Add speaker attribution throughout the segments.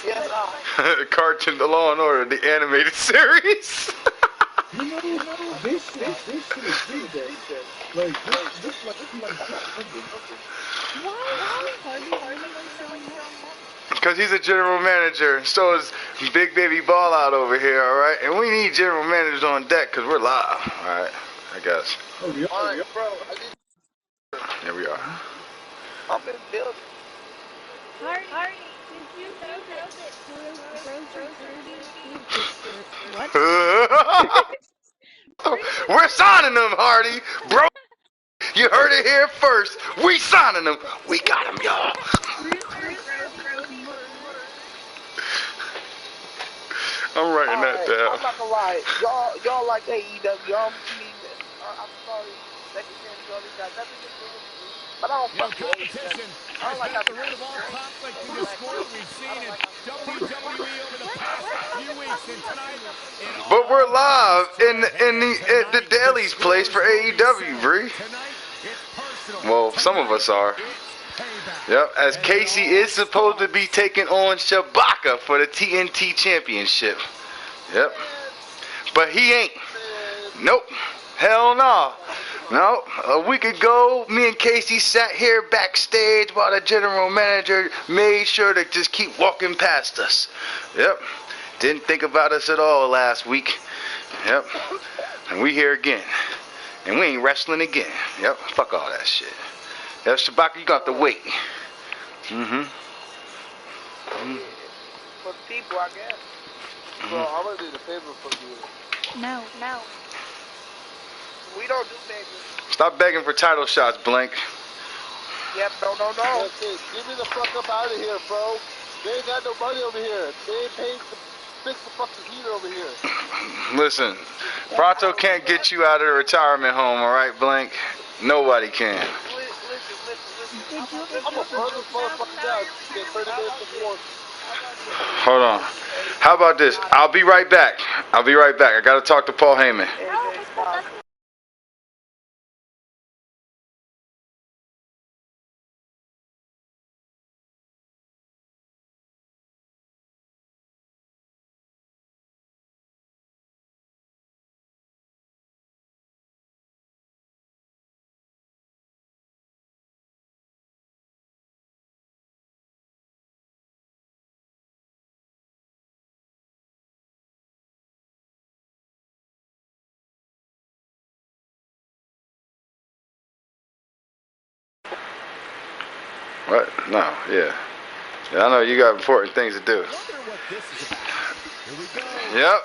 Speaker 1: Yes,
Speaker 2: Cartoon, The Law and Order, the animated series.
Speaker 3: They should have did that. Like, this like
Speaker 4: Why is Hardy so much?
Speaker 2: Because he's a general manager. So is Big Baby Ball out over here, all right? And we need general managers on deck because we're live, all right? I guess.
Speaker 1: All right, bro.
Speaker 2: Here we are.
Speaker 1: I'm in the building.
Speaker 4: Hardy, did you know that Frozen What?
Speaker 2: We're signing them, Hardy. Bro, you heard it here first. We signing them. We got them, y'all. I'm writing that down.
Speaker 1: I'm not gonna lie. Y'all like AEW. Y'all mean, I'm sorry. Second chance, y'all got nothing to do with me. But I don't fuck with
Speaker 5: competition
Speaker 1: I don't like
Speaker 5: at the root of all conflict and discord we've seen in WWE over the past few weeks. And tonight,
Speaker 2: but we're live in the Daily's place for AEW, Bree. Well, some of us are. Yep, as Casey is supposed to be taking on Shabaka for the TNT Championship. Yep. But he ain't. Nope. Hell no. No. A week ago, me and Casey sat here backstage while the general manager made sure to just keep walking past us. Yep. Didn't think about us at all last week. Yep. And we here again. And we ain't wrestling again. Yep. Fuck all that shit. Yep, Shabaka, you got to wait.
Speaker 1: For the people, I guess. Bro, I'm gonna do the favor for you.
Speaker 4: No.
Speaker 1: We don't do begging.
Speaker 2: Stop begging for title shots, Blink.
Speaker 1: Yep, no.
Speaker 6: That's it. Get me the fuck up out of here, bro. They ain't got no money over here. They ain't paid to fix the fucking heater over here.
Speaker 2: Listen, Pronto can't get you out of the retirement home, all right, Blink? Nobody can.
Speaker 1: Listen.
Speaker 6: I'm a brother motherfucker down. Get 30 minutes before.
Speaker 2: Hold on. How about this? I'll be right back. I gotta talk to Paul Heyman. What? No, yeah. I know you got important things to do. Yep.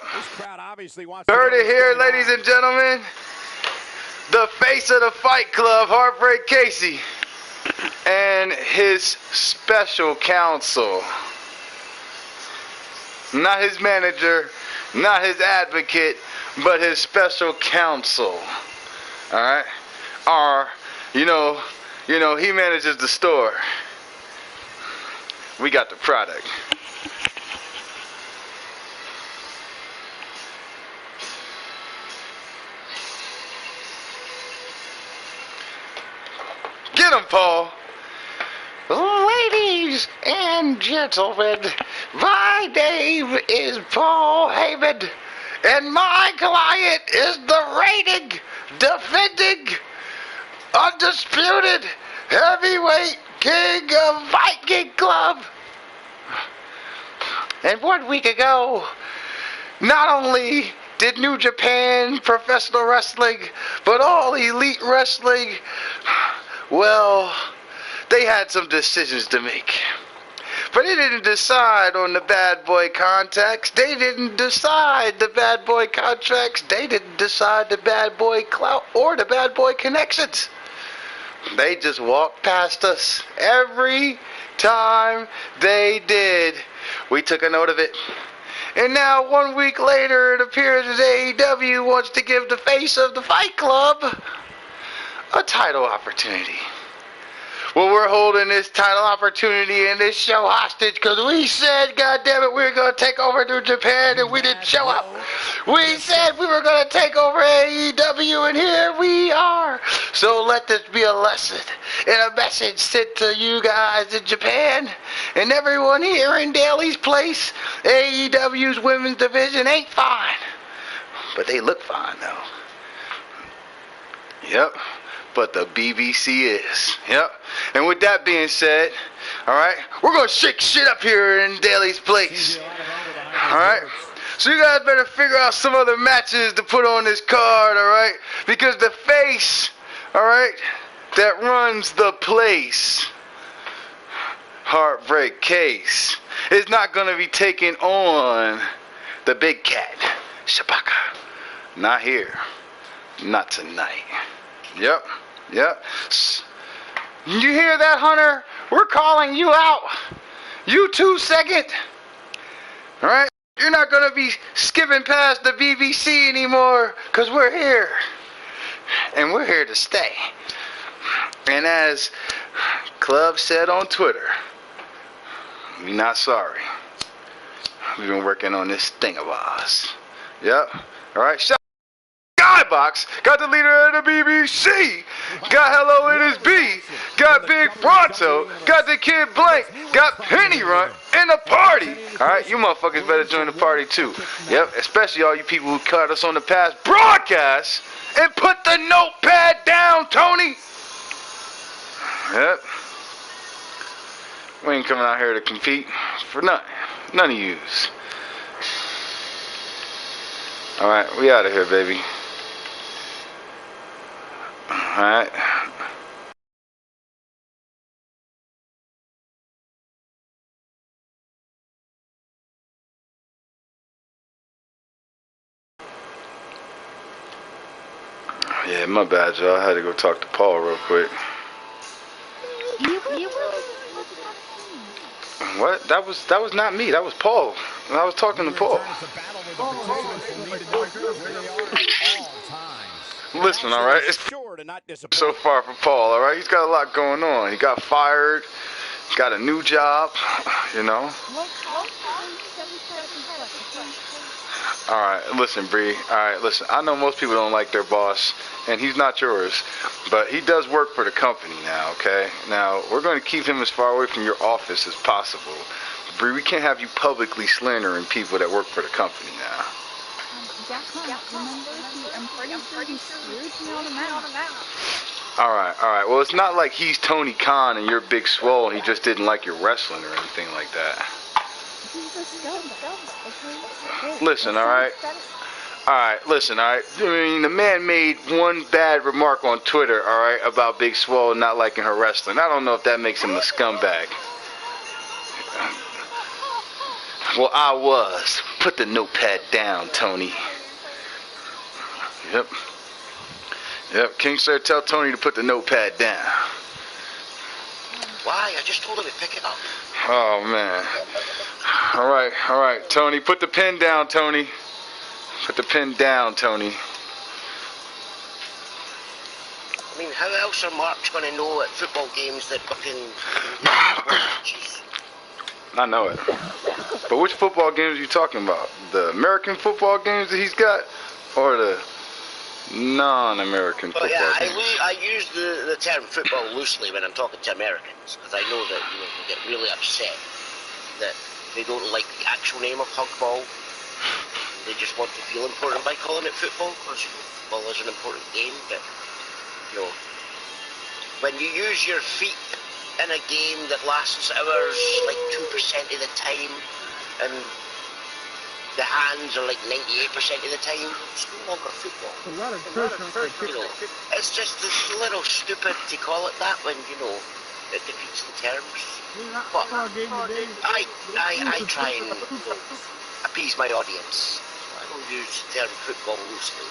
Speaker 2: Heard it here, ladies and gentlemen. The face of the Fight Club, Heartbreak Casey, and his special counsel. Not his manager, not his advocate, but his special counsel. Alright? You know, he manages the store. We got the product. Get him, Paul. Ladies and gentlemen, my name is Paul Heyman, and my client is the reigning, defending, undisputed heavyweight king of Viking Club. And 1 week ago, not only did New Japan Professional Wrestling, but all Elite Wrestling, well, they had some decisions to make. But they didn't decide on the bad boy contacts. They didn't decide the bad boy contracts. They didn't decide the bad boy clout or the bad boy connections. They just walked past us every time they did. We took a note of it. And now 1 week later, it appears as AEW wants to give the face of the Fight Club a title opportunity. Well, we're holding this title opportunity and this show hostage because we said, goddammit, we were going to take over New Japan and we didn't show up. We said we were going to take over AEW and here we are. So let this be a lesson and a message sent to you guys in Japan and everyone here in Daly's Place. AEW's women's division ain't fine, but they look fine though. Yep. But the BBC is. Yep. And with that being said, alright, we're going to shake shit up here in Daly's Place. Alright? So you guys better figure out some other matches to put on this card, alright? Because the face, alright, that runs the place, Heartbreak Case, is not going to be taking on the big cat, Shabaka. Not here. Not tonight. Yep. Yep. You hear that, Hunter? We're calling you out. You 2 second. Alright? You're not going to be skipping past the BBC anymore because we're here. And we're here to stay. And as Club said on Twitter, we not sorry. We've been working on this thing of ours. Yep. Alright? Skybox, got the leader of the BBC, got Hello It Is B, got Big Pronto, got the Kid Blank, got Penny Run in the party. Alright, you motherfuckers better join the party too. Yep, especially all you people who caught us on the past broadcast and put the notepad down, Tony. Yep. We ain't coming out here to compete for nothing. None of yous. Alright, we out of here, baby. Alright. Yeah, my bad, y'all. I had to go talk to Paul real quick. What? That was not me. That was Paul. I was talking to Paul. Listen, all right. It's so far from Paul. All right. He's got a lot going on. He got fired. Got a new job. You know. All right. Listen, Bree. All right. Listen. I know most people don't like their boss, and he's not yours, but he does work for the company now. Okay. Now we're going to keep him as far away from your office as possible. Bree, we can't have you publicly slandering people that work for the company now. Alright. Well, it's not like he's Tony Khan and you're Big Swole and he just didn't like your wrestling or anything like that. Listen, alright? Alright, listen, alright? I mean, the man made one bad remark on Twitter, alright, about Big Swole not liking her wrestling. I don't know if that makes him a scumbag. Well, I was. Put the notepad down, Tony. Yep. King Sir, tell Tony to put the notepad down.
Speaker 7: Why? I just told him to pick it up.
Speaker 2: Oh, man. All right. Tony, put the pen down, Tony. Put the pen down, Tony.
Speaker 7: I mean, how else are Marks going to know at football games that fucking...
Speaker 2: I know it. But which football games are you talking about? The American football games that he's got? Or the non-American football games?
Speaker 7: I use the term football loosely when I'm talking to Americans, because I know that they get really upset that they don't like the actual name of hugball. They just want to feel important by calling it football, because football is an important game, but when you use your feet in a game that lasts hours, like 2% of the time, and the hands are like 98% of the time, it's no longer football.
Speaker 3: A lot of pressure.
Speaker 7: It's just a little stupid to call it that when, it defeats the terms. But I try and appease my audience. I don't use the term football loosely.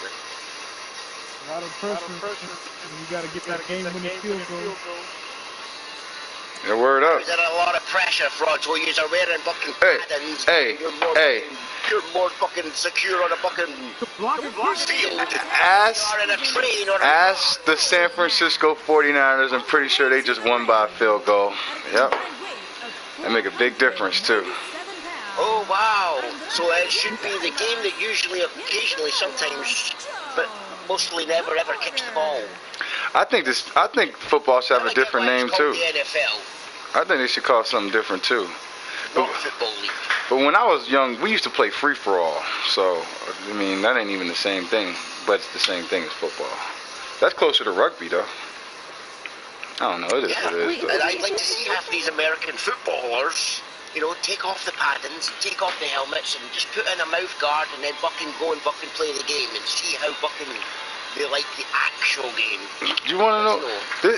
Speaker 3: A lot of pressure. And you got to get that game-winning field goal.
Speaker 2: Yeah, word up.
Speaker 7: Is there a lot of pressure for us? So you're wearing fucking paddings. You're more fucking secure on a fucking field.
Speaker 2: Ask the San Francisco 49ers. I'm pretty sure they just won by a field goal. Yep. That make a big difference too.
Speaker 7: Oh wow! So it should be the game that usually, occasionally, sometimes, but mostly never ever kicks the ball.
Speaker 2: I think football should have a different name too.
Speaker 7: The NFL.
Speaker 2: I think they should call it something different too.
Speaker 7: Not football league.
Speaker 2: But when I was young, we used to play free for all. So I mean, that ain't even the same thing, but it's the same thing as football. That's closer to rugby though. I don't know. It is what it is.
Speaker 7: And I'd like to see half these American footballers, take off the paddings, take off the helmets, and just put in a mouth guard, and then fucking go and fucking play the game and see how fucking they like the actual game.
Speaker 2: Do you want to know?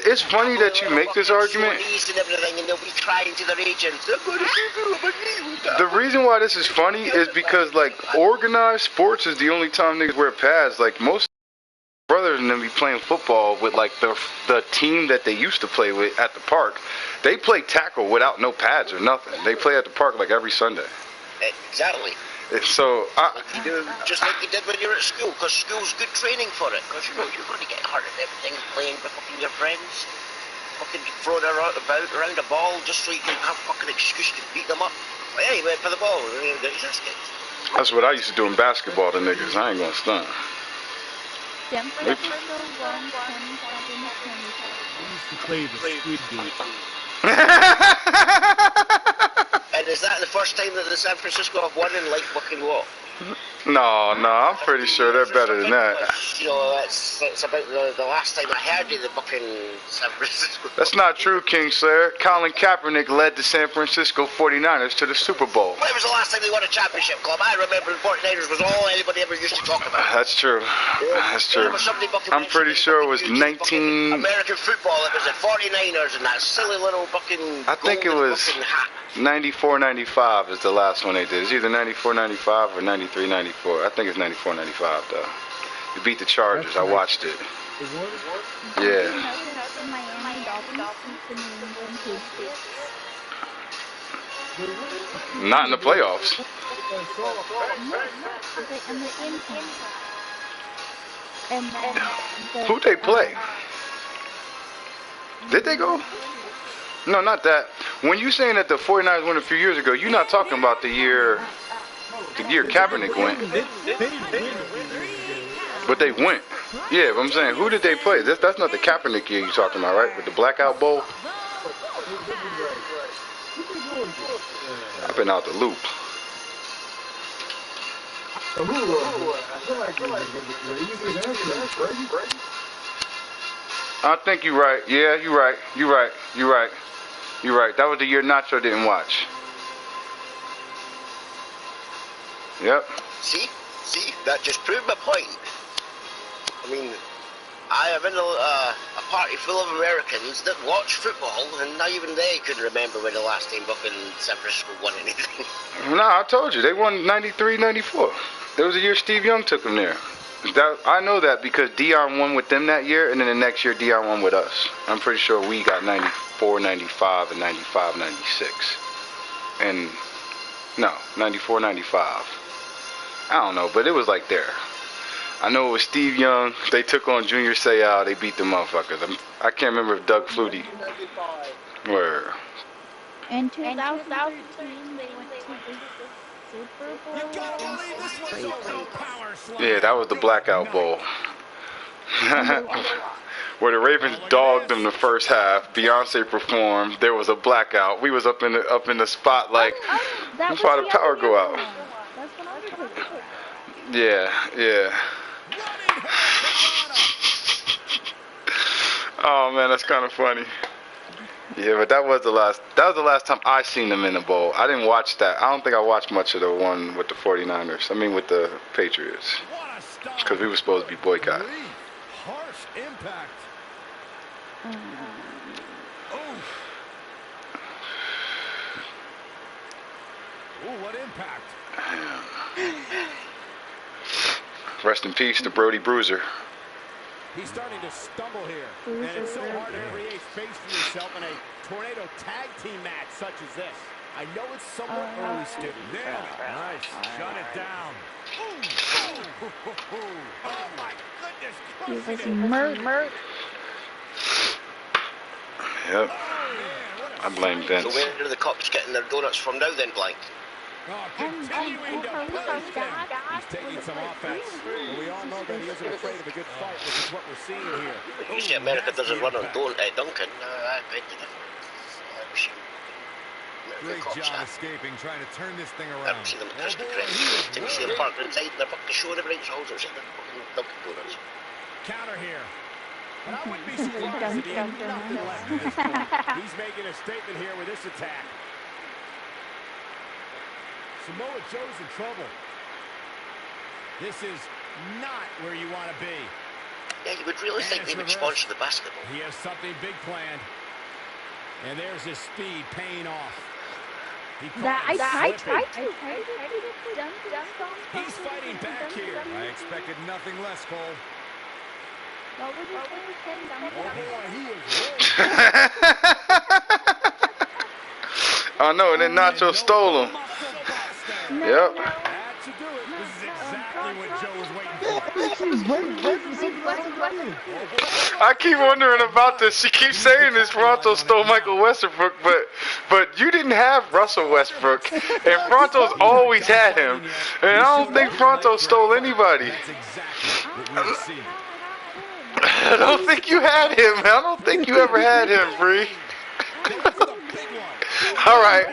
Speaker 2: It's funny that you make this argument.
Speaker 7: And everything, and they'll be crying to their agents.
Speaker 2: The reason why this is funny is because like organized sports is the only time niggas wear pads. Like most brothers and them be playing football with like the team that they used to play with at the park. They play tackle without no pads or nothing. They play at the park like every Sunday.
Speaker 7: Exactly.
Speaker 2: So
Speaker 7: just like you did when you were at school, because school's good training for it. Because you're going to get hurt and everything playing with fucking your friends, fucking throwing around a ball just so you can have fucking excuse to beat them up. But anyway, for the ball,
Speaker 2: that's what I used to do in basketball to niggas. I ain't gonna stunt.
Speaker 4: San Francisco won 27-25.
Speaker 5: To play the Squid Game.
Speaker 7: And is that the first time that the San Francisco have won in like fucking what?
Speaker 2: No, I'm pretty sure they're better than that.
Speaker 7: It's about the last time I heard of the fucking San Francisco.
Speaker 2: That's not true, Kingslayer. Colin Kaepernick led the San Francisco 49ers to the Super Bowl.
Speaker 7: When was the last time they won a championship, club? I remember the 49ers was all anybody ever used to talk about.
Speaker 2: That's true. That's true. I'm pretty sure it was 19...
Speaker 7: American football, it was the 49ers and that silly little fucking...
Speaker 2: I think it was 94-95 is the last one they did. It's either 94-95 or 93-94. I think it's 94-95 though. You beat the Chargers. I watched it. Yeah. Not in the playoffs. Who'd they play? Did they go? No, not that. When you saying that the 49ers won a few years ago, you're not talking about the year Kaepernick went. But they went. Yeah, but I'm saying, who did they play? That's not the Kaepernick year you're talking about, right? With the Blackout Bowl? I've been out the loop. I think you're right. Yeah, you're right. You're right. That was the year Nacho didn't watch. Yep.
Speaker 7: See, that just proved my point. I mean, I am in a party full of Americans that watch football, and not even they could remember when the last time fucking San Francisco won anything.
Speaker 2: Nah, I told you, they won 93-94. That was the year Steve Young took them there. I know that because Dion won with them that year, and then the next year Dion won with us. I'm pretty sure we got 94, 95, and 95, 96. And, no, 94, 95. I don't know, but it was like there. I know it was Steve Young. They took on Junior Seau. They beat the motherfuckers. I can't remember if Doug Flutie. Where?
Speaker 4: In 2013, they went to the Super Bowl.
Speaker 2: Yeah, that was the Blackout Bowl. Where the Ravens dogged them the first half. Beyonce performed. There was a blackout. We was up in the spot like, that's why the power go out. Yeah. Oh man, that's kind of funny. Yeah, but that was the last time I seen them in the bowl. I didn't watch that. I don't think I watched much of the one with the 49ers. I mean with the Patriots. Because we were supposed to be boycotted.
Speaker 5: Harsh impact. Ooh, what impact.
Speaker 2: Rest in peace to Brody Bruiser.
Speaker 5: He's starting to stumble here. And it's so hard to create space for yourself in a tornado tag team match such as this. I know it's somewhat early still. Nailed it. Nice. Shut it down. Ooh. Oh, my goodness.
Speaker 4: He was murdered.
Speaker 2: Yep. I blame Vince.
Speaker 7: So where are the cops getting their donuts from now then, Blank?
Speaker 5: Oh, continuing to punish them. He's taking some offense. But we all know that he isn't afraid of a good fight, which is what we're seeing here.
Speaker 7: You see, America doesn't run on Duncan. I beg to differ.
Speaker 5: Great job escaping, trying to turn this thing around.
Speaker 7: I've seen them at Krispy Kreme. Didn't see them parked inside and they're fucking showing everybody's houses and they're fucking Dunkin' Donuts.
Speaker 5: Counter here. But I wouldn't be surprised if he had nothing left at this point. He's making a statement here with this attack. Samoa Joe's in trouble. This is not where you want to be.
Speaker 7: Yeah, you would really think they would sponsor the basketball.
Speaker 5: He has something big planned. And there's his speed paying off.
Speaker 4: I tried to.
Speaker 5: He's fighting back here. I expected nothing less, Cole.
Speaker 4: What would you say?
Speaker 2: Oh no, and then Nacho stole him. Yep.
Speaker 5: That should do it. This is exactly what Joe was waiting for.
Speaker 2: I keep wondering about this. She keeps saying this Fronto stole Michael Westbrook, but you didn't have Russell Westbrook, and Fronto's always had him, and I don't think Fronto stole anybody.
Speaker 5: That's exactly what we're seeing.
Speaker 2: I don't think you had him. I don't think you ever had him, Bree. All right.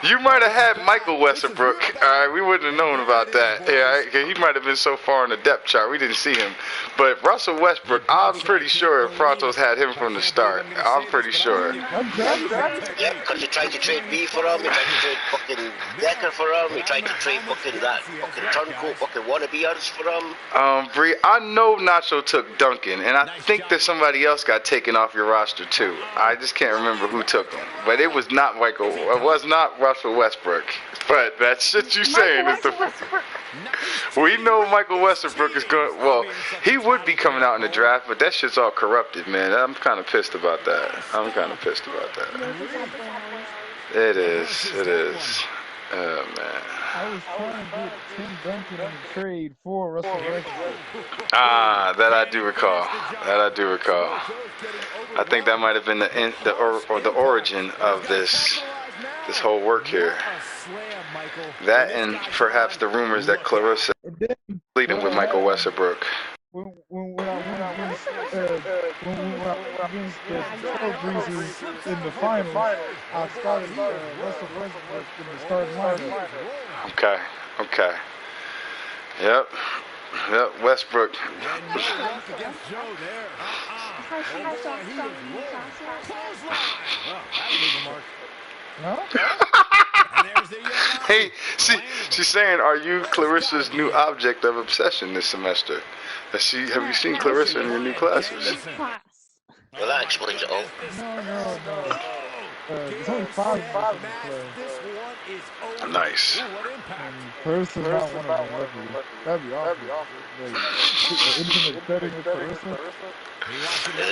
Speaker 2: You might have had Michael Westbrook. All right, we wouldn't have known about that. Yeah, he might have been so far in the depth chart we didn't see him. But Russell Westbrook, I'm pretty sure Fronto's had him from the start. I'm pretty sure.
Speaker 7: Yeah, because he tried to trade B for him, he tried to trade fucking Decker for him, he tried to trade fucking that fucking turncoat fucking wannabe-ers for him.
Speaker 2: Bree, I know Nacho took Duncan, and I think that somebody else got taken off your roster too. I just can't remember who took him. But it was not Michael. It was not Russell Westbrook. But that shit you saying is the. We know Michael Westbrook is going. Well, he would be coming out in the draft, but that shit's all corrupted, man. I'm kind of pissed about that. It is. It is. Oh man.
Speaker 3: I was trying to get Tim Duncan in the trade for Russell Westbrook.
Speaker 2: That I do recall. I think that might have been the origin of this whole work here. That and perhaps the rumors that Clarissa pleading with Michael Westbrook.
Speaker 3: When I went against the Trailblazers in the finals, I started Russell Westbrook in the starting lineup.
Speaker 2: Okay. Yep, Westbrook. Hey, she's saying, are you Clarissa's new object of obsession this semester? Have you seen Clarissa in your new classes?
Speaker 7: Well, that explains it all.
Speaker 3: No. There's only 5 in class.
Speaker 2: Nice.
Speaker 3: Clarissa's not one of them. That'd be awesome. Anything that's betting with Clarissa?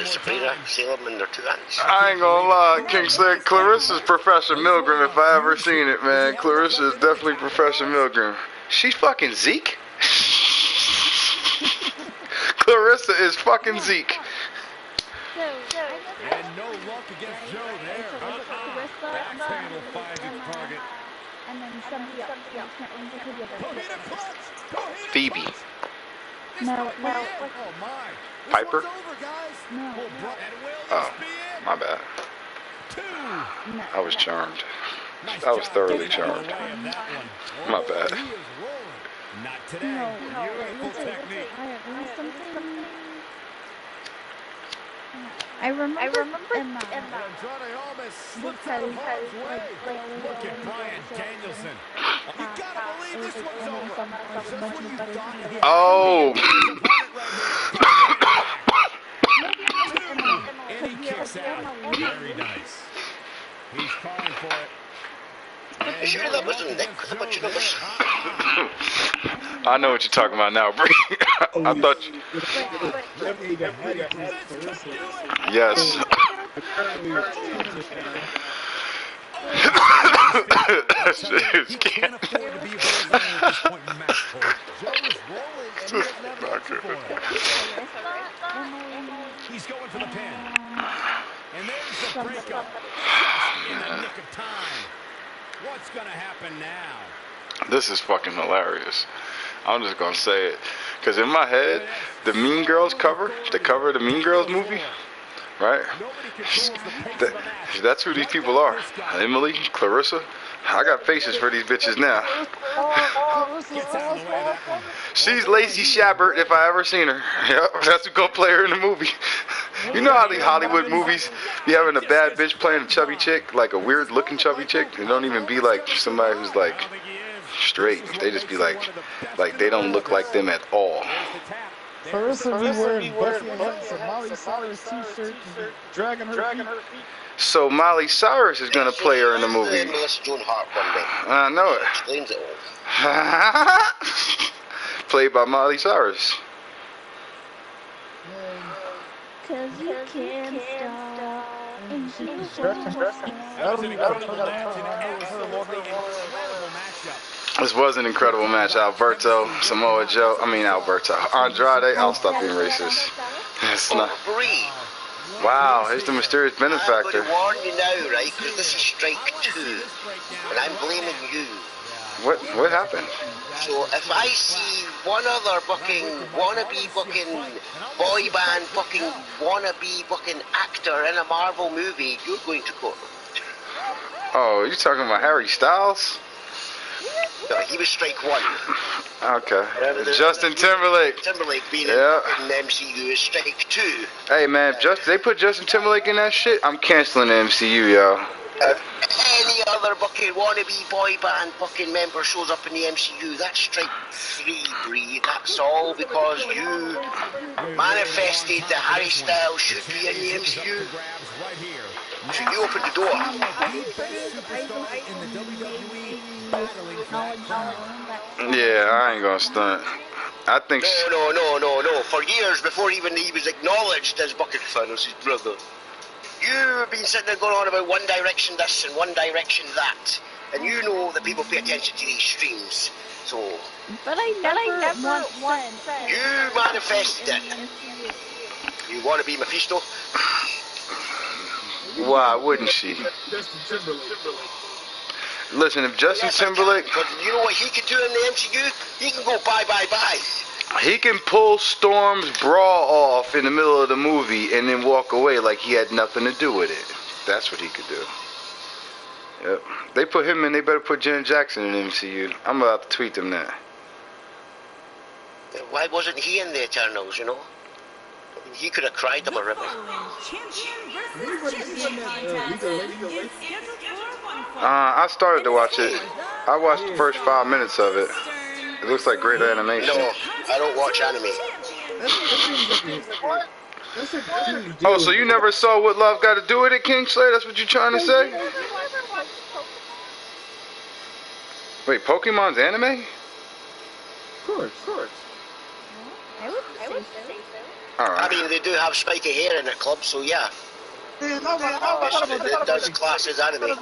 Speaker 7: Sabrina, Salem, and their 2 hands.
Speaker 2: I ain't gonna lie, King said Clarissa's Professor Milgram if I ever seen it, man. Clarissa is definitely Professor Milgram. She's fucking Zeke? Clarissa is fucking Zeke.
Speaker 5: And no luck against Joe there. Backspin will find its target.
Speaker 4: And then somebody else.
Speaker 2: Phoebe.
Speaker 4: No.
Speaker 5: Oh my.
Speaker 2: Piper?
Speaker 4: No.
Speaker 2: Oh, my bad. I was charmed. I was thoroughly charmed. My bad.
Speaker 5: Not today. Beautiful technique.
Speaker 4: I remember Emma.
Speaker 5: Look at Bryan Danielson. You gotta believe this one's over. Just when you thought he had
Speaker 2: Oh.
Speaker 5: and he kicks out. Very nice. He's calling for it.
Speaker 7: Sure, that wasn't Nick. What you know?
Speaker 2: I know what you're talking about now, Bree. I thought you... Yes.
Speaker 3: Apparently it's teaser now.
Speaker 5: Can't afford to be horizontal at this point in the match, Cole. Joe is rolling, and he doesn't have an answer for it. He's going for the pin. And there's the breakup, just in the nick of time. What's going to happen now?
Speaker 2: This is fucking hilarious. I'm just gonna say it. Because in my head, the Mean Girls cover, the cover of the Mean Girls movie, right? That's who these people are. Emily, Clarissa. I got faces for these bitches now. She's Lacey Chabert if I ever seen her. Yep, that's who gonna play her in the movie. You know how these Hollywood movies be having a bad bitch playing a chubby chick, like a weird looking chubby chick? They don't even be like somebody who's like straight. They just be like they don't look like them at all.
Speaker 3: Clarissa be wearing Buffy and Miley Cyrus t-shirt and dragging her feet.
Speaker 2: So Miley Cyrus is gonna play her in the movie. I know it.
Speaker 7: Explains it all.
Speaker 2: Played by Miley Cyrus.
Speaker 4: Cause you can't stop.
Speaker 2: This was an incredible match. Alberto, Samoa Joe. Andrade. I'll stop being racist. It's not. Wow, here's the mysterious benefactor.
Speaker 7: I'm going to warn you now, right? Because this is strike 2, and I'm blaming you.
Speaker 2: What happened?
Speaker 7: So if I see one other wannabe boy band wannabe actor in a Marvel movie, you're going to court.
Speaker 2: Oh, you talking about Harry Styles?
Speaker 7: No, he was strike 1.
Speaker 2: Okay. Justin Timberlake.
Speaker 7: Timberlake being in the MCU is strike 2.
Speaker 2: Hey man, they put Justin Timberlake in that shit, I'm canceling the MCU, yo.
Speaker 7: If any other wannabe boy band member shows up in the MCU, that's strike 3, Bree. That's all because you manifested that Harry Styles should be in the MCU. So you opened the door.
Speaker 2: Yeah, I ain't gonna stunt. I think
Speaker 7: No. For years before even he was acknowledged as Bucket Thanos' brother. You've been sitting there going on about One Direction this and One Direction that. And you know that people pay attention to these streams. So...
Speaker 4: But I never once said...
Speaker 7: You manifested it. You want to be Mephisto?
Speaker 2: Why wouldn't she? Listen, if Justin Timberlake...
Speaker 7: You know what he can do in the MCU? He can go bye.
Speaker 2: He can pull Storm's bra off in the middle of the movie and then walk away like he had nothing to do with it. That's what he could do. Yep. They put him in, they better put Janet Jackson in the MCU. I'm about to tweet them that.
Speaker 7: Why wasn't he in the Eternals, you know? He could have cried them a river.
Speaker 2: I started to watch it. I watched the first 5 minutes of it. It looks like great animation.
Speaker 7: No, I don't watch anime.
Speaker 2: Oh, so you never saw What Love Got to Do with It, Kingsley? That's what you're trying to say? Wait, Pokemon's anime?
Speaker 3: Of course.
Speaker 4: I would say so.
Speaker 2: Alright.
Speaker 7: I mean, they do have spiky hair in the club, so yeah. It does class as anime.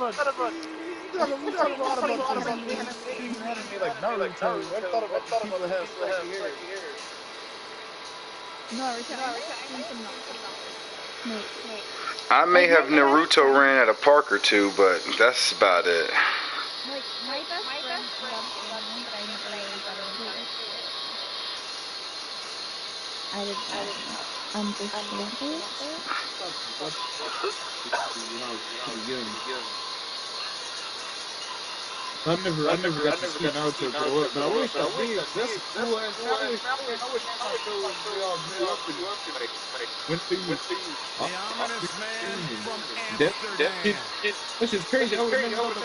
Speaker 2: I may have Naruto ran at a park or two, but that's about it.
Speaker 4: Like, my best friend loves anime, but I never really got into it. I didn't understand it.
Speaker 3: I never got to see Naruto grow up, but I wish that's a cool ass. I wish Naruto we all grew up and like went through
Speaker 5: The ominous man from
Speaker 3: death. Which is crazy. I always know what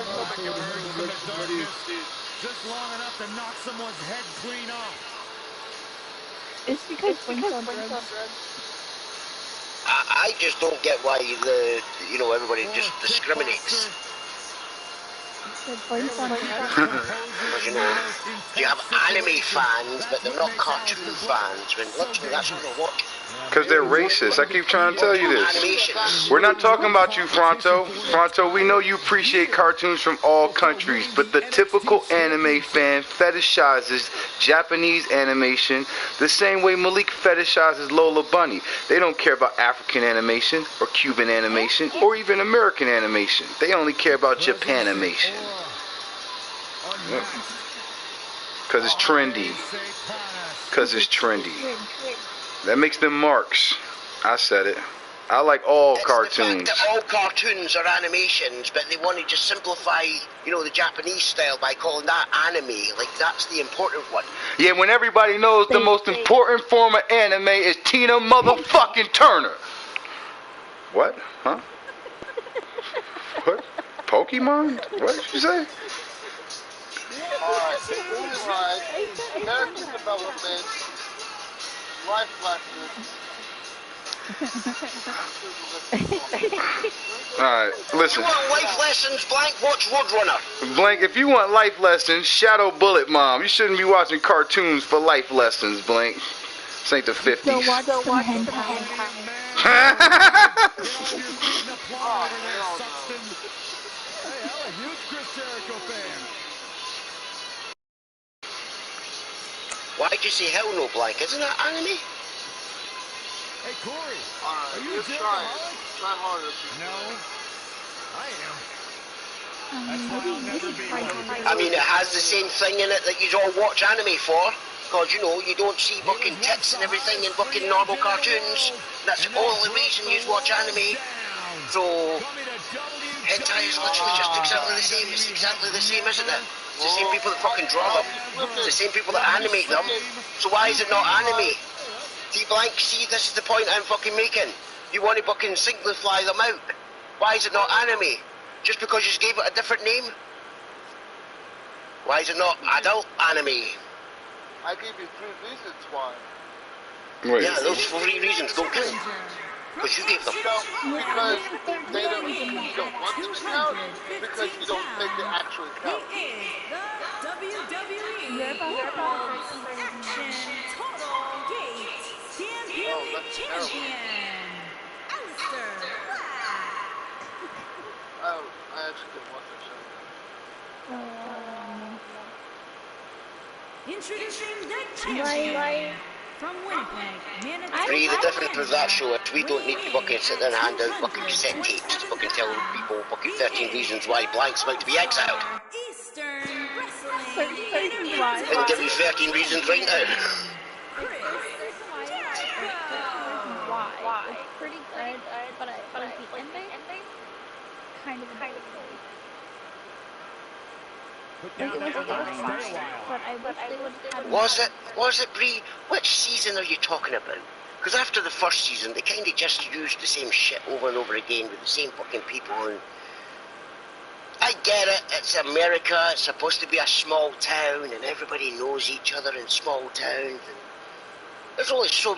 Speaker 5: just long enough to knock someone's head clean off.
Speaker 4: It's because Blink's on drugs.
Speaker 7: I just don't get why everybody just discriminates.
Speaker 4: Good point, Montreal.
Speaker 7: Because, you know, you have anime fans, but they're not cartoon fans, when literally that's all they're watching.
Speaker 2: Because they're racist. I keep trying to tell you this.
Speaker 7: Animations.
Speaker 2: We're not talking about you, Fronto. Fronto, we know you appreciate cartoons from all countries, but the typical anime fan fetishizes Japanese animation the same way Malik fetishizes Lola Bunny. They don't care about African animation or Cuban animation or even American animation. They only care about Japanimation. Because it's trendy. Because it's trendy. That makes them marks. I said it. I like all cartoons.
Speaker 7: The fact that all cartoons are animations, but they want to just simplify, you know, the Japanese style by calling that anime. Like, that's the important one.
Speaker 2: Yeah, when everybody knows the most important form of anime is Tina motherfucking Turner. What? Huh? What? Pokemon? What did you say?
Speaker 6: Alright, moving right. Character development. Life lessons.
Speaker 2: Alright, listen.
Speaker 7: You want life lessons, Blank? Watch Roadrunner.
Speaker 2: Blank, if you want life lessons, Shadow Bullet Mom. You shouldn't be watching cartoons for life lessons, Blank. This ain't the 50s.
Speaker 4: Go watch some hentai.
Speaker 7: Why'd you say hell no, Blank? Isn't that anime?
Speaker 5: Hey, Corey.
Speaker 6: Alright, just try it. Try harder.
Speaker 5: No, I am.
Speaker 7: I mean, it has the same thing in it that you all watch anime for. Because, you know, you don't see fucking tits and everything in fucking normal cartoons. That's the only reason you watch anime. So, hentai is literally just exactly the same. It's exactly the same, isn't it? It's the same people that fucking draw them. It's the same people that animate them. So why is it not anime? See, Blank, see, this is the point I'm fucking making. You want to fucking simplify them out. Why is it not anime? Just because you gave it a different name? Why is it not adult anime?
Speaker 6: I gave you 3 reasons why.
Speaker 2: Wait.
Speaker 7: Yeah, those 3 reasons don't count. Because you gave them.
Speaker 6: Because they don't, you don't want them to count, because you don't think they actually count.
Speaker 4: You're about
Speaker 6: I actually didn't watch that show.
Speaker 8: Introducing the champion from Winnipeg, Manitoba.
Speaker 7: See, the difference with that show is we don't need to fucking sit there and hand out fucking cassette tapes to fucking tell people fucking 13 reasons why Blank's about to be exiled.
Speaker 8: Eastern Wrestling.
Speaker 7: I can give you 13 reasons right now.
Speaker 4: Why? It's pretty good, but the ending kind of silly. Like, it was fine, but I wish they would have
Speaker 7: Was it, Bree? Which season are you talking about? Because after the first season, they kind of just used the same shit over and over again with the same fucking people. And I get it, it's America, it's supposed to be a small town, and everybody knows each other in small towns. And there's only so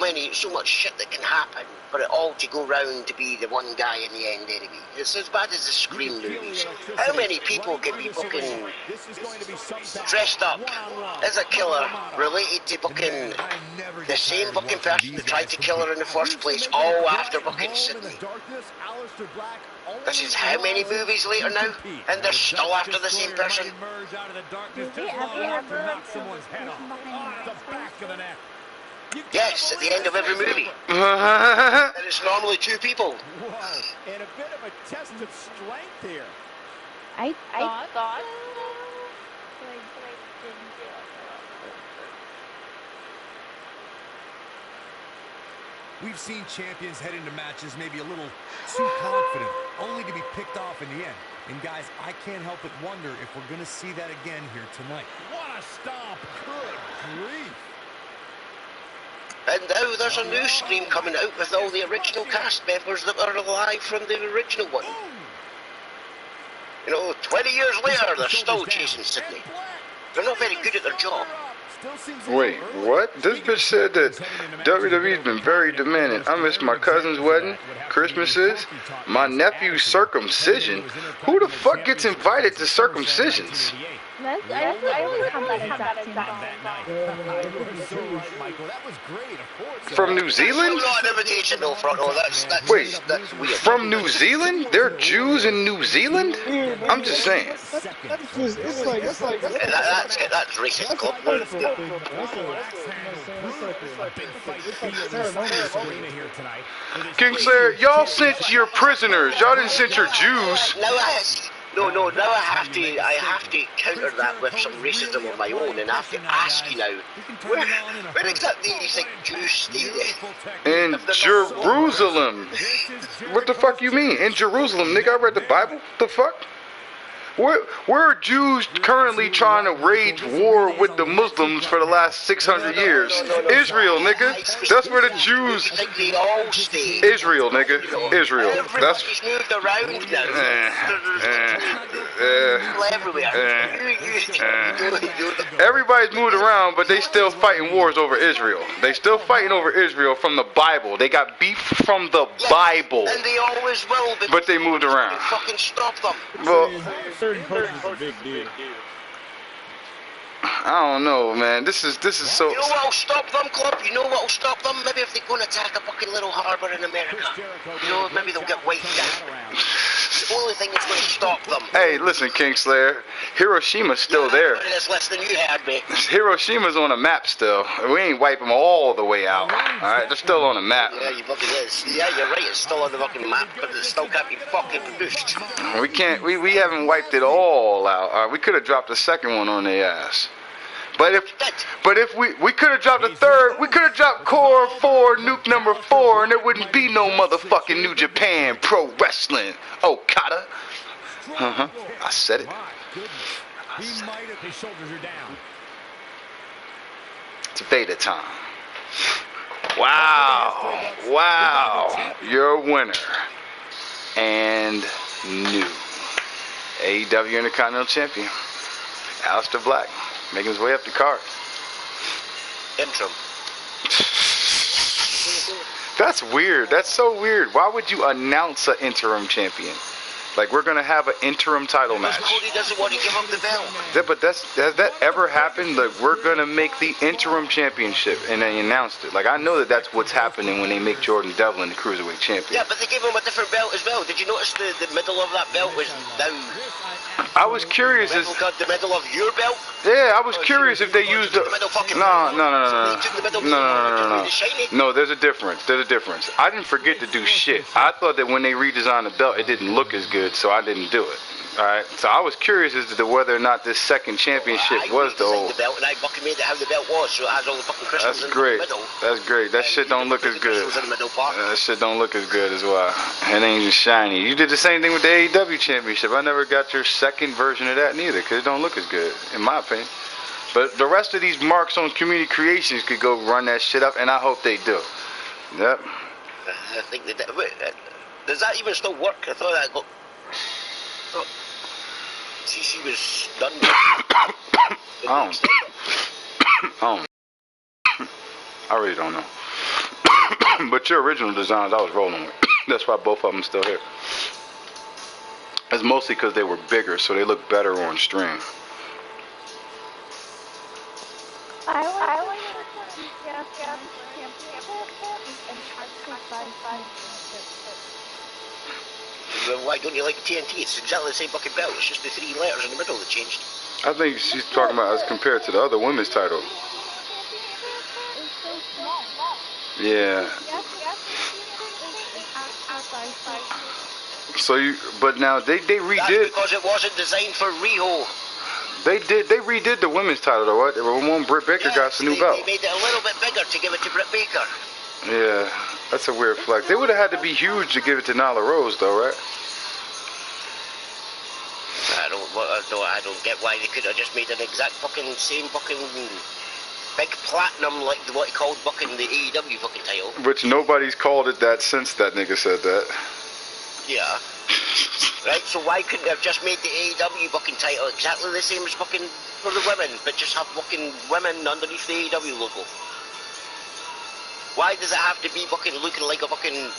Speaker 7: much shit that can happen for it all to go round to be the one guy in the end anyway. It's as bad as the Scream movies. How many people can be fucking dressed up as a killer related to fucking the same fucking person that tried to kill her in the first place, all after fucking Sydney? This is how many movies later now, and they're still after the same person? Yes, at the end of every movie. And it's normally 2 people.
Speaker 5: Whoa, and a bit of a test of strength here.
Speaker 4: I thought so, but I didn't do it.
Speaker 9: We've seen champions head into matches maybe a little too confident, only to be picked off in the end. And guys, I can't help but wonder if we're going to see that again here tonight.
Speaker 5: What a stomp. Good grief.
Speaker 7: And now there's a new Scream coming out with all the original cast members that are alive from the original one. You know, 20 years later, they're still chasing Sydney. They're not very good at their job.
Speaker 2: Wait, what? This bitch said that WWE's been very demanding. I missed my cousin's wedding, Christmases, my nephew's circumcision. Who the fuck gets invited to circumcisions?
Speaker 4: I really have that exact same
Speaker 2: From New Zealand?
Speaker 7: Not an invitation, though, that's
Speaker 2: Wait,
Speaker 7: that's weird.
Speaker 2: from New Zealand? They're Jews in New Zealand? I'm just saying.
Speaker 7: That's racist, Club.
Speaker 2: Kingslayer, y'all sent your prisoners. Y'all didn't send your Jews.
Speaker 7: Now I have to counter that with some racism of my own, and I have to ask you now, where exactly do you think Jews stay then?
Speaker 2: In Jerusalem. What the fuck you mean? In Jerusalem, nigga, I read the Bible. The fuck? Where are Jews currently trying to wage war with the Muslims for the last 600 years? Israel, nigga. That's where the Jews... Israel, nigga. Israel. That's...
Speaker 7: moved around now.
Speaker 2: Everybody's moved around, but they still fighting wars over Israel. They still fighting over Israel from the Bible. They got beef from the Bible.
Speaker 7: And they always will.
Speaker 2: But they moved around.
Speaker 7: Fucking stop them.
Speaker 2: Well...
Speaker 3: Certain cultures is a big deal.
Speaker 2: I don't know, man. This is so...
Speaker 7: You know what'll stop them, Club? You know what'll stop them? Maybe if they go and attack a fucking little harbour in America. You know, maybe they'll get wiped out. It's the only thing that's going to stop them.
Speaker 2: Hey, listen, Kingslayer. Hiroshima's still there.
Speaker 7: That's less than you had, me.
Speaker 2: Hiroshima's on a map still. We ain't wipe them all the way out. Alright, they're still on the map.
Speaker 7: Yeah, you fucking is. Yeah, you're right. It's still on the fucking map, but it still can't be fucking produced.
Speaker 2: We can't... We haven't wiped it all out. We could have dropped the second one on their ass. But if we could have dropped the third, we could have dropped Core 4, Nuke number 4, and there wouldn't be no motherfucking New Japan Pro Wrestling. Okada. I said it.
Speaker 5: His shoulders are down.
Speaker 2: It's Veda time. Wow. You're a winner. And new AEW Intercontinental Champion, Aleister Black. Making his way up the card.
Speaker 7: Interim.
Speaker 2: That's weird. That's so weird. Why would you announce an interim champion? Like, we're going to have an interim title match.
Speaker 7: Cody doesn't want to give up the belt.
Speaker 2: Yeah, but has that ever happened? Like, we're going to make the interim championship, and they announced it. Like, I know that that's what's happening when they make Jordan Devlin the Cruiserweight champion.
Speaker 7: Yeah, but they gave him a different belt as well. Did you notice the middle of that belt was down?
Speaker 2: I was curious as...
Speaker 7: The middle of your belt?
Speaker 2: Yeah, I was curious if they used the... No. No, there's a difference. I didn't forget to do shit. I thought that when they redesigned the belt, it didn't look as good, so I didn't do it. Alright, so I was curious as to whether or not this second championship was the old...
Speaker 7: the belt, and I fucking made it how the belt was, so it has all the fucking crystals in the middle.
Speaker 2: That's great. That shit don't look as good. That shit don't look as good as well. It ain't just shiny. You did the same thing with the AEW championship. I never got your second version of that neither, because it don't look as good, in my opinion. But the rest of these marks on Community Creations could go run that shit up, and I hope they do. Yep.
Speaker 7: I think they did. Does that even still work? I thought that got... she was done.
Speaker 2: I really don't know. But your original designs I was rolling with. That's why both of them still here. It's mostly because they were bigger, so they look better on stream. Why don't you like TNT? It's exactly the same fucking belt. It's just the 3 letters in the middle that changed. I think she's talking about as compared to the other women's title. Yeah. So but now they redid.
Speaker 7: That's because it wasn't designed for Riho.
Speaker 2: They redid the women's title though, right? When Britt Baker got the new belt.
Speaker 7: They made it a little bit bigger to give it to Britt Baker.
Speaker 2: Yeah, that's a weird flex. They would have had to be huge to give it to Nyla Rose though, right?
Speaker 7: I don't get why they could have just made an exact fucking same fucking big platinum like what he called fucking the AEW fucking title.
Speaker 2: Which nobody's called it that since that nigga said that.
Speaker 7: Yeah. Right, so why couldn't they have just made the AEW fucking title exactly the same as fucking for the women, but just have fucking women underneath the AEW logo? Why does it have to be fucking looking like a fucking...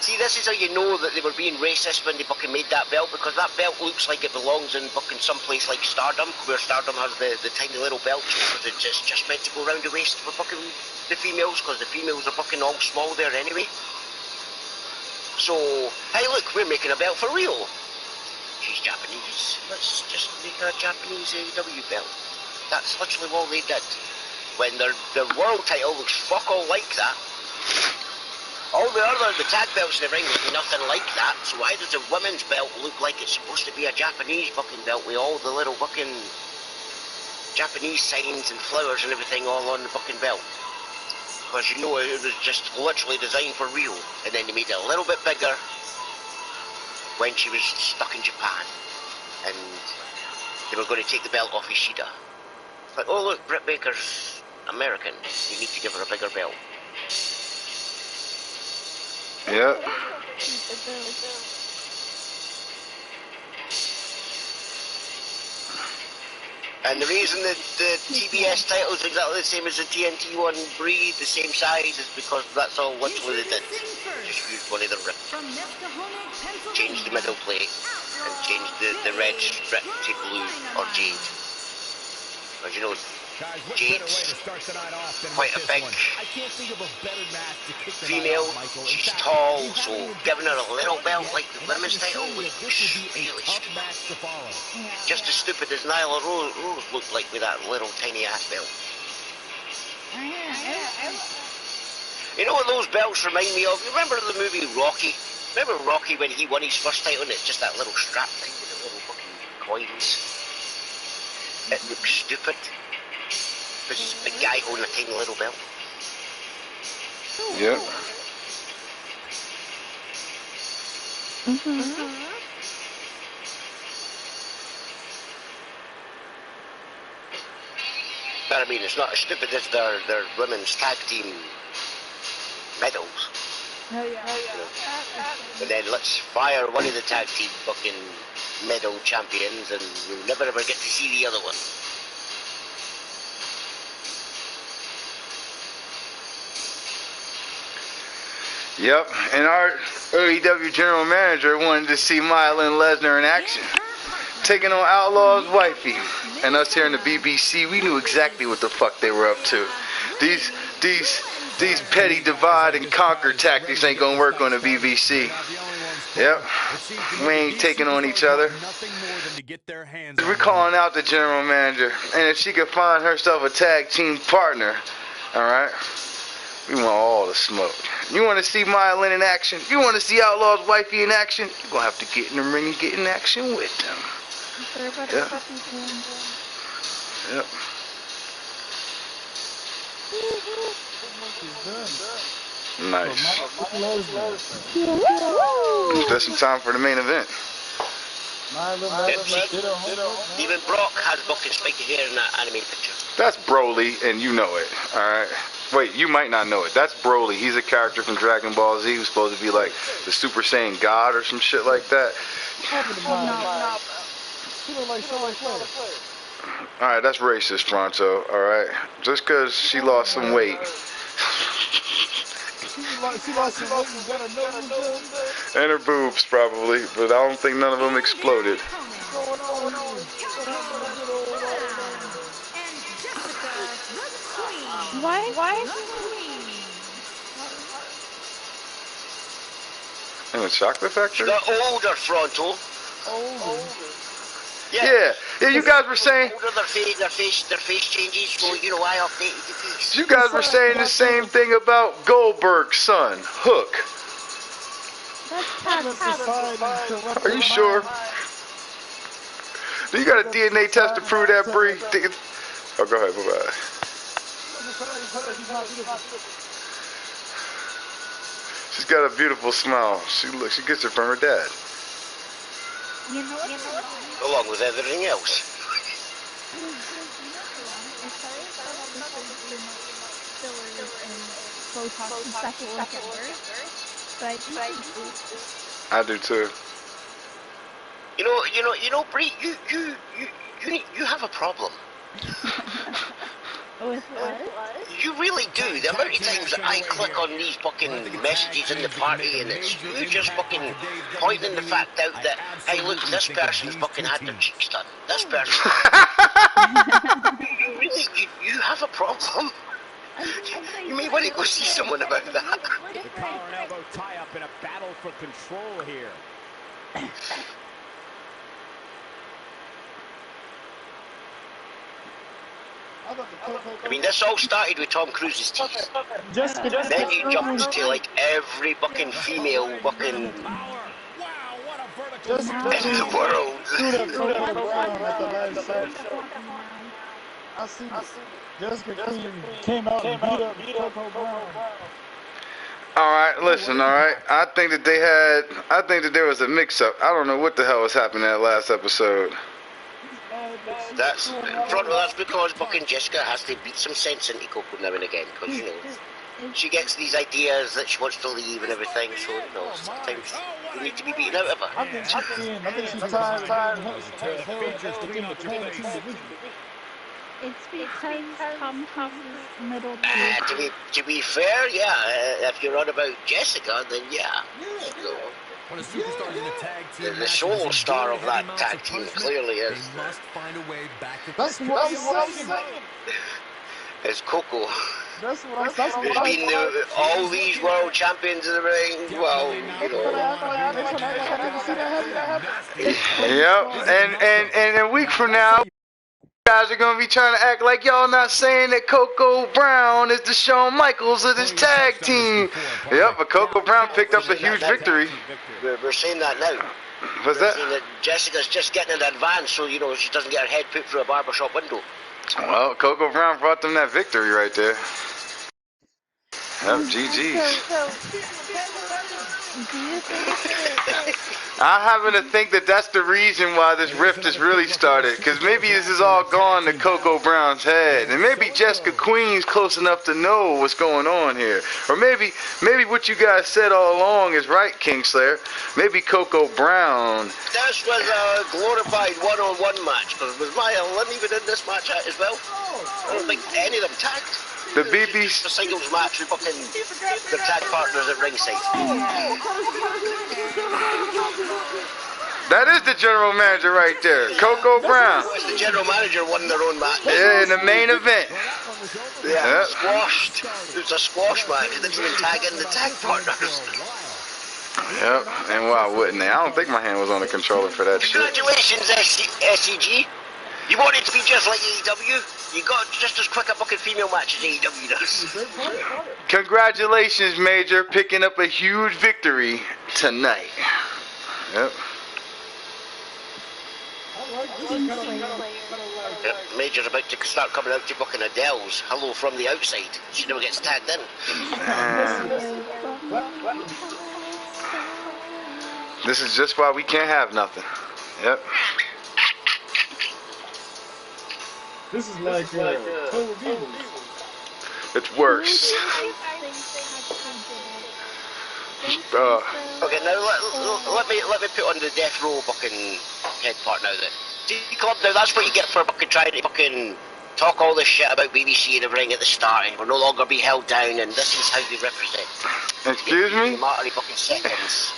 Speaker 7: See, this is how you know that they were being racist when they fucking made that belt, because that belt looks like it belongs in fucking someplace like Stardom, where Stardom has the tiny little belts, because it's just meant to go around the waist for fucking the females, because the females are fucking all small there anyway. So, hey look, we're making a belt for real. She's Japanese. Let's just make a Japanese AEW belt. That's literally all they did. When their world title looks fuck all like that. All the tag belts in the ring look nothing like that. So why does the women's belt look like it's supposed to be a Japanese fucking belt with all the little fucking Japanese signs and flowers and everything all on the fucking belt? Because you know it was just literally designed for real. And then they made it a little bit bigger when she was stuck in Japan. And they were going to take the belt off Ishida. Like, oh look, Britt Baker's American. You need to give her a bigger belt.
Speaker 2: Yeah.
Speaker 7: And the reason that the TBS title is exactly the same as the TNT one, Brie, the same size, is because that's all literally they did. Just used one of the rips. Changed the middle plate and changed the red strip to blue or jade. As you know, Jade's quite a big female, she's tall, so giving her a little belt like the women's title looks really stupid. Just as stupid as Nyla Rose looked like with that little tiny ass belt. You know what those belts remind me of? You remember the movie Rocky? Remember Rocky when he won his first title and it's just that little strap thing with the little fucking coins? It looks stupid. This big guy holding a tiny little belt.
Speaker 2: Yeah.
Speaker 7: But I mean, it's not as stupid as their women's tag team medals.
Speaker 4: Oh yeah.
Speaker 7: And then let's fire one of the tag team fucking medal champions and we'll never ever get to see the other one.
Speaker 2: Yep, and our AEW general manager wanted to see Mylan Lesnar in action, taking on Outlaw's wifey. And us here in the BBC, we knew exactly what the fuck they were up to. These petty divide and conquer tactics ain't gonna work on the BBC. Yep, we ain't taking on each other. We're calling out the general manager, and if she could find herself a tag team partner, alright? We want all the smoke. You want to see Mylan in action? You want to see Outlaw's wifey in action? You're going to have to get in the ring and get in action with them. Yeah. Yep. Nice. Just in time for the main event.
Speaker 7: Even Brock has fucking spiky hair in that anime picture.
Speaker 2: That's Broly, and you know it, alright? Wait, you might not know it. That's Broly. He's a character from Dragon Ball Z who's supposed to be like the Super Saiyan God or some shit like that. Alright, that's racist, Pronto, alright? Just because she lost some weight. And her boobs, probably, but I don't think none of them exploded.
Speaker 4: Why?
Speaker 2: In the chocolate factory?
Speaker 7: The older Fronto.
Speaker 2: Yeah, you guys were saying...
Speaker 7: Their face changes, so you know I updated the face.
Speaker 2: You guys were saying the same thing about Goldberg's son, Hook. Are you sure? Do you got a DNA test to prove that, Bree? Oh, go ahead, bye-bye. She's got a beautiful smile. She gets it from her dad.
Speaker 7: Along with everything else.
Speaker 2: I do too.
Speaker 7: You know, Bree, you You have a problem.
Speaker 4: With what?
Speaker 7: You really do. The amount of times that I click on these fucking messages in the party and it's you just fucking pointing the fact out that, hey, look, this person's fucking had their cheeks done. This person. you have a problem. You may want to go see someone about that.
Speaker 5: The collar and elbow tie-up in a battle for control here.
Speaker 6: I
Speaker 7: mean, this all started with Tom Cruise's teeth. Then you jumped to like every fucking female fucking in the world.
Speaker 3: I see Jessica Queen came out and beat up Coco Brown.
Speaker 2: Alright, listen, alright. I think that there was a mix-up. I don't know what the hell was happening in that last episode.
Speaker 7: That's because fucking Jessica has to beat some sense into Coco now and again, because, you know, she gets these ideas that she wants to leave and everything, so, you know, sometimes you need to be beaten out of her.
Speaker 3: I think she's tired of
Speaker 4: It's because Tom Cruise's middle
Speaker 7: to be fair, yeah, if you're on about Jessica, then yeah. You know,
Speaker 9: When a superstar's in a tag team,
Speaker 7: the sole star of that tag team clearly is.
Speaker 9: They must find a way back to
Speaker 3: That's what I'm saying.
Speaker 7: It's Coco.
Speaker 3: That's what I'm
Speaker 7: There's been all these world champions in the ring. Well, you know.
Speaker 2: Yep, and a week from now, guys are gonna be trying to act like y'all not saying that Coco Brown is the Shawn Michaels of this tag team. Yep, but Coco Brown picked up a huge victory.
Speaker 7: We're saying that now.
Speaker 2: What's that?
Speaker 7: Saying that Jessica's just getting in advance, so you know she doesn't get her head put through a barbershop window.
Speaker 2: Well, Coco Brown brought them that victory right there. Yep, GG's. I happen to think that that's the reason why this rift has really started, because maybe this is all gone to Coco Brown's head, and maybe Jessica Queen's close enough to know what's going on here, or maybe what you guys said all along is right, Kingslayer. Maybe Coco Brown.
Speaker 7: This was a glorified one-on-one match, because was Maya Lynn even in this match as well? I don't think any of them tagged.
Speaker 2: The BBC.
Speaker 7: The singles match with fucking the tag partners at ringside.
Speaker 2: That is the general manager right there, Coco Brown.
Speaker 7: The general manager won their own match.
Speaker 2: Yeah, in the main event.
Speaker 7: Yeah, squashed. It was a squash match. They didn't even tag in the tag partners.
Speaker 2: Yep, and why wouldn't they? I don't think my hand was on the controller for that shit.
Speaker 7: Congratulations, SCG. You want it to be just like AEW? You got just as quick a fucking female match as AEW does.
Speaker 2: Congratulations, Major, picking up a huge victory tonight. Yep.
Speaker 7: Yep. Major's about to start coming out to fucking Adele's Hello from the Outside. She never gets tagged in.
Speaker 2: This is just why we can't have nothing. Yep.
Speaker 3: This is like
Speaker 2: it's worse.
Speaker 7: Okay, now let me put on the death row fucking head part now. That Club, now that's what you get for fucking trying to fucking talk all this shit about BBC in the ring at the start, and we'll no longer be held down, and this is how we represent.
Speaker 2: Excuse me?
Speaker 7: Matter of fucking seconds,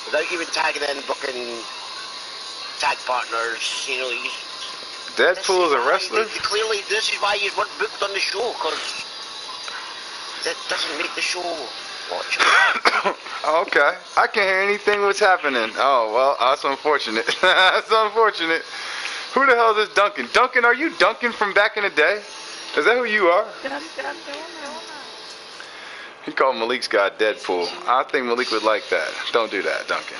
Speaker 7: without even tagging in fucking tag partners, you know.
Speaker 2: Deadpool is a wrestler?
Speaker 7: Clearly, this is why you weren't booked on the show, because that doesn't make the show watchable.
Speaker 2: Okay. I can't hear anything what's happening. Oh, well, that's unfortunate. That's unfortunate. Who the hell is this Duncan? Duncan, are you Duncan from back in the day? Is that who you are? He called Malik's guy Deadpool. I think Malik would like that. Don't do that, Duncan.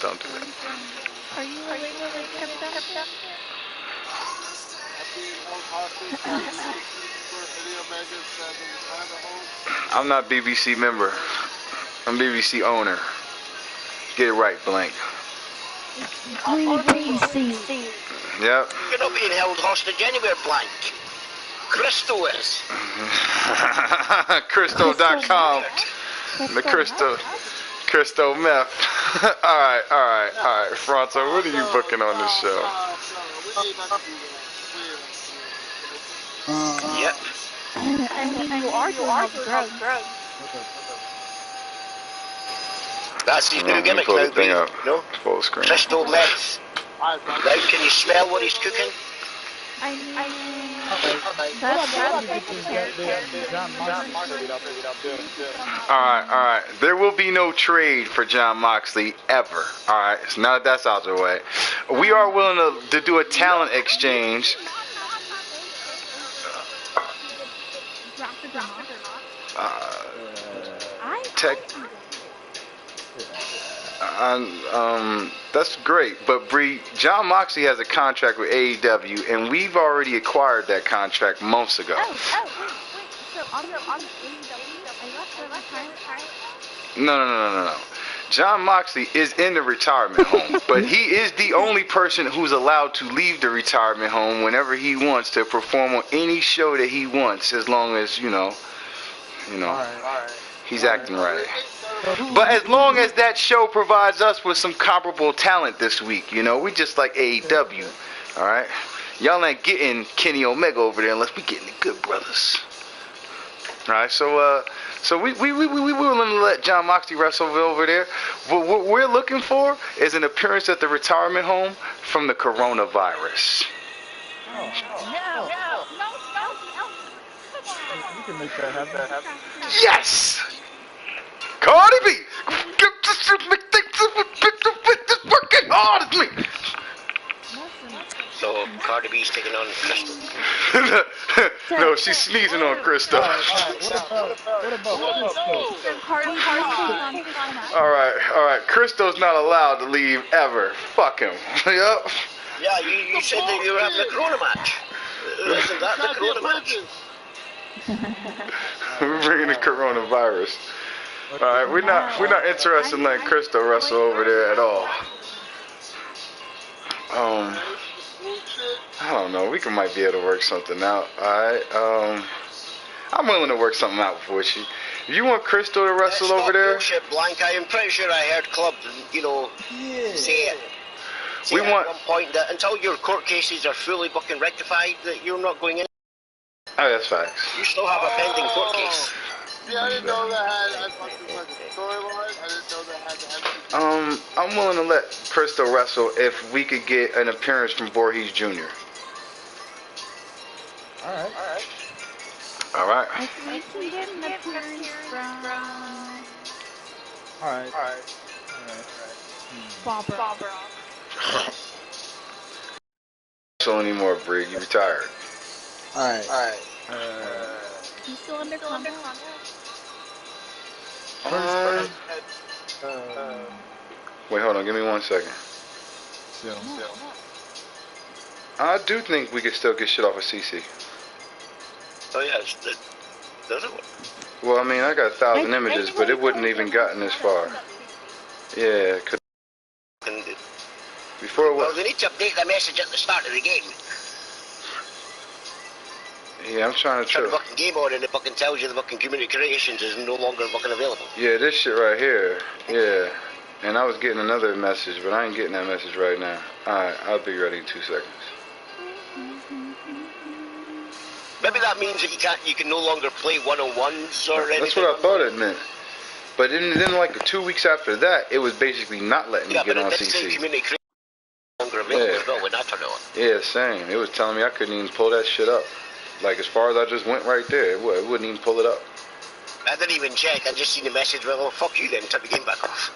Speaker 2: Don't do that.
Speaker 4: Are you related?
Speaker 2: I'm not BBC member. I'm BBC owner. Get it right, Blank.
Speaker 4: BBC.
Speaker 2: Yep.
Speaker 7: You're not being held hostage anywhere, Blank. Crystal is.
Speaker 2: Crystal.com. The Crystal meth. Alright. Fronto, what are you booking on this show?
Speaker 7: Yep.
Speaker 4: I mean, you are doing all the drugs.
Speaker 7: That's his new
Speaker 2: Let me
Speaker 7: gimmick
Speaker 2: pull
Speaker 7: now,
Speaker 2: the thing
Speaker 7: Bree.
Speaker 2: up.
Speaker 7: No?
Speaker 2: Full screen.
Speaker 7: Crystal meth. Now can you smell what he's cooking?
Speaker 4: I mean,
Speaker 3: Alright.
Speaker 4: that's
Speaker 3: What about
Speaker 4: the
Speaker 3: we
Speaker 4: type
Speaker 3: get
Speaker 4: of
Speaker 3: this
Speaker 4: character
Speaker 3: goddamn
Speaker 4: that
Speaker 3: John Moxley trade up
Speaker 2: Alright. There will be no trade for John Moxley ever. Alright, so now that that's out of the way. We are willing to do a talent exchange.
Speaker 4: drop the drama.
Speaker 2: Tech. That's great, but Bree, John Moxley has a contract with AEW, and we've already acquired that contract months ago.
Speaker 4: Wait. So I'm AEW. I left the retirement home.
Speaker 2: No. John Moxley is in the retirement home, but he is the only person who's allowed to leave the retirement home whenever he wants to perform on any show that he wants, as long as he's acting right. But as long as that show provides us with some comparable talent this week, we just like AEW, all right? Y'all ain't getting Kenny Omega over there unless we getting the Good Brothers. All right, so we willing to let John Moxley wrestle over there. What we're looking for is an appearance at the retirement home from the coronavirus.
Speaker 4: No.
Speaker 3: We can make that happen.
Speaker 2: Yes! Cardi B! Get this working hard as me!
Speaker 7: So Cardi B's taking on Crystal.
Speaker 2: No, she's sneezing on Crystal.
Speaker 3: What about
Speaker 2: Alright. Crystal's not allowed to leave ever. Fuck him. Yup.
Speaker 7: Yeah, you said that you were having a Corona match. Isn't that the Corona match?
Speaker 2: We're bringing the coronavirus. Alright, we're not interested in letting Crystal wrestle over there at all. I don't know. We might be able to work something out. Alright. I'm willing to work something out with you. If you want Crystal to wrestle over there,
Speaker 7: bullshit, Blank. I am pretty sure I heard Club, say it.
Speaker 2: We want
Speaker 7: at one point that until your court cases are fully fucking rectified, that you're not going in.
Speaker 2: Oh, that's facts.
Speaker 7: You still have a pending court case.
Speaker 6: Yeah, I didn't know that had storyline. I didn't know that had
Speaker 2: I'm willing to let Crystal wrestle if we could get an appearance from Voorhees Jr. Alright.
Speaker 4: If we can get an appearance from...
Speaker 3: Alright.
Speaker 4: Barbara.
Speaker 2: So anymore, Brig. You retired.
Speaker 6: Alright.
Speaker 4: He's still under contract?
Speaker 2: Wait, hold on. Give me 1 second. I do think we could still get shit off of CC.
Speaker 7: Oh yeah, does it?
Speaker 2: Well, I mean, I got 1,000 images, but it wouldn't even gotten this far. Yeah, before it was.
Speaker 7: Well, they need to update the message at the start of the game.
Speaker 2: Yeah, I'm trying to
Speaker 7: turn the fucking game on and it fucking tells you the fucking communications is no longer fucking available.
Speaker 2: Yeah, this shit right here. Yeah. And I was getting another message, but I ain't getting that message right now. Alright, I'll be ready in 2 seconds.
Speaker 7: Maybe that means that you can no longer play one-on-ones or anything.
Speaker 2: That's what I thought it meant. But then like 2 weeks after that, it was basically not letting me get on CC.
Speaker 7: Communication no longer available as well when I turned it on.
Speaker 2: Yeah, same. It was telling me I couldn't even pull that shit up. Like, as far as I just went right there, it wouldn't even pull it up.
Speaker 7: I didn't even check. I just seen the message, well, fuck you then, turn the game back off.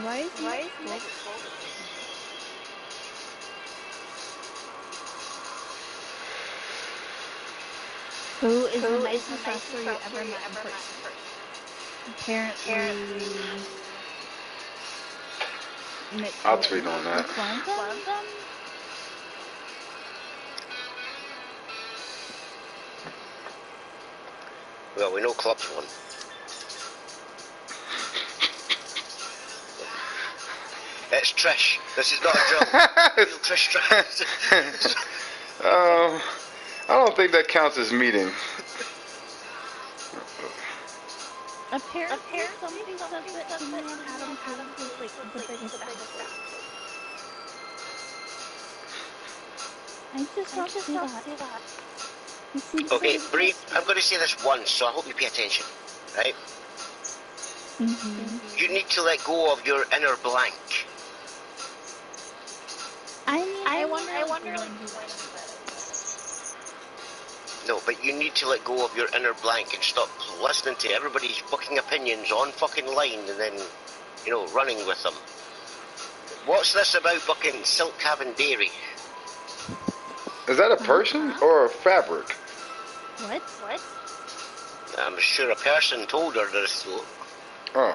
Speaker 4: Why is he? Who is the nicest wrestler you ever met in person? Apparently...
Speaker 2: I'll tweet on that.
Speaker 7: Well, we know Club's one. It's Trish. This is not a drill. Real Trish Stratus.
Speaker 2: I don't think that counts as meeting.
Speaker 4: Apparently, somebody said that Hangman Adam Page was like the biggest asshole. I just don't see that. He seems
Speaker 7: Okay,
Speaker 4: like
Speaker 7: Bree, I'm going to say this once, so I hope you pay attention, right? You need to let go of your inner blank.
Speaker 4: I mean, I wonder when he let go.
Speaker 7: No, but you need to let go of your inner blank and stop listening to everybody's fucking opinions on fucking line and then, you know, running with them. What's this about fucking Silk Cabin Dairy?
Speaker 2: Is that a person or a fabric?
Speaker 4: What?
Speaker 7: I'm sure a person told her this, though.
Speaker 2: Oh.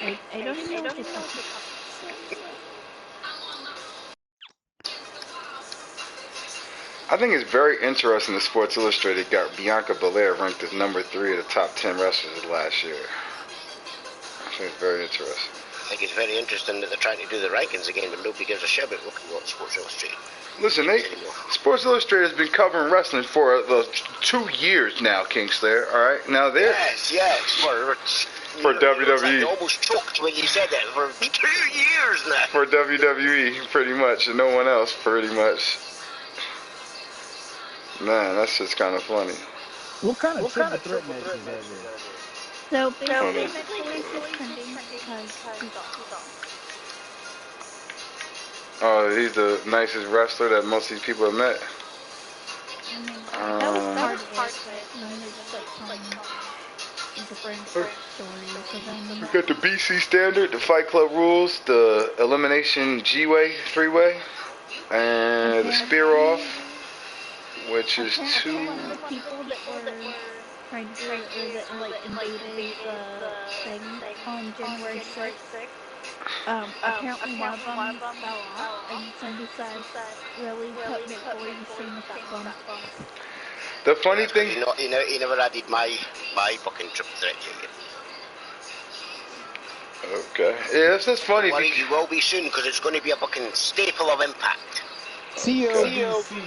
Speaker 4: I don't even know what you're talking about.
Speaker 2: I think it's very interesting that Sports Illustrated got Bianca Belair ranked as number 3 of the top 10 wrestlers of last year. I think it's very interesting.
Speaker 7: I think it's very interesting that they're trying to do the rankings again, but nobody gives a shit about looking at Sports Illustrated.
Speaker 2: Listen, Sports Illustrated has been covering wrestling for 2 years now, Kingslayer, alright? Now they're...
Speaker 7: Yes,
Speaker 2: for WWE.
Speaker 7: You almost choked when you said that. For 2 years now.
Speaker 2: For WWE, pretty much, and no one else, pretty much. Man, that's just kind of funny.
Speaker 3: What kind of triple threat matches are there?
Speaker 4: So basically, Mick Foley's just trending because he's awesome.
Speaker 2: Oh, he's the nicest wrestler that most of these people have met.
Speaker 4: I mean, that was part of it, but then they're just like telling different stories of him.
Speaker 2: We got the BC Standard, the Fight Club rules, the Elimination G-Way, 3-way, and the Spear Off, which is 2...
Speaker 4: One of the people that were trying to, or that like invaded the thing on January 6th, apparently one of them fell off, and somebody said, really put Mick Foley to shame with that bump.
Speaker 2: The funny thing...
Speaker 7: He never added my fucking triple threat ticket.
Speaker 2: Okay. Yeah, it's just funny.
Speaker 7: Well, you will be soon, because it's going to be a fucking staple of Impact.
Speaker 3: TLDC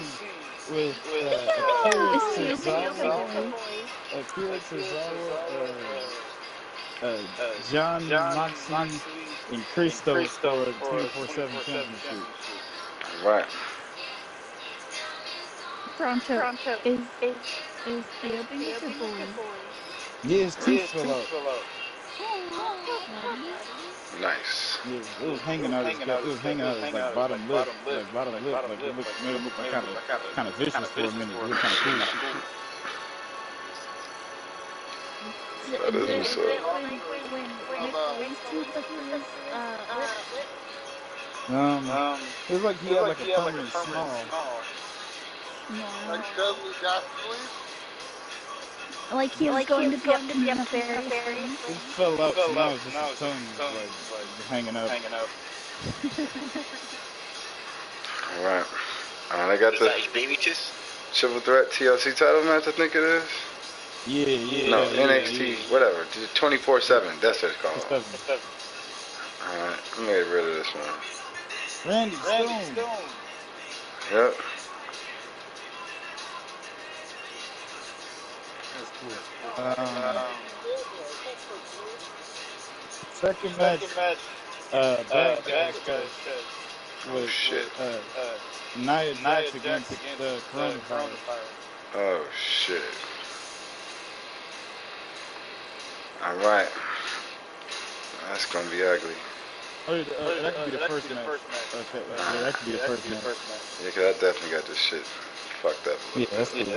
Speaker 3: with Akira Tozawa, John Moxley, and Christos for the 24/7 championship.
Speaker 2: Right.
Speaker 4: Toronto, is Theo being a good boy?
Speaker 3: Yeah, his teeth fell out.
Speaker 2: Nice.
Speaker 3: Yeah, it was hanging out. It was hanging out his like bottom lip. Like it made it look like kind of vicious for a minute. It looked kind of cool.
Speaker 2: That is what's up.
Speaker 4: When Mick Foley's teeth look through his
Speaker 3: It was like he had like a permanent snarl.
Speaker 6: Like Dudley Dastardly?
Speaker 4: Like he was going to be up to Nefarious.
Speaker 3: It fell out, so now it's just his tongue like hanging out.
Speaker 2: Alright. And I got the
Speaker 7: his baby tooth?
Speaker 2: Triple Threat TLC title match, I think it is.
Speaker 3: Yeah.
Speaker 2: No, NXT, whatever. 24/7, that's what it's called. Alright, I'm gonna get rid of this one.
Speaker 3: Randy Stone.
Speaker 2: Yep.
Speaker 3: That's cool. Second match. Bad Guys with Nia Jax against the coronavirus.
Speaker 2: Oh shit. Alright. That's gonna be ugly.
Speaker 3: That could be the first match. Okay, that could be the first match.
Speaker 2: Yeah, cause I definitely got this shit fucked up.
Speaker 3: Yeah,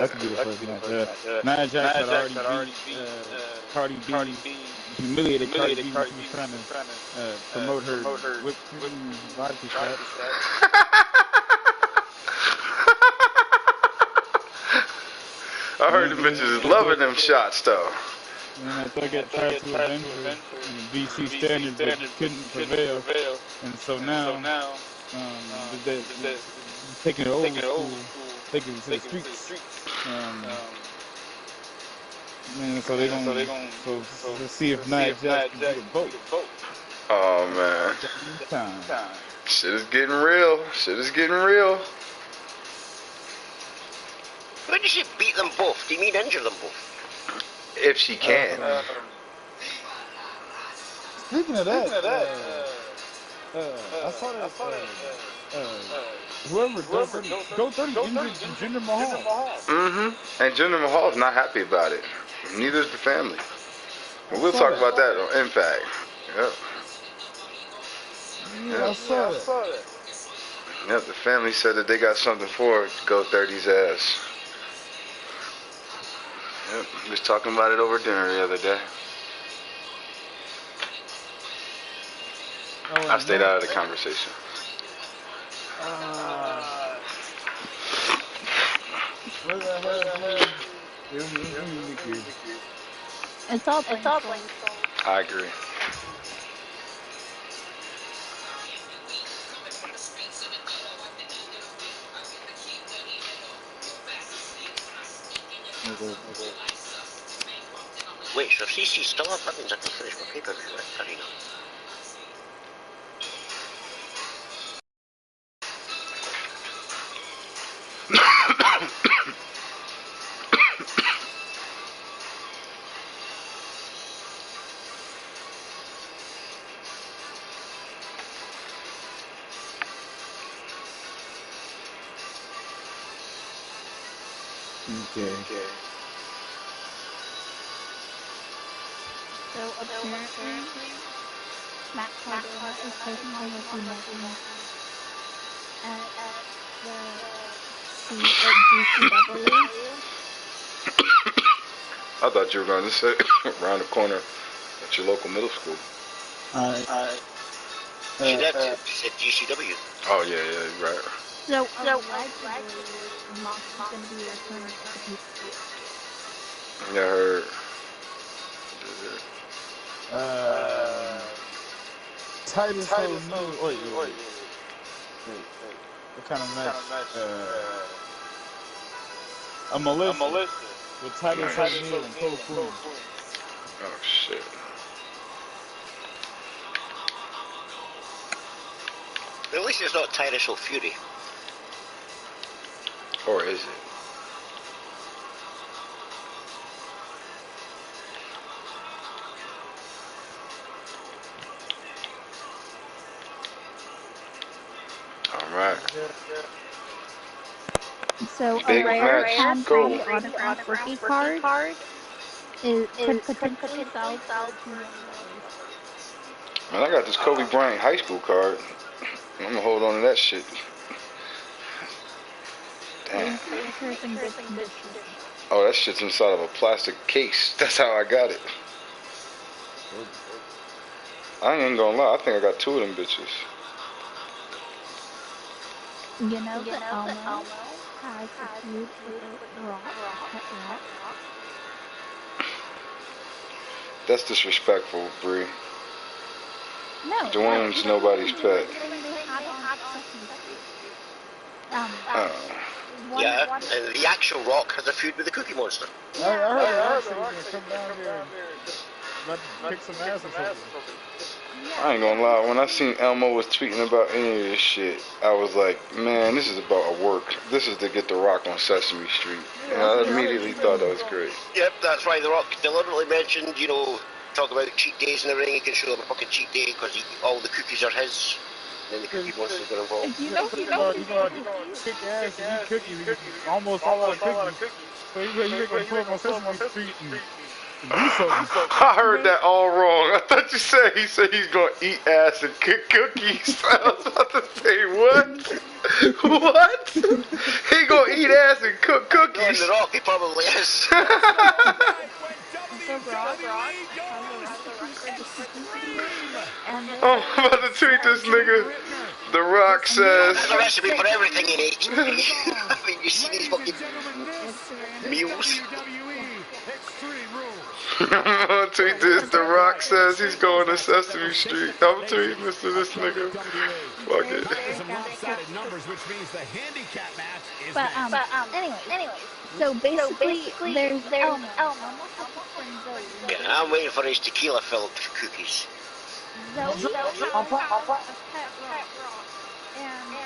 Speaker 3: that could be the first match. Nia Jax had already beat Cardi B. Humiliated Cardi B when she was trying to promote her whipped cream vodka shot.
Speaker 2: I heard the bitches is loving them shots though.
Speaker 3: And I thought I got tried to avenge her in BC standards, but couldn't prevail. And so now, they're taking it old school, taking it to the streets. And so they're gonna let's see if Nia Jax can get a vote.
Speaker 2: Oh man. Shit is getting real.
Speaker 7: When did she beat them both? Do you mean injure them both?
Speaker 2: If she can.
Speaker 3: Speaking of that, I saw that whoever Go 30 injured Jinder Mahal.
Speaker 2: Mm-hmm. And Jinder Mahal's not happy about it. Neither is the family. But we'll talk about that on Impact. Yep.
Speaker 3: Yeah, I saw that.
Speaker 2: Yep, the family said that they got something for Go 30's ass. Yep, we was talking about it over dinner the other day.
Speaker 3: Oh,
Speaker 2: I stayed out of the conversation.
Speaker 3: What the hell?
Speaker 4: It's all Blank's fault.
Speaker 2: I agree.
Speaker 7: Wait, so CC's still up? That means I can finish my pay-per-view, right? Fair enough.
Speaker 3: Okay.
Speaker 4: So apparently, Matt Cardona is taking over for Neville at the at GCW.
Speaker 2: I thought you were going to say around the corner at your local middle school.
Speaker 7: She said GCW.
Speaker 2: Oh, yeah, you're right.
Speaker 4: So allegedly, Mox is going to be returning at the pay-per-view.
Speaker 2: Yeah, I heard.
Speaker 3: Titus O'Neil. Wait. What kind of match? A Melissa with Titus O'Neil and Cole Quinn.
Speaker 2: Oh, shit.
Speaker 7: At least it's not Titus O'Fury.
Speaker 2: Or is it? Alright.
Speaker 4: So a rare Tom Brady autograph rookie card could potentially sell for $2 million.
Speaker 2: Man, I got this Kobe Bryant high school card. I'm gonna hold on to that shit. Damn.
Speaker 4: Make sure it's in good condition.
Speaker 2: Oh, that shit's inside of a plastic case. That's how I got it. I ain't gonna lie, I think I got 2 of them bitches.
Speaker 4: You know that Elmo has a feud with the Rock, Pet Rock.
Speaker 2: That's disrespectful, Bree.
Speaker 4: No,
Speaker 2: Dwayne's nobody's pet.
Speaker 4: They had on Sesame Street.
Speaker 7: Yeah, and the actual Rock has a feud with the Cookie Monster.
Speaker 3: I heard the Rock said he's gonna come down there and kick some ass or something.
Speaker 2: I ain't gonna lie, when I seen Elmo was tweeting about any of this shit, I was like, man, this is about a work. This is to get The Rock on Sesame Street. And I immediately thought that was great.
Speaker 7: Yep, that's why The Rock deliberately mentioned, talk about cheat days in the ring. He can show him a fucking cheat day because all the cookies are his. And then the Cookie Monster's got involved.
Speaker 3: You know he's gonna kick ass and eat cookies. He's almost all out of cookies. So he's gonna pull up on Sesame Street and do something.
Speaker 2: I heard that all wrong. I thought you said he said he's gonna eat ass and cook cookies. I was about to say, what? What? He gonna eat ass and cook cookies?
Speaker 7: The Rock, he probably is.
Speaker 2: Oh, I'm about to tweet this nigga. The Rock says.
Speaker 7: There's a recipe for everything in each. I mean, you see these fucking meals.
Speaker 2: I'm gonna tweet this. The Rock says he's going to Sesame Street. I'm tweeting this to this nigga. Fuck it.
Speaker 4: But anyways, so basically there's Elmo.
Speaker 7: Yeah, I'm waiting for his tequila-filled cookies.
Speaker 4: Zoe has a pet rock, and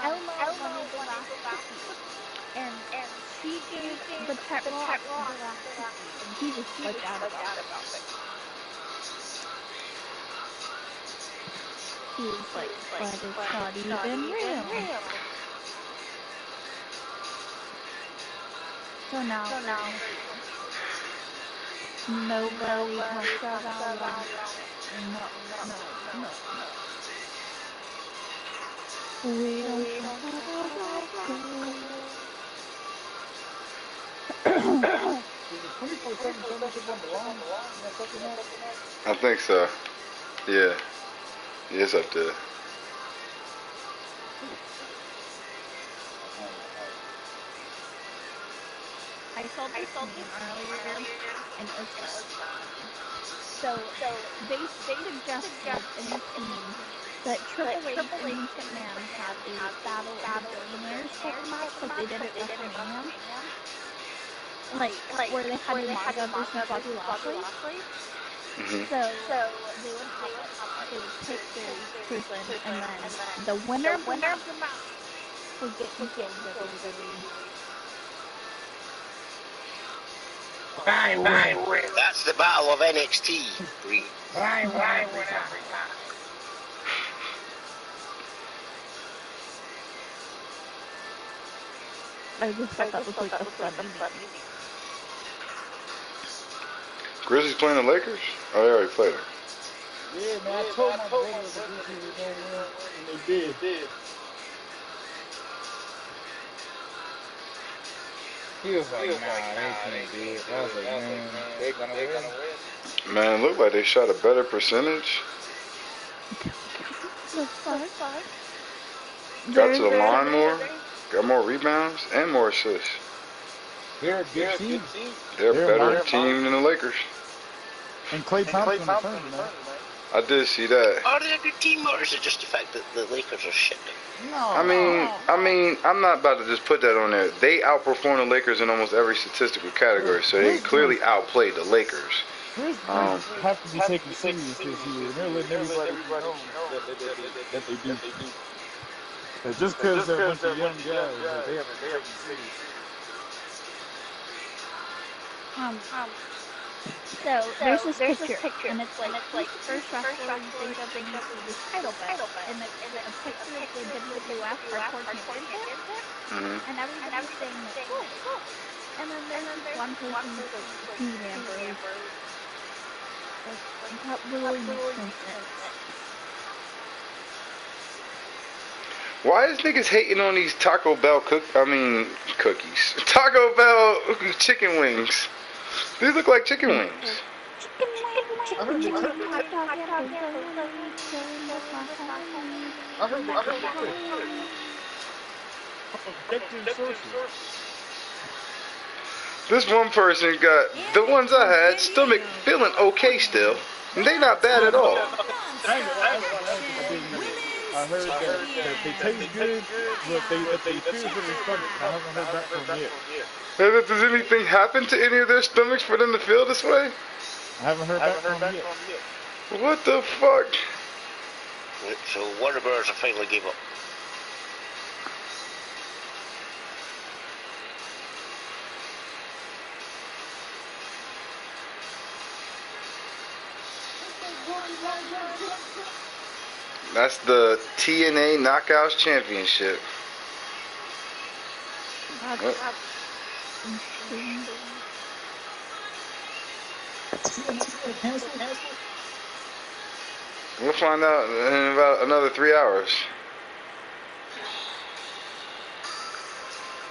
Speaker 4: Elmo wanted the last cookie, and she gave the pet rock the last cookie, and he was flipped out about it. he was like, but it's not even real. So now nobody talks about like, no. We don't talk about
Speaker 3: Is the 24/7 championship on the line? That second match?
Speaker 2: I think so. Yeah. Yes, up there.
Speaker 4: I saw this meme earlier, and it was funny. So they suggested in the team that Triple H and Vince McMahon have a Battle of the Billionaires type of match, like they did at WrestleMania, like where they had Umaga versus Bobby Lashley. So they would have like they would pick their person, and then the winner of the match would get control of WWE.
Speaker 1: I win.
Speaker 7: That's the battle of NXT.
Speaker 1: I win every time.
Speaker 4: I just thought that was like a funny meme.
Speaker 2: Grizzlies playing the Lakers? Oh, they already played them.
Speaker 3: Yeah, man, I told my brother the Grizzlies were going to win, and they did. He was like, nah, they can't do it. I was like, man, they're going to win.
Speaker 2: Man, it looked like they shot a better percentage.
Speaker 4: The fuck?
Speaker 2: Got to the line more. Got more rebounds and more assists.
Speaker 3: They're a good team.
Speaker 2: They're a better team than the Lakers.
Speaker 3: And Klay Thompson returned, man.
Speaker 2: I did see that.
Speaker 7: Are they a good team, or is it just the fact that the Lakers are shit?
Speaker 3: No.
Speaker 2: I mean, I'm not about to just put that on there. They outperformed the Lakers in almost every statistical category, so they clearly outplayed the Lakers.
Speaker 3: Grizzlies have to be taken serious this year, and they're letting everybody know that they do. Just because they're a bunch of young guys, like, they have to be taken serious.
Speaker 4: So there's this picture, and it's like, who's the first wrestler you think of when you see this title belt? And it's a picture of the WWF Hardcore Championship, and everybody's saying like, oh. And then there's this one person who's like, Dean Ambrose. Like, that really makes no sense.
Speaker 2: Why is niggas hating on these Taco Bell cookies? Taco Bell chicken wings. These look like chicken wings.
Speaker 3: I heard they took objective sources.
Speaker 2: This one person got the ones I had, stomach feeling okay still. And they not bad at all.
Speaker 3: I heard that they taste good, but they feel to their stomach. I haven't heard back from them yet.
Speaker 2: Does anything happen to any of their stomachs for them to feel this way?
Speaker 3: I haven't heard back from them yet.
Speaker 2: What the fuck?
Speaker 7: So Warner Bros. Finally gave up.
Speaker 2: That's the TNA Knockouts Championship. We'll find out in about another 3 hours.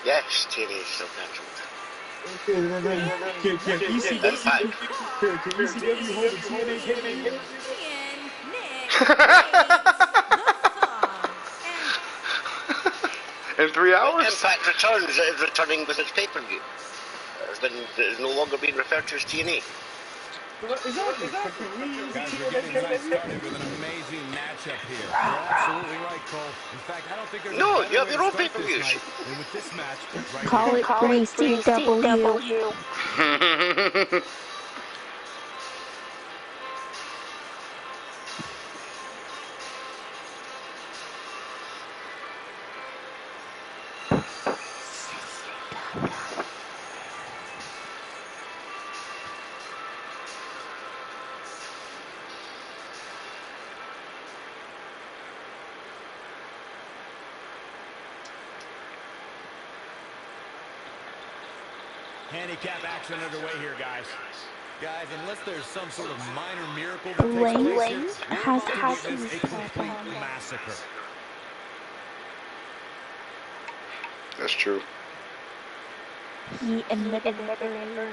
Speaker 7: Yes, TNA is still cancelled.
Speaker 3: Can ECW hold a TNA pay-per-view?
Speaker 2: In 3 hours?
Speaker 7: Impact Returns is returning with its pay-per-view. It's no longer being referred to as TNA.
Speaker 9: Exactly. Guys, we're getting things started with an amazing matchup here. You're absolutely right, Cole. In fact, I don't think there's
Speaker 7: No, you have your own pay-per-views.
Speaker 9: And with this match, right
Speaker 4: Call
Speaker 9: here,
Speaker 4: it CW.
Speaker 5: Handicap action underway here, guys.
Speaker 9: Guys, unless there's some sort of minor miracle that takes
Speaker 4: Lane
Speaker 9: place here, we're
Speaker 4: has
Speaker 9: about to witness
Speaker 4: issues
Speaker 9: a complete massacre.
Speaker 2: That's true.
Speaker 4: He admitted it earlier.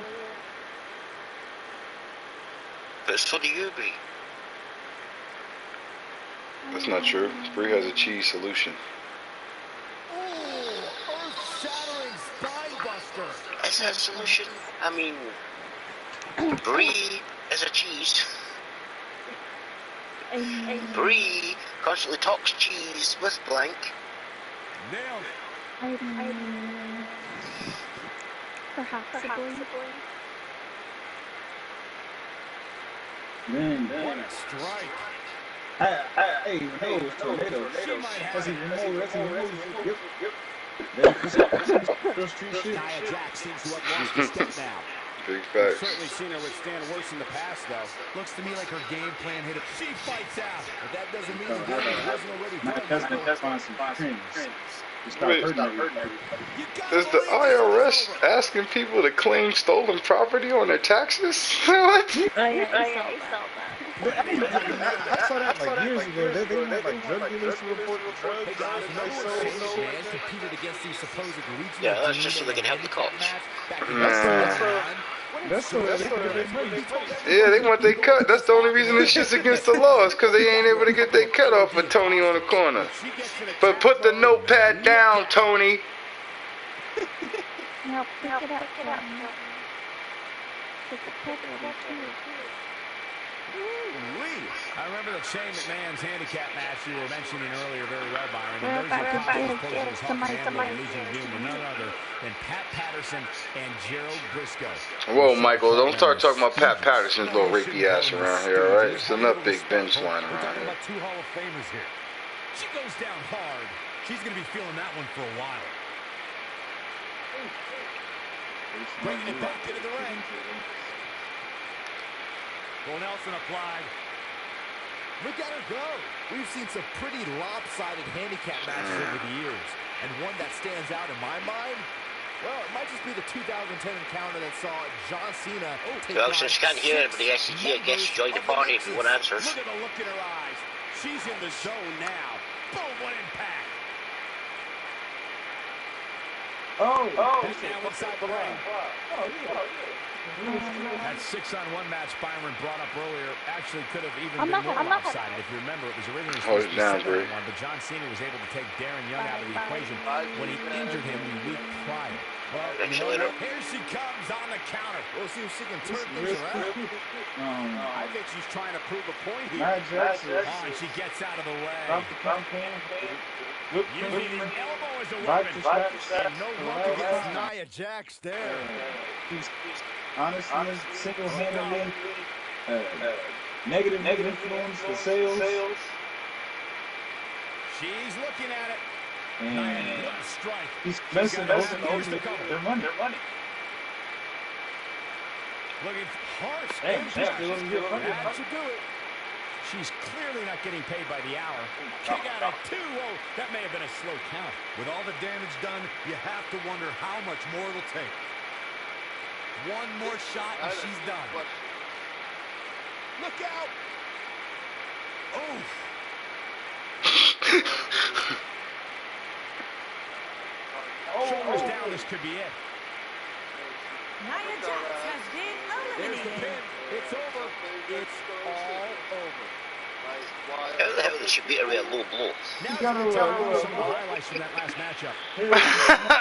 Speaker 7: But so do you, Brie.
Speaker 2: That's not true. Bree has a cheese solution.
Speaker 5: Oh, earth-shattering spine buster.
Speaker 7: Is that a solution? I mean, Brie is a cheese. Brie constantly talks cheese with blank.
Speaker 5: Nailed it.
Speaker 4: Perhaps.
Speaker 3: Man,
Speaker 5: What a strike.
Speaker 3: hey, no, it's tornado.
Speaker 5: She might have
Speaker 3: That's
Speaker 5: it.
Speaker 3: even more. Yep.
Speaker 5: Nia Jax seems to have lost a step now.
Speaker 2: Big
Speaker 5: We've
Speaker 2: facts.
Speaker 5: certainly seen her withstand worse in the past, though.
Speaker 9: Looks to me like her game plan hit a...
Speaker 5: She fights out.
Speaker 9: But that doesn't mean the damage wasn't already done.
Speaker 3: That's find some trends.
Speaker 2: Wait,
Speaker 3: Everybody.
Speaker 2: is the IRS asking people to claim stolen property on their taxes? What?
Speaker 4: I saw
Speaker 3: I saw that like years ago. They want like drug dealers to report the drugs.
Speaker 5: Hey guys, remember when
Speaker 3: So-
Speaker 5: Shane McMahon competed against these supposed regional
Speaker 7: Yeah, that's just so
Speaker 5: dream
Speaker 7: they can
Speaker 5: in a
Speaker 7: help the
Speaker 5: handicap
Speaker 7: cops.
Speaker 5: match back in
Speaker 2: Nah.
Speaker 5: 2009?
Speaker 3: That's so they
Speaker 2: Yeah, they want their cut. That's the only reason this shit's against the law is because they ain't able to get their cut off of Tony on the corner. But put the notepad down, Tony.
Speaker 4: Now pick it up. Take the picture too.
Speaker 5: Ooh-wee. I remember the Shane McMahon's handicap match you were mentioning earlier very well, Byron.
Speaker 4: We're
Speaker 5: And
Speaker 4: about to
Speaker 5: there's
Speaker 4: get
Speaker 5: his
Speaker 4: somebody.
Speaker 5: losing to none other than Pat Patterson and Gerald Briscoe.
Speaker 2: Whoa, Michael, don't start talking about Pat Patterson's little rapey ass around here, all right? It's enough Big Ben flying
Speaker 9: We're
Speaker 2: around
Speaker 9: talking
Speaker 2: here.
Speaker 9: about two Hall of Famers here.
Speaker 5: She goes down hard.
Speaker 9: She's going to be feeling that one for a while.
Speaker 5: Bringing it back into the ring.
Speaker 9: Well, Nelson applied. Look at her go. We've seen some pretty lopsided handicap matches over the years. And one that stands out in my mind, well, it might just be the 2010 encounter that saw John Cena take
Speaker 7: Well,
Speaker 9: on
Speaker 7: since you can't hear anybody, SCG, I guess you join the party if you want answers.
Speaker 5: Look at the look in her eyes. She's in the zone now. Boom, what impact. Who's now inside the ring? That 6-on-1 match Byron brought up earlier actually could have even been more lopsided. If you remember, it was originally supposed to be 7-on-1, but John Cena was able to take Darren Young out of the equation when he injured him the week prior. Well, you know what? Here she comes on the counter.
Speaker 9: We'll see if she can turn things around.
Speaker 5: I think she's trying to prove a point here.
Speaker 3: Nia
Speaker 5: And she gets out of the way.
Speaker 3: Using
Speaker 5: Using the elbow as a weapon. And no luck against
Speaker 9: Nia Jax there.
Speaker 3: Honestly, single-handedly, negative influence for sales.
Speaker 5: She's looking at it.
Speaker 3: And
Speaker 5: What a strike.
Speaker 3: he's messing
Speaker 5: got
Speaker 3: over
Speaker 5: years to cover.
Speaker 3: their money.
Speaker 5: Looking harsh.
Speaker 3: Hey,
Speaker 5: impact.
Speaker 3: she's still in good money.
Speaker 5: That should do it. She's clearly not getting paid by the hour. Kick out at 2. Whoa, that may have been a slow count.
Speaker 9: With all the damage done, you have to wonder how much more it'll take. One more shot and she's done.
Speaker 5: Look out. Oh. Shoulders down, this could be it.
Speaker 8: Nia Jax has been
Speaker 5: There's the
Speaker 8: eliminated.
Speaker 5: pin. It's over. It's all over.
Speaker 7: How the hell did she beat her with a low blow?
Speaker 5: Now we're going to tell you some of the highlights from that last matchup.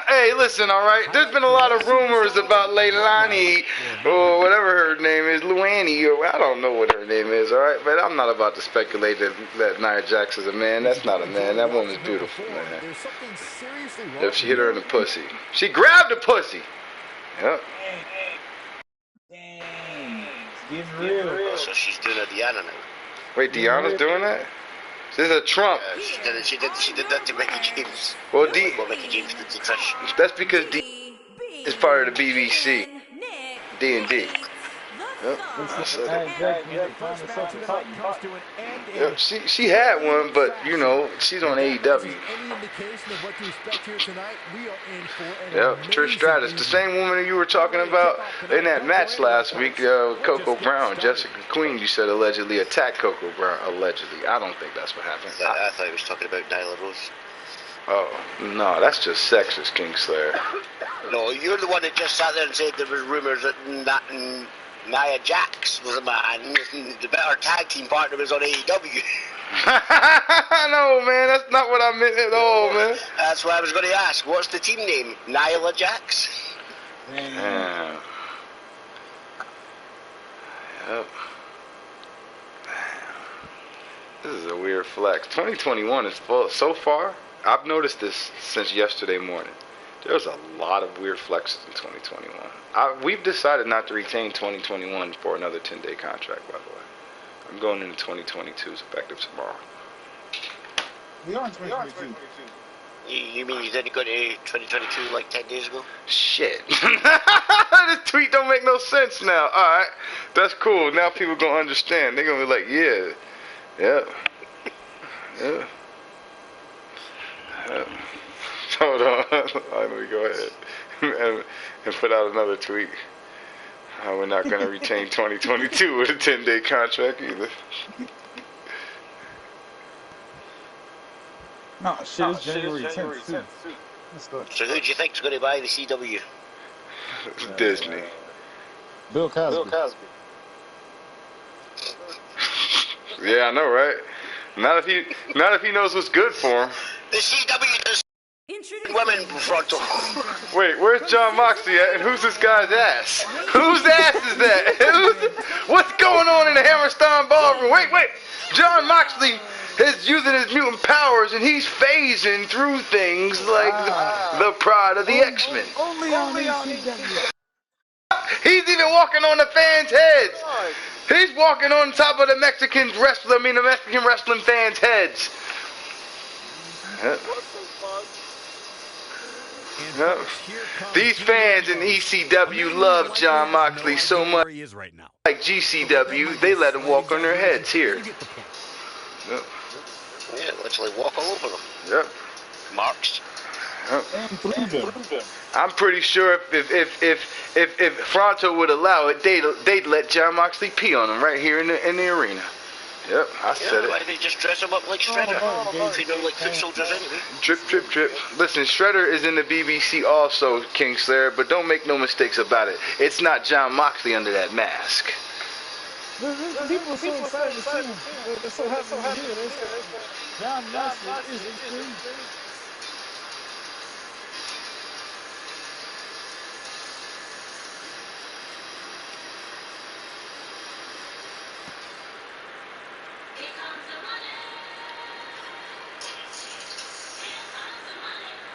Speaker 2: Hey, listen, all right? There's been a lot of rumors about Leilani, or whatever her name is, Luanny, or I don't know what her name is, all right? But I'm not about to speculate that Nia Jax is a man. That's not a man. That woman's beautiful, man.
Speaker 9: There's something seriously wrong.
Speaker 2: If she hit her in the pussy. She grabbed the pussy. Yep.
Speaker 3: Dang. It's getting real.
Speaker 7: So she's doing a Diana now.
Speaker 2: Wait, Deanna's doing that? This is a Trump.
Speaker 7: She did that to Mickey James.
Speaker 2: Well,
Speaker 7: Well, Mickey James did to Trish.
Speaker 2: that's because D is part of the BBC. D&D.
Speaker 8: The
Speaker 2: Yep.
Speaker 5: First match of the night comes to an end.
Speaker 2: Yep. She had one, but you know she's on AEW.
Speaker 5: Any indication of what to expect here tonight? We are in for an
Speaker 2: Yep. Trish Stratus, the same woman you were talking about in that match last week, Coco Brown, Jessica Queen. You said allegedly attacked Coco Brown. Allegedly, I don't think that's what happened.
Speaker 7: I thought he was talking about Nyla Rose.
Speaker 2: Oh no, that's just sexist, Kingslayer.
Speaker 7: No, you're the one that just sat there and said there were rumors that Nia Jax was a man. The better tag team partner was on AEW.
Speaker 2: No, man, that's not what I meant at all, man.
Speaker 7: That's what I was going to ask. What's the team name? Nyla Jax?
Speaker 2: Yeah. Yep. This is a weird flex. 2021 is full. So far, I've noticed this since yesterday morning. There's a lot of weird flexes in 2021. We've decided not to retain 2021 for another 10-day contract, by the way. I'm going into 2022. It's effective tomorrow.
Speaker 3: We are in 2022.
Speaker 7: You mean you didn't go to 2022 like 10 days ago?
Speaker 2: Shit. This tweet don't make no sense now. Alright. That's cool. Now people gonna understand. They're gonna be like, yeah. Yeah. Yeah. Hold on. Let me go ahead and put out another tweet. We're not going to retain 2022 with a 10-day contract either.
Speaker 3: No, shit, it's January 10th, too.
Speaker 7: So who do you think's going to buy the CW?
Speaker 2: Disney.
Speaker 3: Bill Cosby.
Speaker 2: Yeah, I know, right? Not if he knows what's good for him.
Speaker 7: The CW does women frontal.
Speaker 2: Wait, where's John Moxley at? And who's this guy's ass? Whose ass is that? What's going on in the Hammerstein Ballroom? Wait. John Moxley is using his mutant powers and he's phasing through things like the pride of the X-Men.
Speaker 3: Only on ECW.
Speaker 2: He's even walking on the fans' heads. He's walking on top of the Mexican wrestling fans' heads. Yep. Yep. These fans in ECW love John Moxley so much. Like GCW, they let him walk on their heads here. Yep.
Speaker 7: Yeah, literally walk all over them.
Speaker 2: Yep.
Speaker 7: Marks.
Speaker 2: Yep. I'm pretty sure if Fronto would allow it, they'd let John Moxley pee on him right here in the arena. Yep, I said it.
Speaker 7: Why they just dress him up like Shredder? If you know, like foot soldiers anyway.
Speaker 2: Trip. Listen, Shredder is in the BBC also, Kingslayer, but don't make no mistakes about it. It's not John Moxley under that mask.
Speaker 3: People are so excited to see him. They're so happy to hear this. John Moxley is extreme.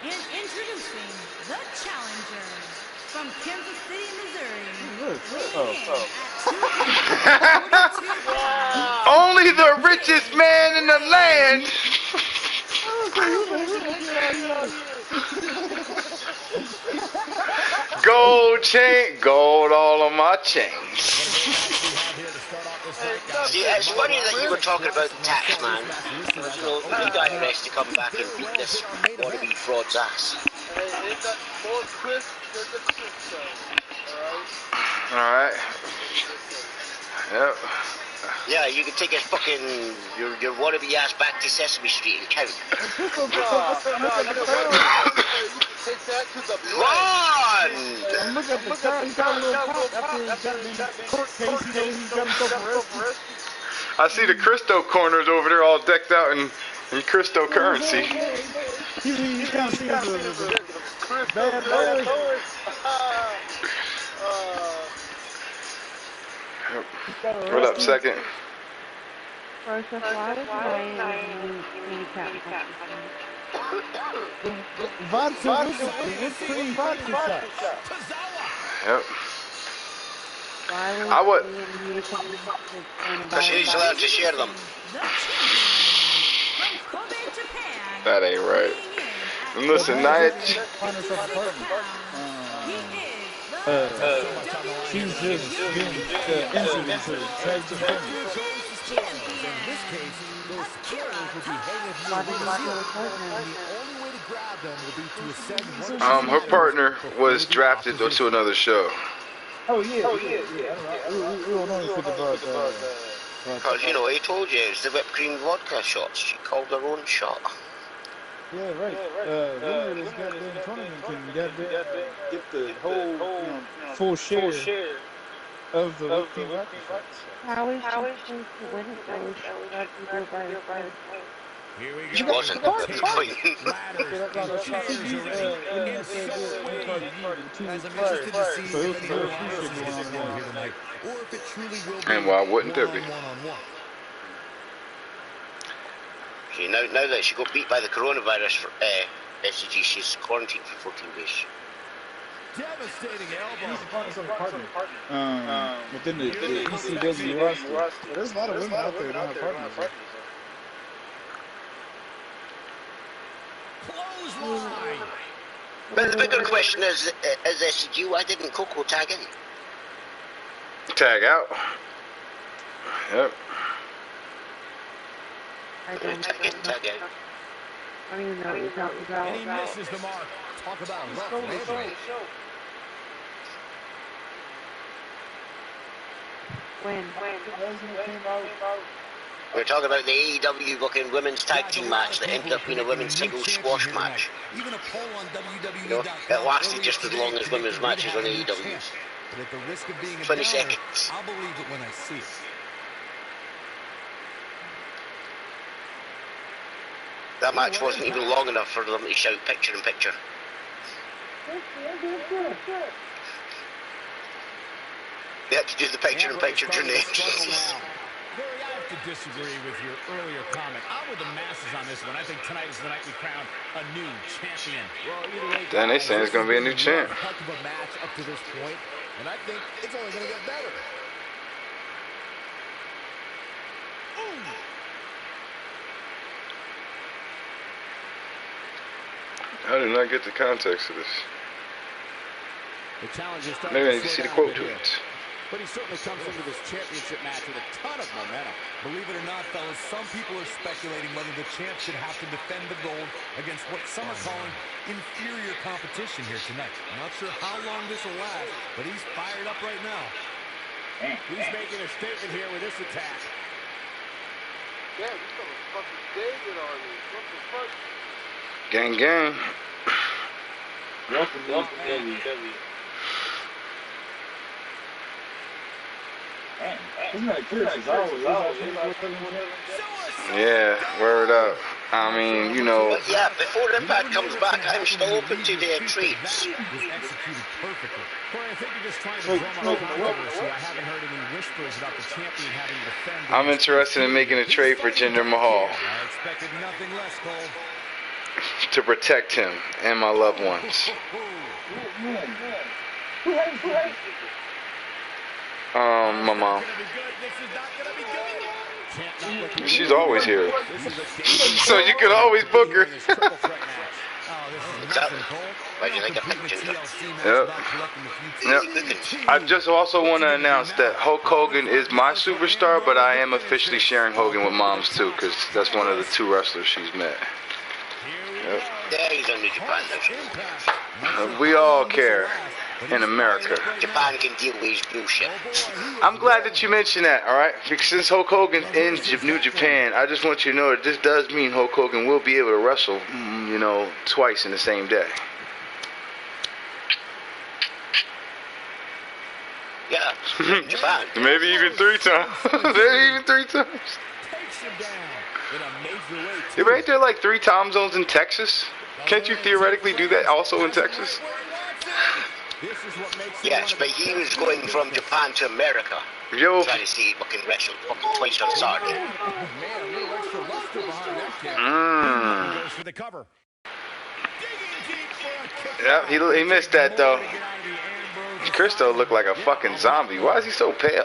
Speaker 8: And introducing the challenger from Kansas City, Missouri.
Speaker 2: Only the richest man in the land. Gold chain, gold all on my chains.
Speaker 7: See, it's funny that you were talking about the tax man. You know, you got rest to come back and beat this wannabe fraud's ass.
Speaker 6: It got more crisp than the crisp show.
Speaker 2: Alright. Yep.
Speaker 7: Yeah, you can take his fucking your wannabe ass back to Sesame Street and count.
Speaker 6: Take that to the
Speaker 7: Run!
Speaker 3: And look at the car. He got a little pop after he got in court case. He got himself arrested.
Speaker 2: I see the Christo corners over there all decked out in Christo currency.
Speaker 3: He kind of sees the bad boys.
Speaker 2: What up, second?
Speaker 10: Process live, handicap.
Speaker 2: Yep. I would.
Speaker 7: Because he's allowed to share them.
Speaker 2: That ain't right. And listen, Nia.
Speaker 3: Uh, she was just being entered into tag team tournaments.
Speaker 9: In this case, those spoilers will be hanging from your
Speaker 10: Why did
Speaker 9: rear
Speaker 10: you have
Speaker 9: seal.
Speaker 10: a partner?
Speaker 9: And the only way to grab them will be to ascend one of
Speaker 3: So
Speaker 9: these
Speaker 3: she
Speaker 2: Her
Speaker 9: ladders
Speaker 2: partner
Speaker 9: before
Speaker 2: was
Speaker 9: the
Speaker 2: drafted to
Speaker 9: opposition.
Speaker 2: another show.
Speaker 3: Oh yeah. I don't know. We don't know anything about
Speaker 7: Because, you know, he told you it's the whipped cream vodka shots. She called her own shot.
Speaker 3: Yeah, right. Winner of this goddamn tournament can goddamn get the whole, full share of the whipped cream vodka shots.
Speaker 10: How is she supposed to win it though if she's got to do it by herself?
Speaker 9: Here we
Speaker 7: She
Speaker 9: go.
Speaker 7: wasn't
Speaker 3: She got
Speaker 7: at the point.
Speaker 9: Ladders and
Speaker 3: she
Speaker 9: chairs
Speaker 3: beat
Speaker 9: already.
Speaker 3: Internet
Speaker 9: It's so
Speaker 3: Champion and Cardi
Speaker 9: waiting.
Speaker 3: B in 2
Speaker 9: Guys,
Speaker 3: weeks
Speaker 9: I'm
Speaker 3: prior.
Speaker 9: interested to see
Speaker 3: So it was
Speaker 9: if
Speaker 3: some
Speaker 9: anyone
Speaker 3: real street
Speaker 9: else
Speaker 3: shit
Speaker 9: is
Speaker 3: going on
Speaker 9: disappointed
Speaker 3: tonight.
Speaker 9: here tonight, or if it truly will be
Speaker 2: And why wouldn't there be?
Speaker 9: one-on-one.
Speaker 7: Okay, now that she got beat by the coronavirus for SCG, she's quarantined for 14 days.
Speaker 9: Devastating
Speaker 3: She
Speaker 9: elbow.
Speaker 3: needs to find herself a partner. Within the ECW roster. But there's a lot of women out there that don't have partners.
Speaker 9: Clothesline.
Speaker 7: But the bigger question is SCG, why didn't Coco tag in?
Speaker 2: Tag out. Yep.
Speaker 10: I
Speaker 7: Tag in, tag out.
Speaker 10: don't even know what you're talking about.
Speaker 9: And he misses the mark. Talk about a rough landing.
Speaker 10: When?
Speaker 7: We're talking about the AEW fucking women's tag team match that ended up being a women's singles squash match.
Speaker 9: Even a poll on
Speaker 7: You know, it lasted just as long as women's matches on AEW.
Speaker 9: But at the risk of being a
Speaker 7: 20
Speaker 9: downer,
Speaker 7: seconds.
Speaker 9: I'll believe it when I see it.
Speaker 7: That match wasn't even long enough for them to shout picture in picture. They had to do the picture in picture during the entrances.
Speaker 5: Gary, I have to disagree with your earlier comment. I'm with the masses on this one. I think tonight is the night we crown a new champion.
Speaker 9: Well, either way,
Speaker 2: Then they saying it's gonna be a new champ.
Speaker 9: Heck of a match up to this point, and I think it's only going to get better.
Speaker 2: I did not get the context of this.
Speaker 5: The challenger starting
Speaker 2: Maybe I need
Speaker 5: to
Speaker 2: to see
Speaker 5: slow
Speaker 2: the
Speaker 5: down a
Speaker 2: quote
Speaker 5: bit
Speaker 2: to
Speaker 5: here.
Speaker 2: it.
Speaker 5: But he certainly comes into this championship match with a ton of momentum.
Speaker 9: Believe it or not, fellas, some people are speculating whether the champ should have to defend the gold against what some are calling inferior competition here tonight. I'm not sure how long this will last, but he's fired up right now.
Speaker 5: He's making a statement here with this attack.
Speaker 6: Damn, he's got a fucking David on me. What the fuck?
Speaker 2: Gang, gang.
Speaker 3: Isn't that curious?
Speaker 2: Yeah, word up. I mean, you know,
Speaker 7: But yeah, before Impact comes back, I'm still open to their trades.
Speaker 9: Was executed perfectly.
Speaker 5: Corey, I think you're just trying to drum up controversy. I haven't heard any whispers about the champion having to defend.
Speaker 2: I'm interested in making a trade for Jinder Mahal
Speaker 9: I expected nothing less, Cole.
Speaker 2: to protect him and my loved ones. My mom. She's always here. So you could always book her.
Speaker 7: Exactly. Why do you think I picked Jinder?
Speaker 2: Yep. I just also want to announce that Hulk Hogan is my superstar, but I am officially sharing Hogan with Moms too, because that's one of the two wrestlers she's met. Yep.
Speaker 7: Yeah, he's on New Japan now.
Speaker 2: We all care in America.
Speaker 7: Japan can deal with his bullshit.
Speaker 2: I'm glad that you mentioned that, alright? Because since Hulk Hogan's in New Japan, I just want you to know that this does mean Hulk Hogan will be able to wrestle, twice in the same day.
Speaker 7: Yeah, Japan.
Speaker 2: Maybe even 3 times. Maybe even 3 times. Yeah, ain't there like 3 time zones in Texas? Can't you theoretically do that also in Texas?
Speaker 7: Yes, but he was going from Japan to America.
Speaker 2: Yo.
Speaker 7: Trying to see fucking wrestle fucking twice on Saturday.
Speaker 5: For the cover.
Speaker 2: Yeah, he missed that though. Christo looked like a fucking zombie. Why is he so pale?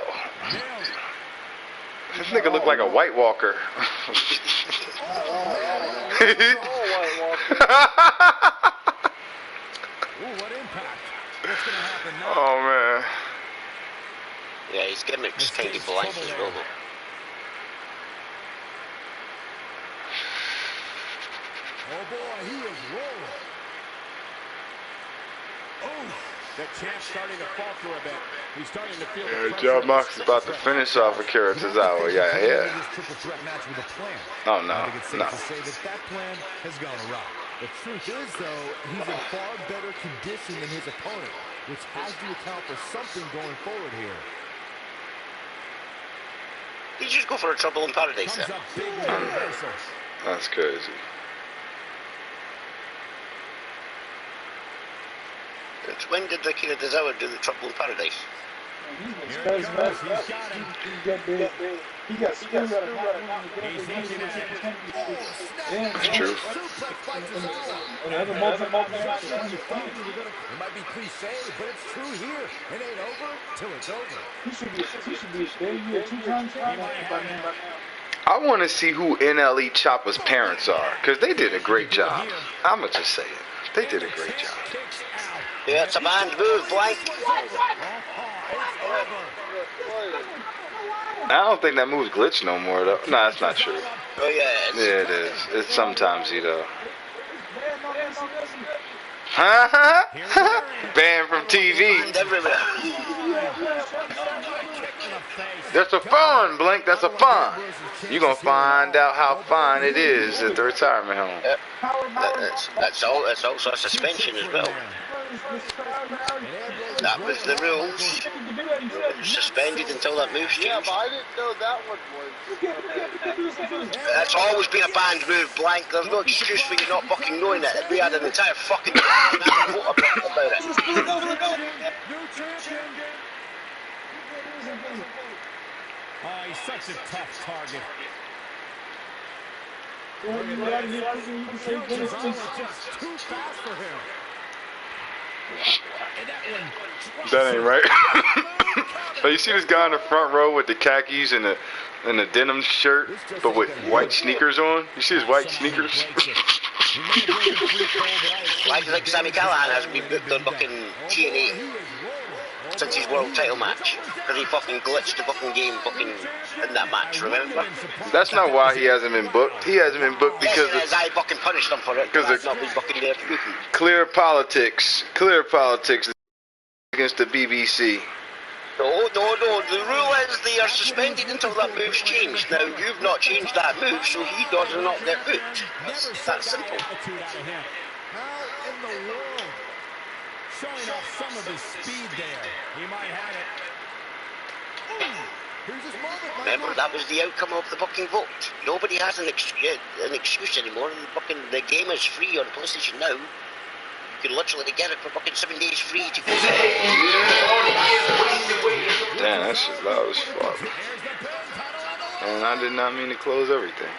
Speaker 2: This nigga look like a White Walker.
Speaker 5: What impact.
Speaker 2: Oh, man.
Speaker 7: Yeah, his gimmick's kind of blank as well, though.
Speaker 5: Oh boy, he is rolling. Oh, the champ's starting to falter a bit. He's starting to feel the pressure.
Speaker 2: John Moxley's about to finish off Akira Tozawa. Yeah. Oh, no.
Speaker 9: I think it's safe to say that plan has gone awry. The truth is, though, he's in far better condition than his opponent, which has to account for something going forward here.
Speaker 7: Did you just go for a Trouble in Paradise there?
Speaker 2: That's crazy.
Speaker 7: Since when did Akira Tozawa do the Trouble in Paradise?
Speaker 3: He got screwed out of
Speaker 2: It's true.
Speaker 9: It might be cliche, but it's true here. It ain't over till it's over.
Speaker 3: He should be a two-time champion by now.
Speaker 2: I want to see who NLE Choppa's parents are, because they did a great job. I'm going to just say it. They did a great job.
Speaker 7: Yeah, it's a man's move, Blank.
Speaker 2: I don't think that move's glitched no more, though. No, that's not true.
Speaker 7: Oh, yeah.
Speaker 2: Yeah, it is. It's sometimes, though. Huh? Banned from TV. That's a fun, Blink. That's a fun. You're going to find out how fun it is at the retirement home.
Speaker 7: That's also a suspension as well. That was the rules. Suspended until that move's changed.
Speaker 6: Yeah, but I didn't know that one was.
Speaker 7: That's always been a banned move, Blank. There's no excuse for you not fucking knowing that. We had an entire fucking about it.
Speaker 5: Oh, he's such a tough target. Too fast for him.
Speaker 2: That ain't right. But you see this guy in the front row with the khakis and the denim shirt, but with white sneakers on? You see his white sneakers?
Speaker 7: Like Sammy Callahan hasn't been booked on fucking TNA since his world title match, because he fucking glitched the fucking game fucking in that match, remember?
Speaker 2: That's not why he hasn't been booked. He hasn't been booked because
Speaker 7: I fucking punished him for it, because I've not been fucking there to book him.
Speaker 2: Clear politics against the BBC.
Speaker 7: No, the rule is they are suspended until that move's changed. Now, you've not changed that move, so he does not get booked. That's simple.
Speaker 5: How in the world? Showing off some of his speed there. He might have it. Here's his moment.
Speaker 7: Remember, that was the outcome of the fucking vote. Nobody has an excuse anymore. The game is free on PlayStation Now. You can literally get it for fucking 7 days free to go.
Speaker 2: Damn, that shit loud as fuck. And I did not mean to close everything.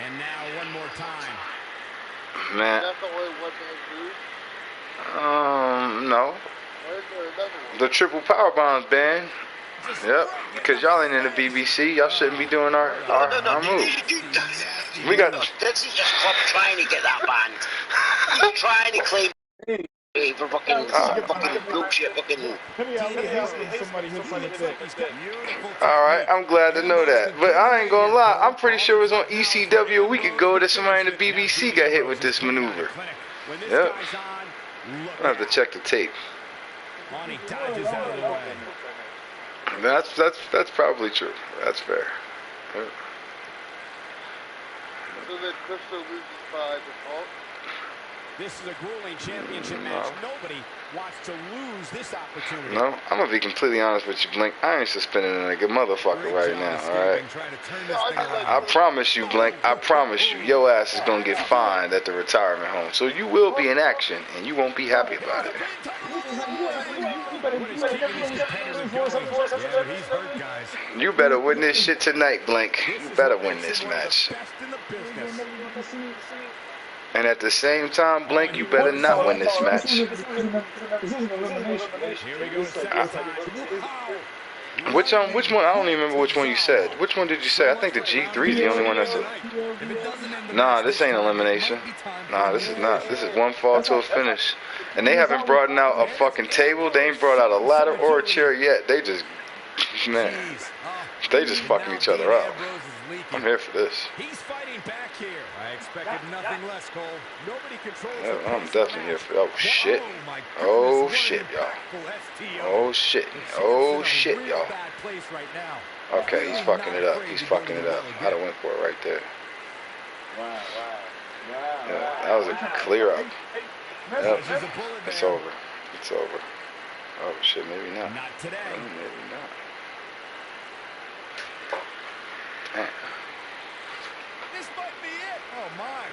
Speaker 5: And now one more time.
Speaker 2: Man.
Speaker 6: That's the only one man move.
Speaker 2: No. The triple power bombs banned. Yep, because y'all ain't in the BBC. Y'all shouldn't be doing our move. We got.
Speaker 7: This is just Club trying to get that banned. He's trying to claim for fucking bullshit fucking.
Speaker 2: Alright, I'm glad to know that. But I ain't gonna lie, I'm pretty sure it was on ECW a week ago that somebody in the BBC got hit with this maneuver. Yep. I have to check the tape. That's probably true. That's fair. Yep.
Speaker 6: So then Crystal loses by default.
Speaker 5: This is a grueling championship match. Nobody wants to lose this opportunity.
Speaker 2: No, I'm gonna be completely honest with you, Blink. I ain't suspending a nigga motherfucker right now, alright? I promise you, Blink, I promise you, your ass is gonna get fined at the retirement home. So you will be in action, and you won't be happy about it. You better win this shit tonight, Blink. You better win this match. And at the same time, Blink, you better not win this match. Which one? I don't even remember which one you said. Which one did you say? I think the G3 is the only one that's a... Nah, this ain't elimination. Nah, this is not. This is one fall to a finish. And they haven't brought out a fucking table. They ain't brought out a ladder or a chair yet. They just... Man. They just fucking each other up. I'm here for this.
Speaker 5: He's fighting back here. I expected nothing less, Cole. Nobody controls
Speaker 2: Yeah, I'm definitely here for... Oh, shit. Oh, shit, y'all. Oh, shit. Oh, shit, y'all. Okay, he's fucking it up. He's fucking it up. I'd have went for it right there. Yeah, that was a clear up. Yep. It's over. It's over. Oh, shit, maybe not.
Speaker 5: Not today.
Speaker 2: Maybe not. Man.
Speaker 5: This might be it. Oh, my.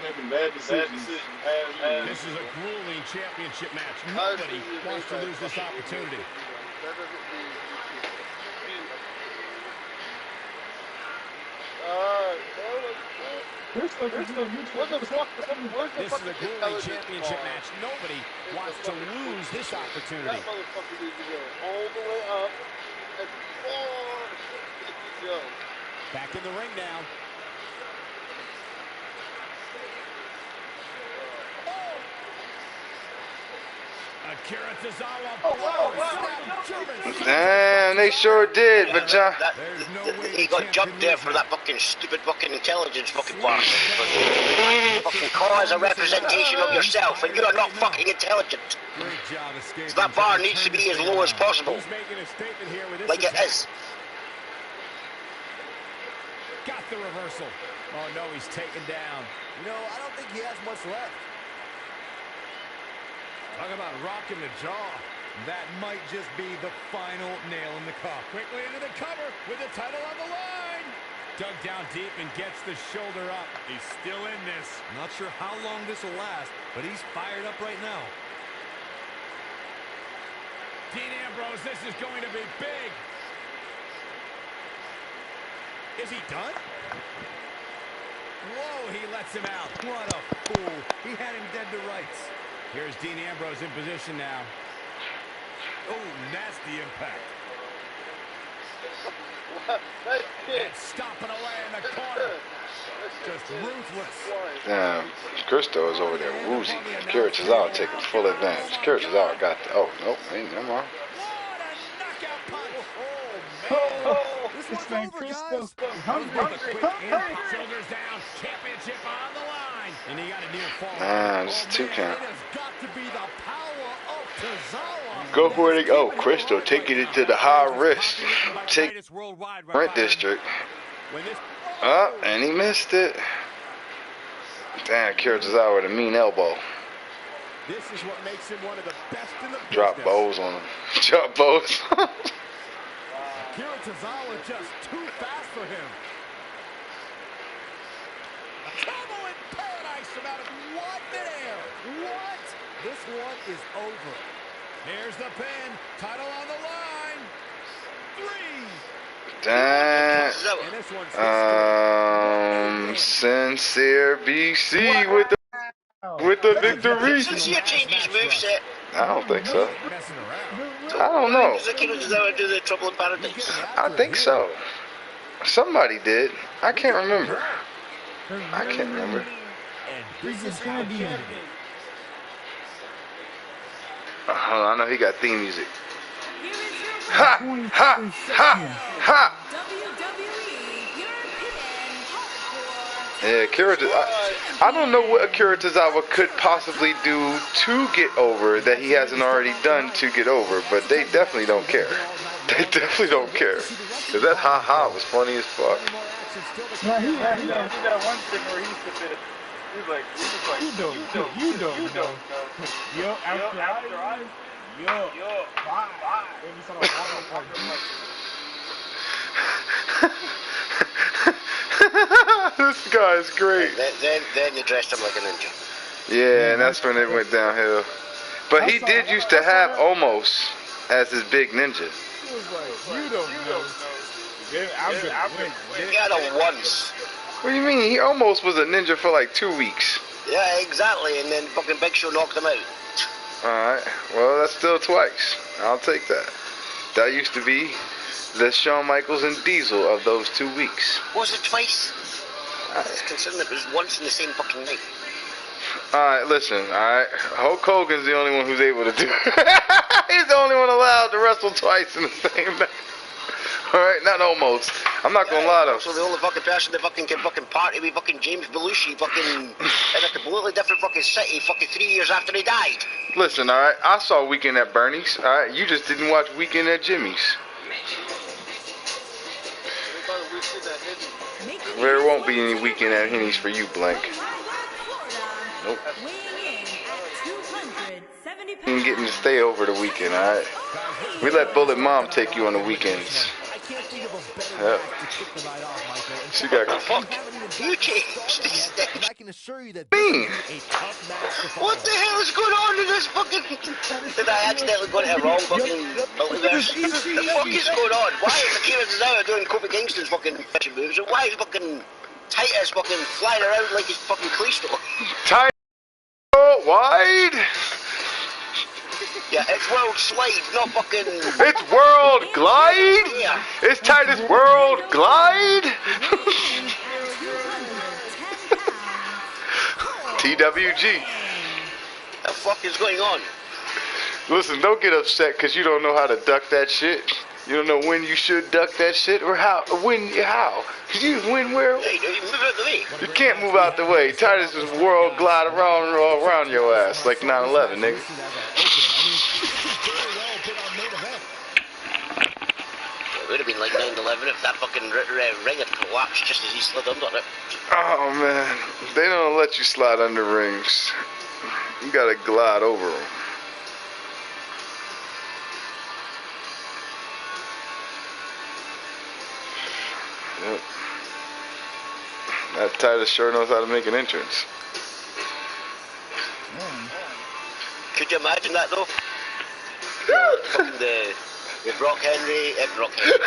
Speaker 3: Making bad decisions.
Speaker 5: This is a grueling championship match. Nobody wants to lose this opportunity.
Speaker 3: This is a grueling
Speaker 5: championship match. Nobody wants to lose this opportunity.
Speaker 6: That motherfucker needs to go all the way up and go.
Speaker 5: Back in the ring now. Akira Tozawa.
Speaker 2: Damn, they sure did, but John...
Speaker 7: He got jumped there for that fucking stupid fucking intelligence fucking bar. Fucking cause a representation of yourself, and you are not fucking intelligent. So that bar needs to be as low as possible. Like it is.
Speaker 5: Got the reversal. Oh no, he's taken down.
Speaker 9: You know, I don't think he has much left.
Speaker 5: Talk about rocking the jaw. That might just be the final nail in the coffin. Quickly into the cover with the title on the line. Dug down deep and gets the shoulder up. He's still in this.
Speaker 9: Not sure how long this will last, but he's fired up right now.
Speaker 5: Dean Ambrose, this is going to be big. Is he done? Whoa, he lets him out.
Speaker 9: What a fool. He had him dead to rights.
Speaker 5: Here's Dean Ambrose in position now. Oh, nasty impact. And stomping away in the corner. Just ruthless.
Speaker 2: Damn, Cristo is over there woozy. Akira Tozawa taking full advantage. Akira Tozawa got the... Oh, nope, ain't no more.
Speaker 5: What a knockout punch.
Speaker 3: This man Cristo hungry.
Speaker 5: Shoulders down, championship on the line. And he got a near fall.
Speaker 2: Nah, this is 2 count.
Speaker 5: It has got to be the power of Tozawa.
Speaker 2: Go for it. Oh, Cristo taking it to the high risk. Take rent district. Oh, and he missed it. Damn, Akira Tozawa with a mean elbow.
Speaker 5: This is what makes him one of the best in the
Speaker 2: Drop
Speaker 5: business.
Speaker 2: bows on him. Drop bows.
Speaker 5: Akira Tozawa just too fast for him. A combo in paradise from out of one midair. What?
Speaker 9: This one is over.
Speaker 5: Here's the pin. Title on the line. 3.
Speaker 2: Damn. Sincere BC with the victory.
Speaker 7: Sincere change his moveset.
Speaker 2: I don't think so. I don't know.
Speaker 7: Does Akira Tozawa do the Trouble in Paradise?
Speaker 2: I think so. Somebody did. I can't remember. I can't remember.
Speaker 5: And this is how he ended it.
Speaker 2: Hold on, I know he got theme music. Ha! Ha! Ha! Ha! Yeah, Akira. I don't know what Akira Tozawa could possibly do to get over that he hasn't already done to get over, but they definitely don't care. They definitely don't care. Cause that ha-ha was funny as fuck.
Speaker 3: Yeah, he got one thing where he said, he was like, you don't know. Yo, after I, bye. And he started walking like,
Speaker 2: This guy is great.
Speaker 7: Then they dressed him like a ninja.
Speaker 2: Yeah, and that's when it went downhill. But he did used to have Omos as his big ninja.
Speaker 3: he was like, you don't know.
Speaker 7: He got him once.
Speaker 2: What do you mean? He almost was a ninja for like 2 weeks.
Speaker 7: Yeah, exactly. And then fucking Big Show knocked him out.
Speaker 2: Alright, well, that's still twice. I'll take that. That used to be the Shawn Michaels and Diesel of those 2 weeks.
Speaker 7: Was it twice? Considering it was once in the same fucking night.
Speaker 2: Alright, listen, alright. Hulk Hogan's the only one who's able to do it. He's the only one allowed to wrestle twice in the same night. Alright, not almost. I'm not gonna lie though.
Speaker 7: So the only fucking person that fucking can fucking party with fucking James Belushi fucking in a completely different fucking city fucking 3 years after he died.
Speaker 2: Listen, alright, I saw Weekend at Bernie's, alright? You just didn't watch Weekend at Jimmy's. There won't be any Weekend at Henny's for you, Blank. Nope. You ain't getting to stay over the weekend, alright? We let Bullet Mom take you on the weekends. Yep. She got
Speaker 7: fuck. You changed this thing.
Speaker 9: I can assure you that
Speaker 7: what the hell is going on in this fucking... Did I accidentally go to a wrong fucking multiverse? What the fuck is going on? Why is Akira Tozawa doing Kofi Kingston's fucking pitching moves? And why is fucking Titus fucking flying around like he's fucking Kalisto?
Speaker 2: Titus wide?
Speaker 7: Yeah, it's World Slide, not fucking...
Speaker 2: It's World Glide?
Speaker 7: Yeah.
Speaker 2: It's Titus World Glide? TWG.
Speaker 7: The fuck is going on?
Speaker 2: Listen, don't get upset because you don't know how to duck that shit. You don't know when you should duck that shit or how. How? You when where?
Speaker 7: Hey, you move out the way.
Speaker 2: You can't move out the way. Titus is world glide around your ass like 9/11, nigga.
Speaker 7: It would have been like 9/11 if that fucking ring had collapsed just as he slid under it.
Speaker 2: Oh man, they don't let you slide under rings. You gotta glide over them. Yep. That Titus sure knows how to make an entrance.
Speaker 7: Could you imagine that though? the Brock Henry and Brock Henry.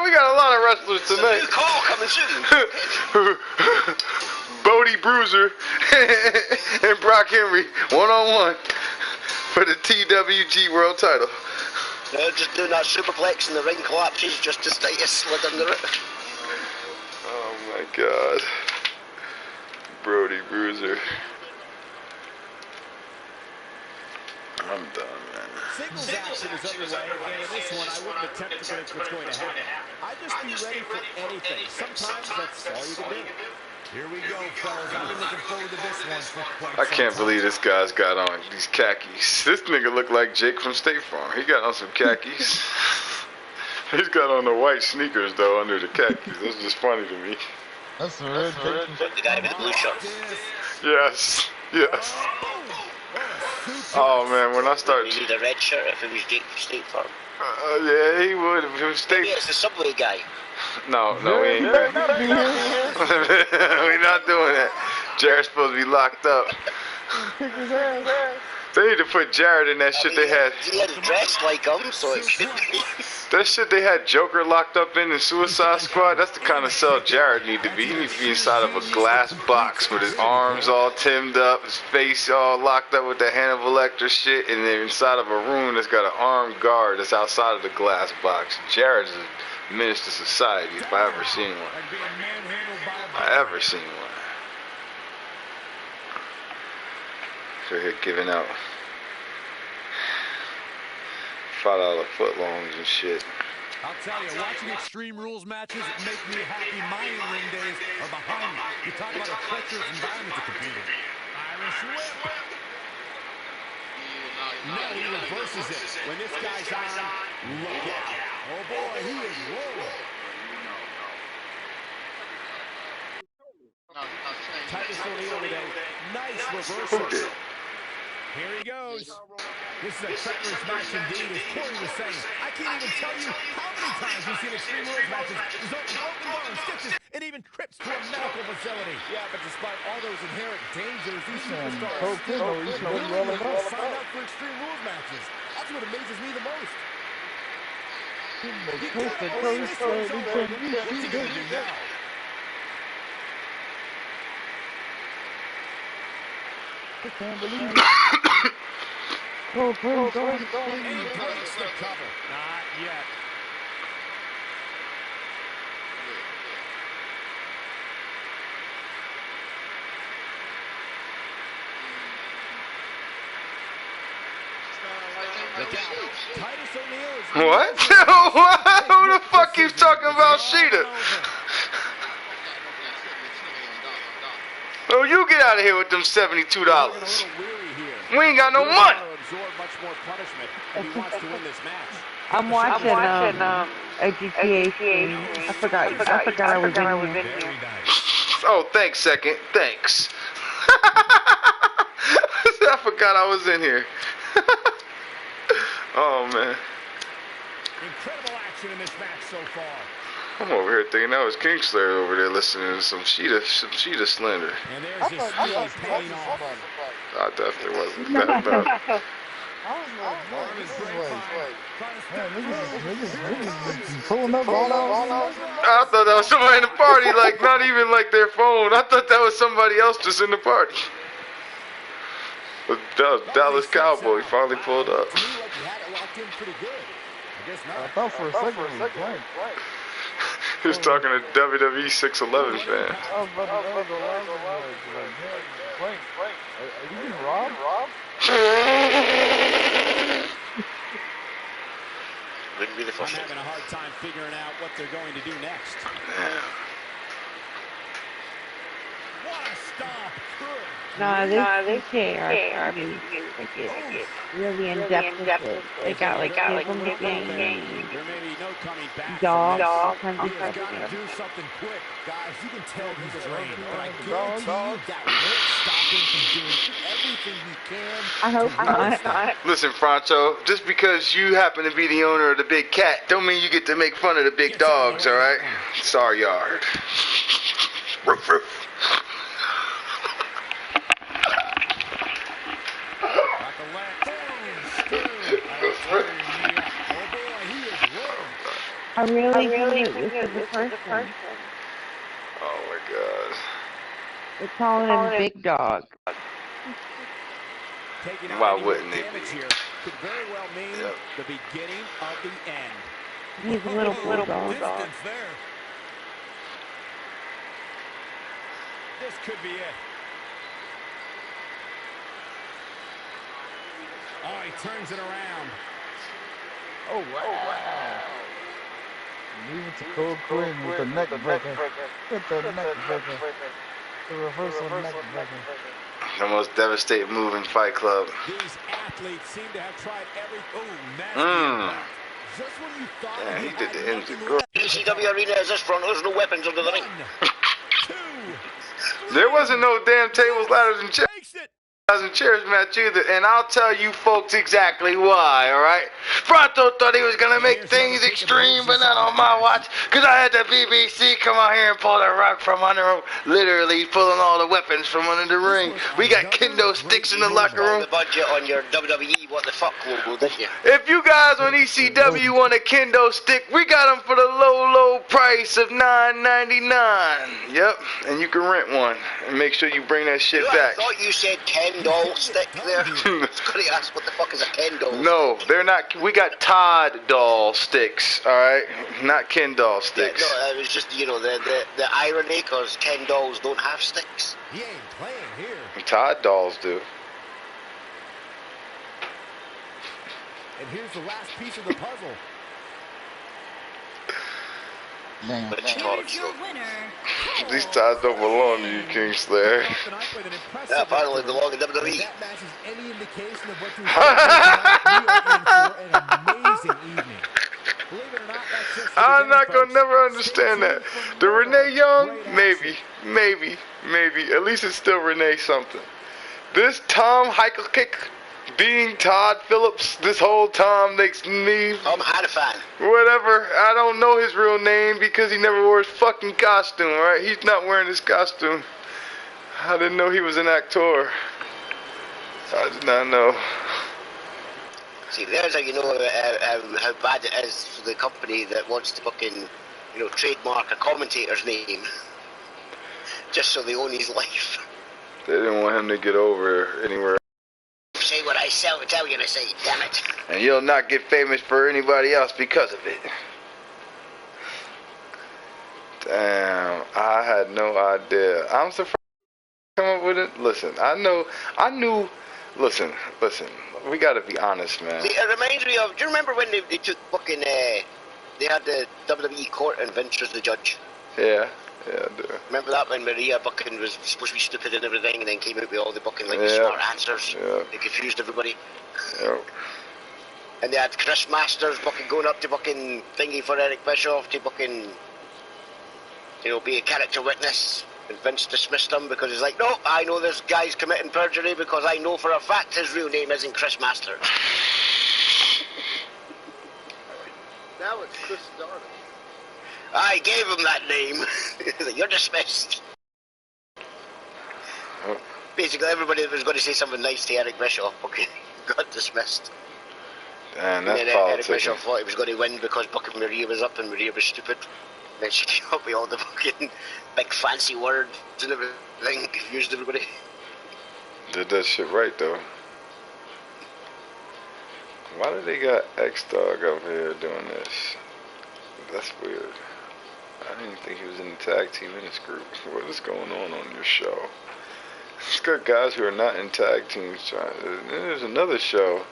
Speaker 2: We got a lot of wrestlers tonight.
Speaker 7: New call coming soon.
Speaker 2: Bodie Bruiser and Brock Henry 1-on-1 for the TWG World Title.
Speaker 7: Just doing that superplex and the ring collapses just as Titus slid under it.
Speaker 2: Oh my god. Brody Bruiser. I'm done, man.
Speaker 5: Singles action is underway, and in this one, I wouldn't attempt to predict what's going to happen. I'd just be ready for anything. Sometimes that's all you can do. Here we go, fellas. I've been looking forward to this one for quite some
Speaker 2: I can't
Speaker 5: time.
Speaker 2: believe this guy's got on these khakis. This nigga look like Jake from State Farm. He got on some khakis. He's got on the white sneakers, though, under the khakis. That's just funny to me.
Speaker 3: That's the red Jake.
Speaker 7: The guy with the blue shorts.
Speaker 2: Yes. Yes. Oh, man, when I start...
Speaker 7: He need a red shirt if it was Jake from State Farm.
Speaker 2: Yeah, he would if it was State...
Speaker 7: Maybe it's the Subway guy.
Speaker 2: No, we ain't. We're not doing that. Jared's supposed to be locked up. They need to put Jared in that shit they had.
Speaker 7: He had dressed like him, so it should be.
Speaker 2: That shit they had Joker locked up in Suicide Squad, that's the kind of cell Jared need to be. He needs to be inside of a glass box with his arms all timed up, his face all locked up with the Hannibal Lecter shit, and then inside of a room that's got an armed guard that's outside of the glass box. Jared's a menace to society if I ever seen one. So here giving out $5 footlongs and shit.
Speaker 5: I'll tell you, watching Extreme Rules matches make me happy. My in-ring days are behind me. You talk about a treacherous environment to compete in. Irish whip. No, he reverses it. When this guy's on, look out. Oh boy, he is rolling. Titus O'Neil today. Nice reversal.
Speaker 2: Who did?
Speaker 5: Here he goes. This is a treacherous match indeed, as Corey was saying. I can't even tell you how many times we've seen Extreme Rules matches result in broken bones, stitches, and even trips to a medical facility. Yeah, but despite all those inherent dangers, these superstars still willingly sign up for Extreme Rules matches. That's what amazes me the most. What's he gonna do now?
Speaker 3: can't believe it. Coldplay's going
Speaker 5: And he breaks the cover. Not yet.
Speaker 2: What? Who the fuck keeps talking about Sheeta? Oh, you get out of here with them $72. We ain't got no money.
Speaker 10: I'm watching a GTA stream. I forgot I was in here.
Speaker 2: Oh, thanks, second. Thanks. I forgot I was in here. Oh, man.
Speaker 5: Incredible action in this match so far.
Speaker 2: I'm over here thinking that was Kingslayer over there listening to some Sheeta slander.
Speaker 5: And there's his speed paying off.
Speaker 2: I definitely wasn't that bad.
Speaker 3: Pulling up all out.
Speaker 2: I thought that was somebody in the party, like not even like their phone. I thought that was somebody else just in the party. But that was Dallas Cowboy finally pulled up.
Speaker 3: I thought for a second it was blank.
Speaker 2: He was talking to WWE 611 fans.
Speaker 3: I was about to go live. Blank. Are you getting robbed?
Speaker 7: Wouldn't be the first
Speaker 5: I'm having a hard time figuring out what they're going to do next. What a stomp.
Speaker 10: This PKR are really in depth with it. They got like from the game,
Speaker 5: There may be no coming back.
Speaker 10: dogs, all kinds of
Speaker 5: He's
Speaker 10: stuff.
Speaker 5: got to do something quick. Guys, you can tell he's drained, but I guarantee you that won't stop him from doing everything he can.
Speaker 10: I hope not.
Speaker 2: Listen, Franco, just because you happen to be the owner of the big cat, don't mean you get to make fun of the big dogs, all right? Sorry, yard. Roof, roof.
Speaker 10: I really think this is the person.
Speaker 2: Oh my God.
Speaker 10: They're calling him Big Dog.
Speaker 2: Why wouldn't they be?
Speaker 5: Could very well mean the beginning of the end.
Speaker 10: He's a little bulldog.
Speaker 5: This could be it. Oh, he turns it around.
Speaker 3: Oh, wow. Leave it to Cole Quinn with the neck breaker. With the neck breaker. The reversal neck breaker.
Speaker 2: The most devastating move in Fight Club.
Speaker 5: These athletes seem to have tried every. Just when you thought
Speaker 2: he did the injury.
Speaker 7: ECW arena is this front. There's no weapons under the ring.
Speaker 2: There wasn't no damn tables, ladders, and chairs. Match either, and I'll tell you folks exactly why, alright? Pronto thought he was gonna make things extreme, but not on my watch, because I had the BBC come out here and pull the rug from under him, literally pulling all the weapons from under the ring. We got kendo sticks in the locker room.
Speaker 7: The budget on your WWE what the fuck logo, didn't you?
Speaker 2: If you guys on ECW want a kendo stick, we got them for the low price of $9.99. Yep, and you can rent one, and make sure you bring that shit back.
Speaker 7: I thought you said Ken doll stick there. I was going to ask what the fuck is a Ken doll?
Speaker 2: No, they're not. We got Todd doll sticks, alright? Not Ken doll sticks.
Speaker 7: Yeah, no, it was just, the irony, because Ken dolls don't have sticks.
Speaker 5: He ain't playing here.
Speaker 2: Todd dolls do.
Speaker 5: And here's the last piece of the puzzle.
Speaker 3: Damn.
Speaker 7: But it's Todd's,
Speaker 8: Your winner,
Speaker 2: These ties don't belong to you, Kingslayer.
Speaker 7: yeah, finally belong in WWE.
Speaker 5: That match is any indication of what to expect. We are in for an amazing evening. Believe it or not, that's just
Speaker 2: I'm not gonna never understand that. The Renee Young, maybe. At least it's still Renee something. This Tom Heikelkick being Todd Phillips this whole time makes me...
Speaker 7: Tom Hannafan.
Speaker 2: Whatever. I don't know his real name because he never wore his fucking costume, right? He's not wearing his costume. I didn't know he was an actor. I did not know.
Speaker 7: See, there's how you know how bad it is for the company that wants to fucking, trademark a commentator's name just so they own his life.
Speaker 2: They didn't want him to get over anywhere.
Speaker 7: Say what I tell you to say, damn it.
Speaker 2: And you'll not get famous for anybody else because of it. Damn, I had no idea. I'm surprised you come up with it. Listen, I knew. Listen. We gotta be honest, man.
Speaker 7: See, it reminds me of. Do you remember when they took fucking? They had the WWE court and Vince was the judge.
Speaker 2: Yeah, I do.
Speaker 7: Remember that when Maria fucking was supposed to be stupid and everything, and then came out with all the fucking like smart answers.
Speaker 2: Yeah.
Speaker 7: They confused everybody.
Speaker 2: Yeah.
Speaker 7: And they had Chris Masters fucking going up to fucking thingy for Eric Bischoff to fucking, be a character witness. And Vince dismissed him because he's like, no, I know this guy's committing perjury because I know for a fact his real name isn't Chris Masters.
Speaker 6: Now it's Chris Darden.
Speaker 7: I gave him that name. You're dismissed.
Speaker 2: Oh.
Speaker 7: Basically, everybody that was going to say something nice to Eric Bischoff got dismissed.
Speaker 2: Damn, that's
Speaker 7: and then Eric
Speaker 2: politics.
Speaker 7: Bischoff thought he was going to win because fucking Maria was up and Maria was stupid. And then she came up with all the fucking big fancy words and everything, confused everybody.
Speaker 2: Did that shit right, though. Why did they got X-Dog up here doing this? That's weird. I didn't think he was in the tag team in this group. What is going on your show? It's got guys who are not in tag teams. There's another show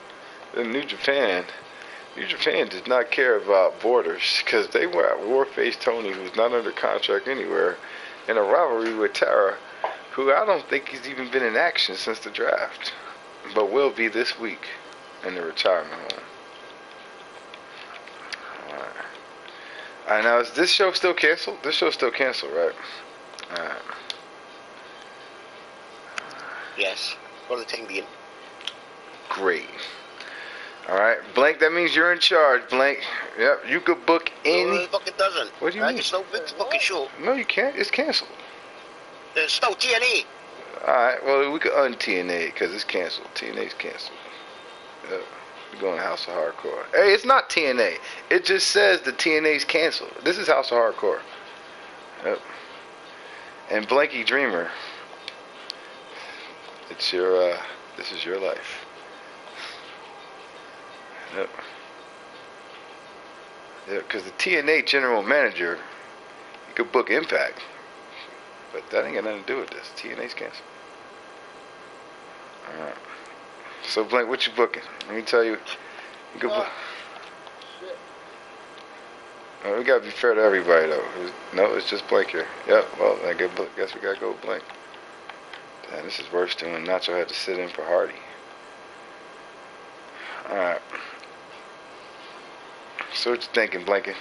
Speaker 2: in New Japan. New Japan did not care about borders because they were at Warface Tony, who's not under contract anywhere, in a rivalry with Tara, who I don't think he's even been in action since the draft, but will be this week in the retirement home. Alright, now is this show still canceled? This show's still canceled, right? Alright.
Speaker 7: Yes, for the time being.
Speaker 2: Great. Alright, Blank, that means you're in charge, Blank. Yep, you could book any...
Speaker 7: No, it fucking doesn't.
Speaker 2: What do you
Speaker 7: I
Speaker 2: mean?
Speaker 7: can still book the fucking show.
Speaker 2: No, you can't. It's canceled.
Speaker 7: It's still TNA.
Speaker 2: Alright, well, we could un-TNA because it's canceled. TNA's canceled. Yep. We're going to House of Hardcore. Hey, it's not TNA. It just says the TNA's canceled. This is House of Hardcore. Yep. And Blanky Dreamer, it's your, this is your life. Yep. Yeah, because the TNA general manager, you could book Impact, but that ain't got nothing to do with this. TNA's canceled. Alright. So, Blank, what you booking? Let me tell you. You could book. We gotta be fair to everybody, though. No, it's just Blank here. Yep, well, I guess we gotta go with Blank. Damn, this is worse than when Nacho had to sit in for Hardy. Alright. So what you thinking, Blanket?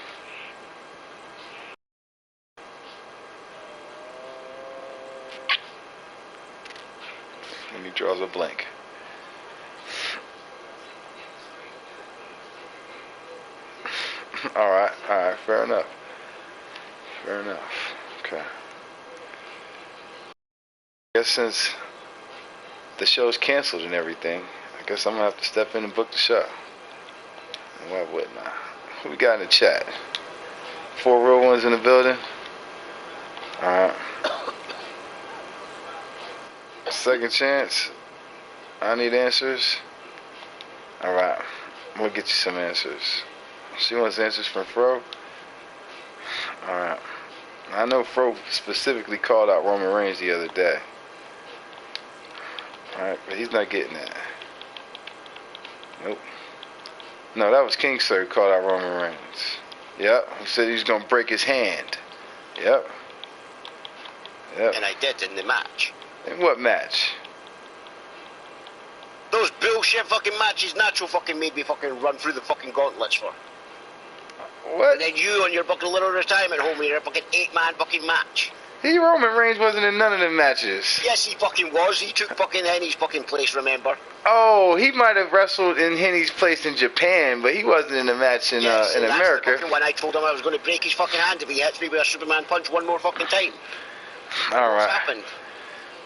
Speaker 2: And he draws a blank. Alright, fair enough. Okay. I guess since the show's canceled and everything, I guess I'm gonna have to step in and book the show. And why wouldn't I? Who we got in the chat? 4 real ones in the building. Alright. Second chance. I need answers. Alright. I'm gonna get you some answers. She wants answers from Fro. Alright. I know Fro specifically called out Roman Reigns the other day. Alright, but he's not getting that. Nope. No, that was King Sir who called out Roman Reigns. Yep. He said he was going to break his hand. Yep.
Speaker 7: And I did in the match.
Speaker 2: In what match?
Speaker 7: Those bullshit fucking matches Nacho fucking made me fucking run through the fucking gauntlets for.
Speaker 2: What?
Speaker 7: And then you on your fucking little retirement home with your fucking 8-man fucking match.
Speaker 2: Roman Reigns wasn't in none of them matches.
Speaker 7: Yes, he fucking was. He took fucking Henny's fucking place, remember?
Speaker 2: Oh, he might have wrestled in Henny's place in Japan, but he wasn't in the match in
Speaker 7: Yes,
Speaker 2: in
Speaker 7: that's
Speaker 2: America.
Speaker 7: The fucking one I told him I was going to break his fucking hand if he hits me with a Superman punch one more fucking time.
Speaker 2: Alright.
Speaker 7: What's happened?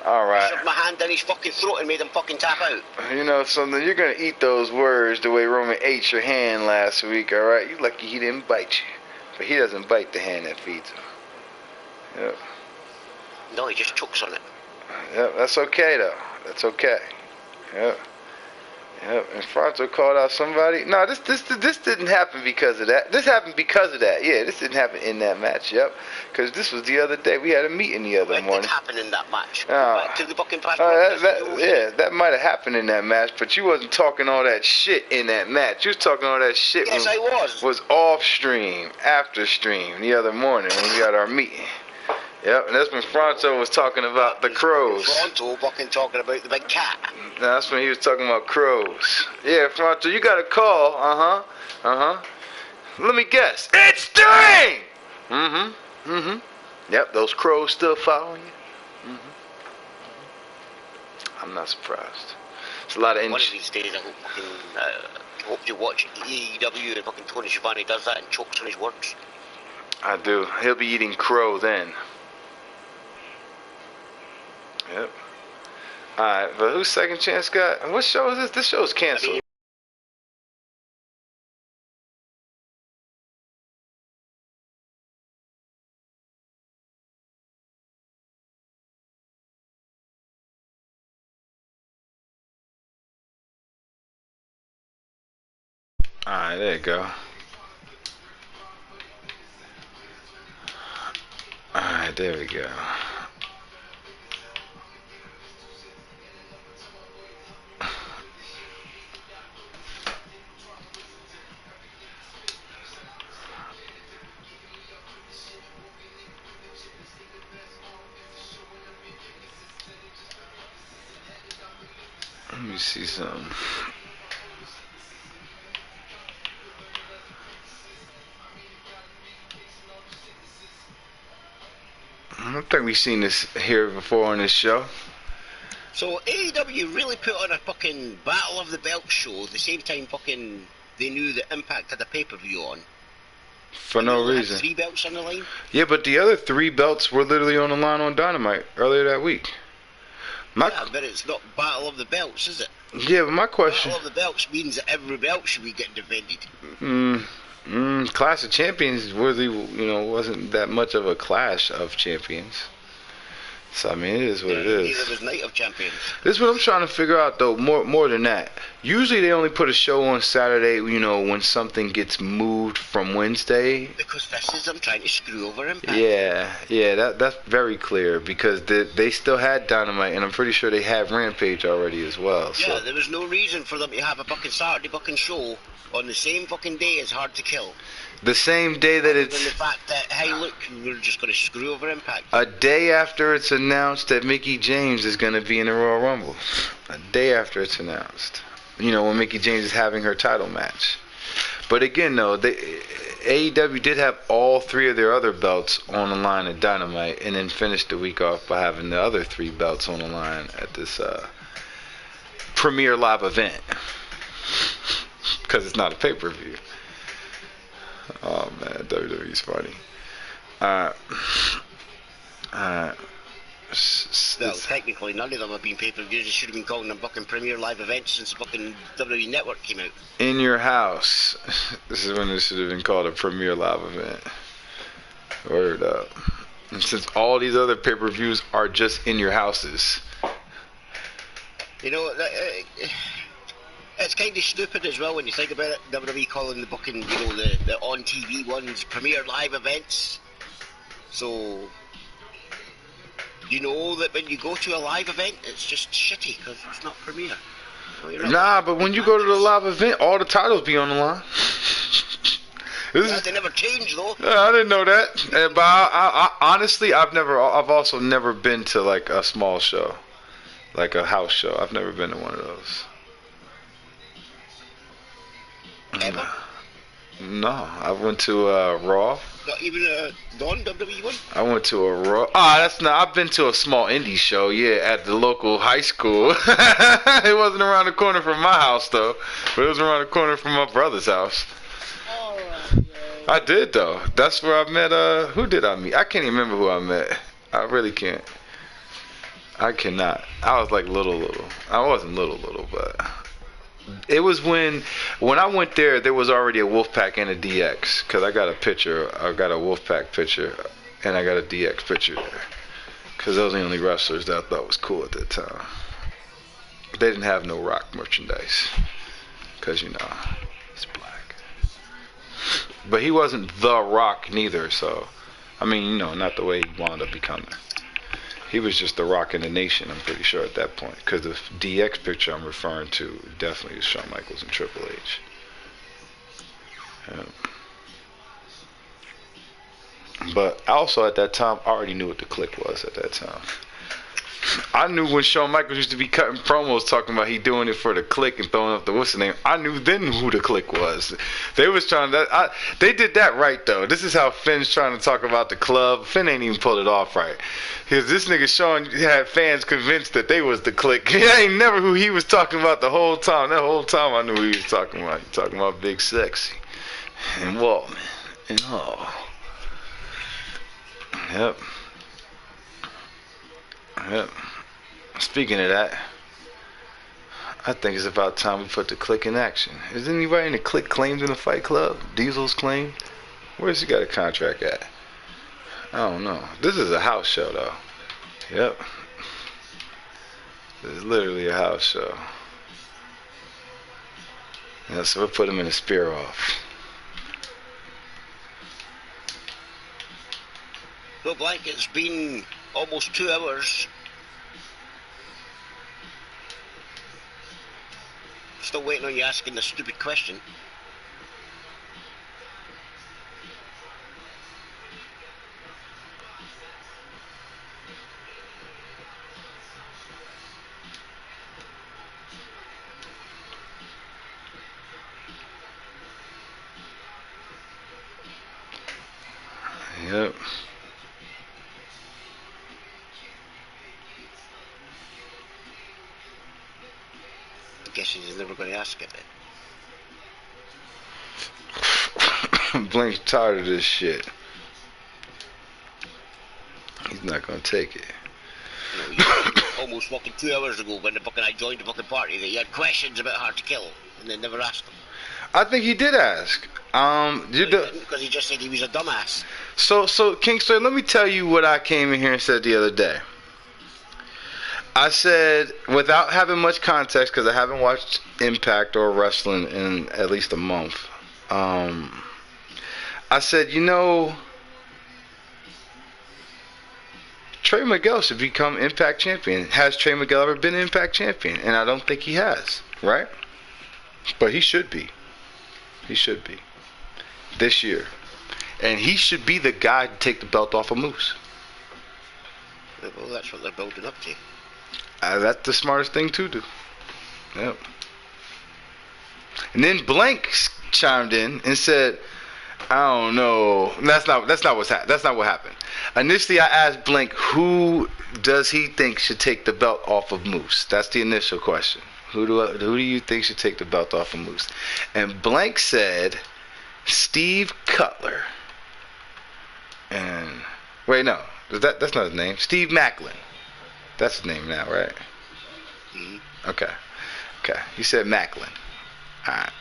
Speaker 2: Alright.
Speaker 7: I shoved my hand down his fucking throat and made him fucking tap out.
Speaker 2: You know something? You're going to eat those words the way Roman ate your hand last week, alright? You lucky he didn't bite you. But he doesn't bite the hand that feeds him. Yep.
Speaker 7: No, he just chokes on it.
Speaker 2: Yep, that's okay though. That's okay. Yep. Yep, and Fronto called out somebody. No, this didn't happen because of that. This happened because of that. Yeah, this didn't happen in that match. Yep, because this was the other day. We had a meeting the other morning.
Speaker 7: What did happen in that match? Back to the fucking past.
Speaker 2: That might have happened in that match, but you wasn't talking all that shit in that match. You was talking all that shit.
Speaker 7: Yes, I was.
Speaker 2: Was off stream, after stream, the other morning when we had our meeting. Yep, and that's when Fronto was talking about the crows.
Speaker 7: Fronto fucking talking about the big cat.
Speaker 2: No, that's when he was talking about crows. Yeah, Fronto, you got a call. Let me guess. It's Sting! Yep, those crows still following you? I'm not surprised. It's a lot of
Speaker 7: One of these days, I hope you watch AEW and fucking Tony Schiavone does that and chokes on his words.
Speaker 2: I do. He'll be eating crow then. Yep. Alright, but who's Second Chance got? What show is this? This show's canceled. Alright, there you go. Alright, there we go. Let me see something. I don't think we've seen this here before on this show.
Speaker 7: So AEW really put on a fucking Battle of the Belt show at the same time fucking they knew the Impact had a pay-per-view on.
Speaker 2: For no reason.
Speaker 7: 3 belts on the line?
Speaker 2: Yeah, but the other 3 belts were literally on the line on Dynamite earlier that week.
Speaker 7: Yeah, but it's not Battle of the Belts, is it?
Speaker 2: Yeah, but my question...
Speaker 7: Battle of the Belts means that every belt should be getting defended.
Speaker 2: Clash of Champions really, wasn't that much of a clash of champions. So, I mean, it is what it is.
Speaker 7: Neither was Night of Champions.
Speaker 2: This is what I'm trying to figure out, though, more than that. Usually they only put a show on Saturday, when something gets moved from Wednesday.
Speaker 7: Because this is them trying to screw over Impact.
Speaker 2: Yeah, that's very clear, because they still had Dynamite, and I'm pretty sure they had Rampage already as well.
Speaker 7: Yeah,
Speaker 2: so.
Speaker 7: There was no reason for them to have a fucking Saturday fucking show on the same fucking day as Hard to Kill.
Speaker 2: The same day that it's...
Speaker 7: And the fact that, hey, look, we're just going to screw over Impact.
Speaker 2: A day after it's announced that Mickie James is going to be in the Royal Rumble. A day after it's announced. When Mickie James is having her title match. But again, though, AEW did have all 3 of their other belts on the line at Dynamite, and then finished the week off by having the other 3 belts on the line at this premiere live event. Because it's not a pay-per-view. Oh man, WWE's funny.
Speaker 7: Well, technically, none of them have been pay-per-views. They should have been calling them fucking premier live events since the fucking WWE Network came out.
Speaker 2: In your house. This is when this should have been called a premier live event. Word up. And since all these other pay-per-views are just in your houses.
Speaker 7: It's kind of stupid as well when you think about it. WWE calling the booking, the on-TV ones premier live events. So, you know that when you go to a live event, it's just shitty because it's not premiere.
Speaker 2: Nah, but when you go to the live event, all the titles be on the line.
Speaker 7: They never change though.
Speaker 2: I didn't know that. But I honestly, I've also never been to like a small show, like a house show. I've never been to one of those.
Speaker 7: Ever?
Speaker 2: No, I went to Raw.
Speaker 7: Not even a non-WWE one?
Speaker 2: I went to a Raw. That's not. I've been to a small indie show, at the local high school. It wasn't around the corner from my house though, but it was around the corner from my brother's house.
Speaker 7: Alright.
Speaker 2: I did though. That's where I met. Who did I meet? I can't even remember who I met. I really can't. I cannot. I was like little. I wasn't little, but. It was when I went there was already a Wolfpack and a DX, because I got a picture. I got a Wolfpack picture and I got a DX picture there. Because those were the only wrestlers that I thought was cool at that time. They didn't have no Rock merchandise. Because, you know, he's black. But he wasn't the Rock neither, so. I mean, you know, not the way he wound up becoming. He was just the Rock in the nation, I'm pretty sure, at that point. Because the DX picture I'm referring to definitely is Shawn Michaels and Triple H. Yeah. But also at that time, I already knew what the Click was at that time. I knew when Shawn Michaels used to be cutting promos talking about he doing it for the Click and throwing up the what's the name. I knew then who the Click was. They was trying to. They did that right though. This is how Finn's trying to talk about the club. Finn ain't even pulled it off right. Because this nigga Shawn had fans convinced that they was the Click. I ain't never who he was talking about the whole time. That whole time I knew who he was talking about. He talking about Big Sexy and Waltman and all. Yep. Yep. Speaking of that, I think it's about time we put the Click in action. Is anybody in the Click claimed in the Fight Club? Diesel's claimed? Where's he got a contract at? I don't know. This is a house show though. Yep. This is literally a house show. Yeah, so we'll put him in a spear off.
Speaker 7: Well, Blank, it's been almost 2 hours. Still waiting on you asking the stupid question.
Speaker 2: Yep.
Speaker 7: I guess he's never going to ask it.
Speaker 2: Blank's tired of this shit. He's not gonna take it.
Speaker 7: You know, almost fucking 2 hours ago when the fucking I joined the fucking party that you had questions about Hard to Kill and they never asked them.
Speaker 2: I think he did ask.
Speaker 7: Because he just said he was a dumbass.
Speaker 2: So King Sir, let me tell you what I came in here and said the other day. I said, without having much context, because I haven't watched Impact or wrestling in at least a month, I said, you know, Trey Miguel should become Impact Champion. Has Trey Miguel ever been Impact Champion? And I don't think he has, right? But he should be. He should be. This year. And he should be the guy to take the belt off of Moose.
Speaker 7: Well, that's what they're building up to.
Speaker 2: That's the smartest thing to do. Yep. And then Blank chimed in and said, I don't know. That's not what happened. Initially, I asked Blank, who does he think should take the belt off of Moose? That's the initial question. Who do you think should take the belt off of Moose? And Blank said, Steve Cutler. And wait, no, that's not his name. Steve Macklin. That's his name now, right? Mm-hmm. Okay. He said Macklin. All right.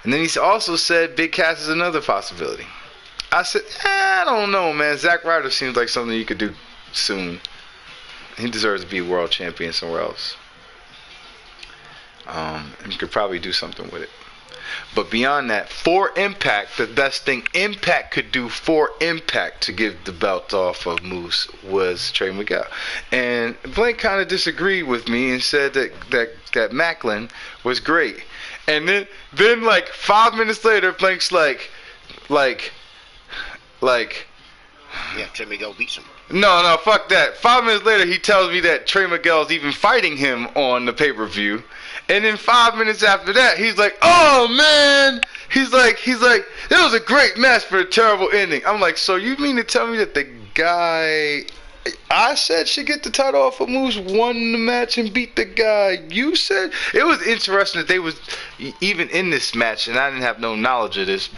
Speaker 2: And then he also said Big Cass is another possibility. I said, I don't know, man. Zack Ryder seems like something you could do soon. He deserves to be world champion somewhere else. And you could probably do something with it. But beyond that, for Impact, the best thing Impact could do for Impact to give the belt off of Moose was Trey Miguel. And Blank kind of disagreed with me and said that Macklin was great. And then like 5 minutes later, Blank's like,
Speaker 7: yeah, Trey Miguel beats him.
Speaker 2: No, fuck that. 5 minutes later, he tells me that Trey Miguel's even fighting him on the pay-per-view. And then 5 minutes after that, he's like, oh, man. He's like, it was a great match for a terrible ending. I'm like, so you mean to tell me that the guy I said should get the title off of Moose won the match and beat the guy you said? It was interesting that they was even in this match, and I didn't have no knowledge of this.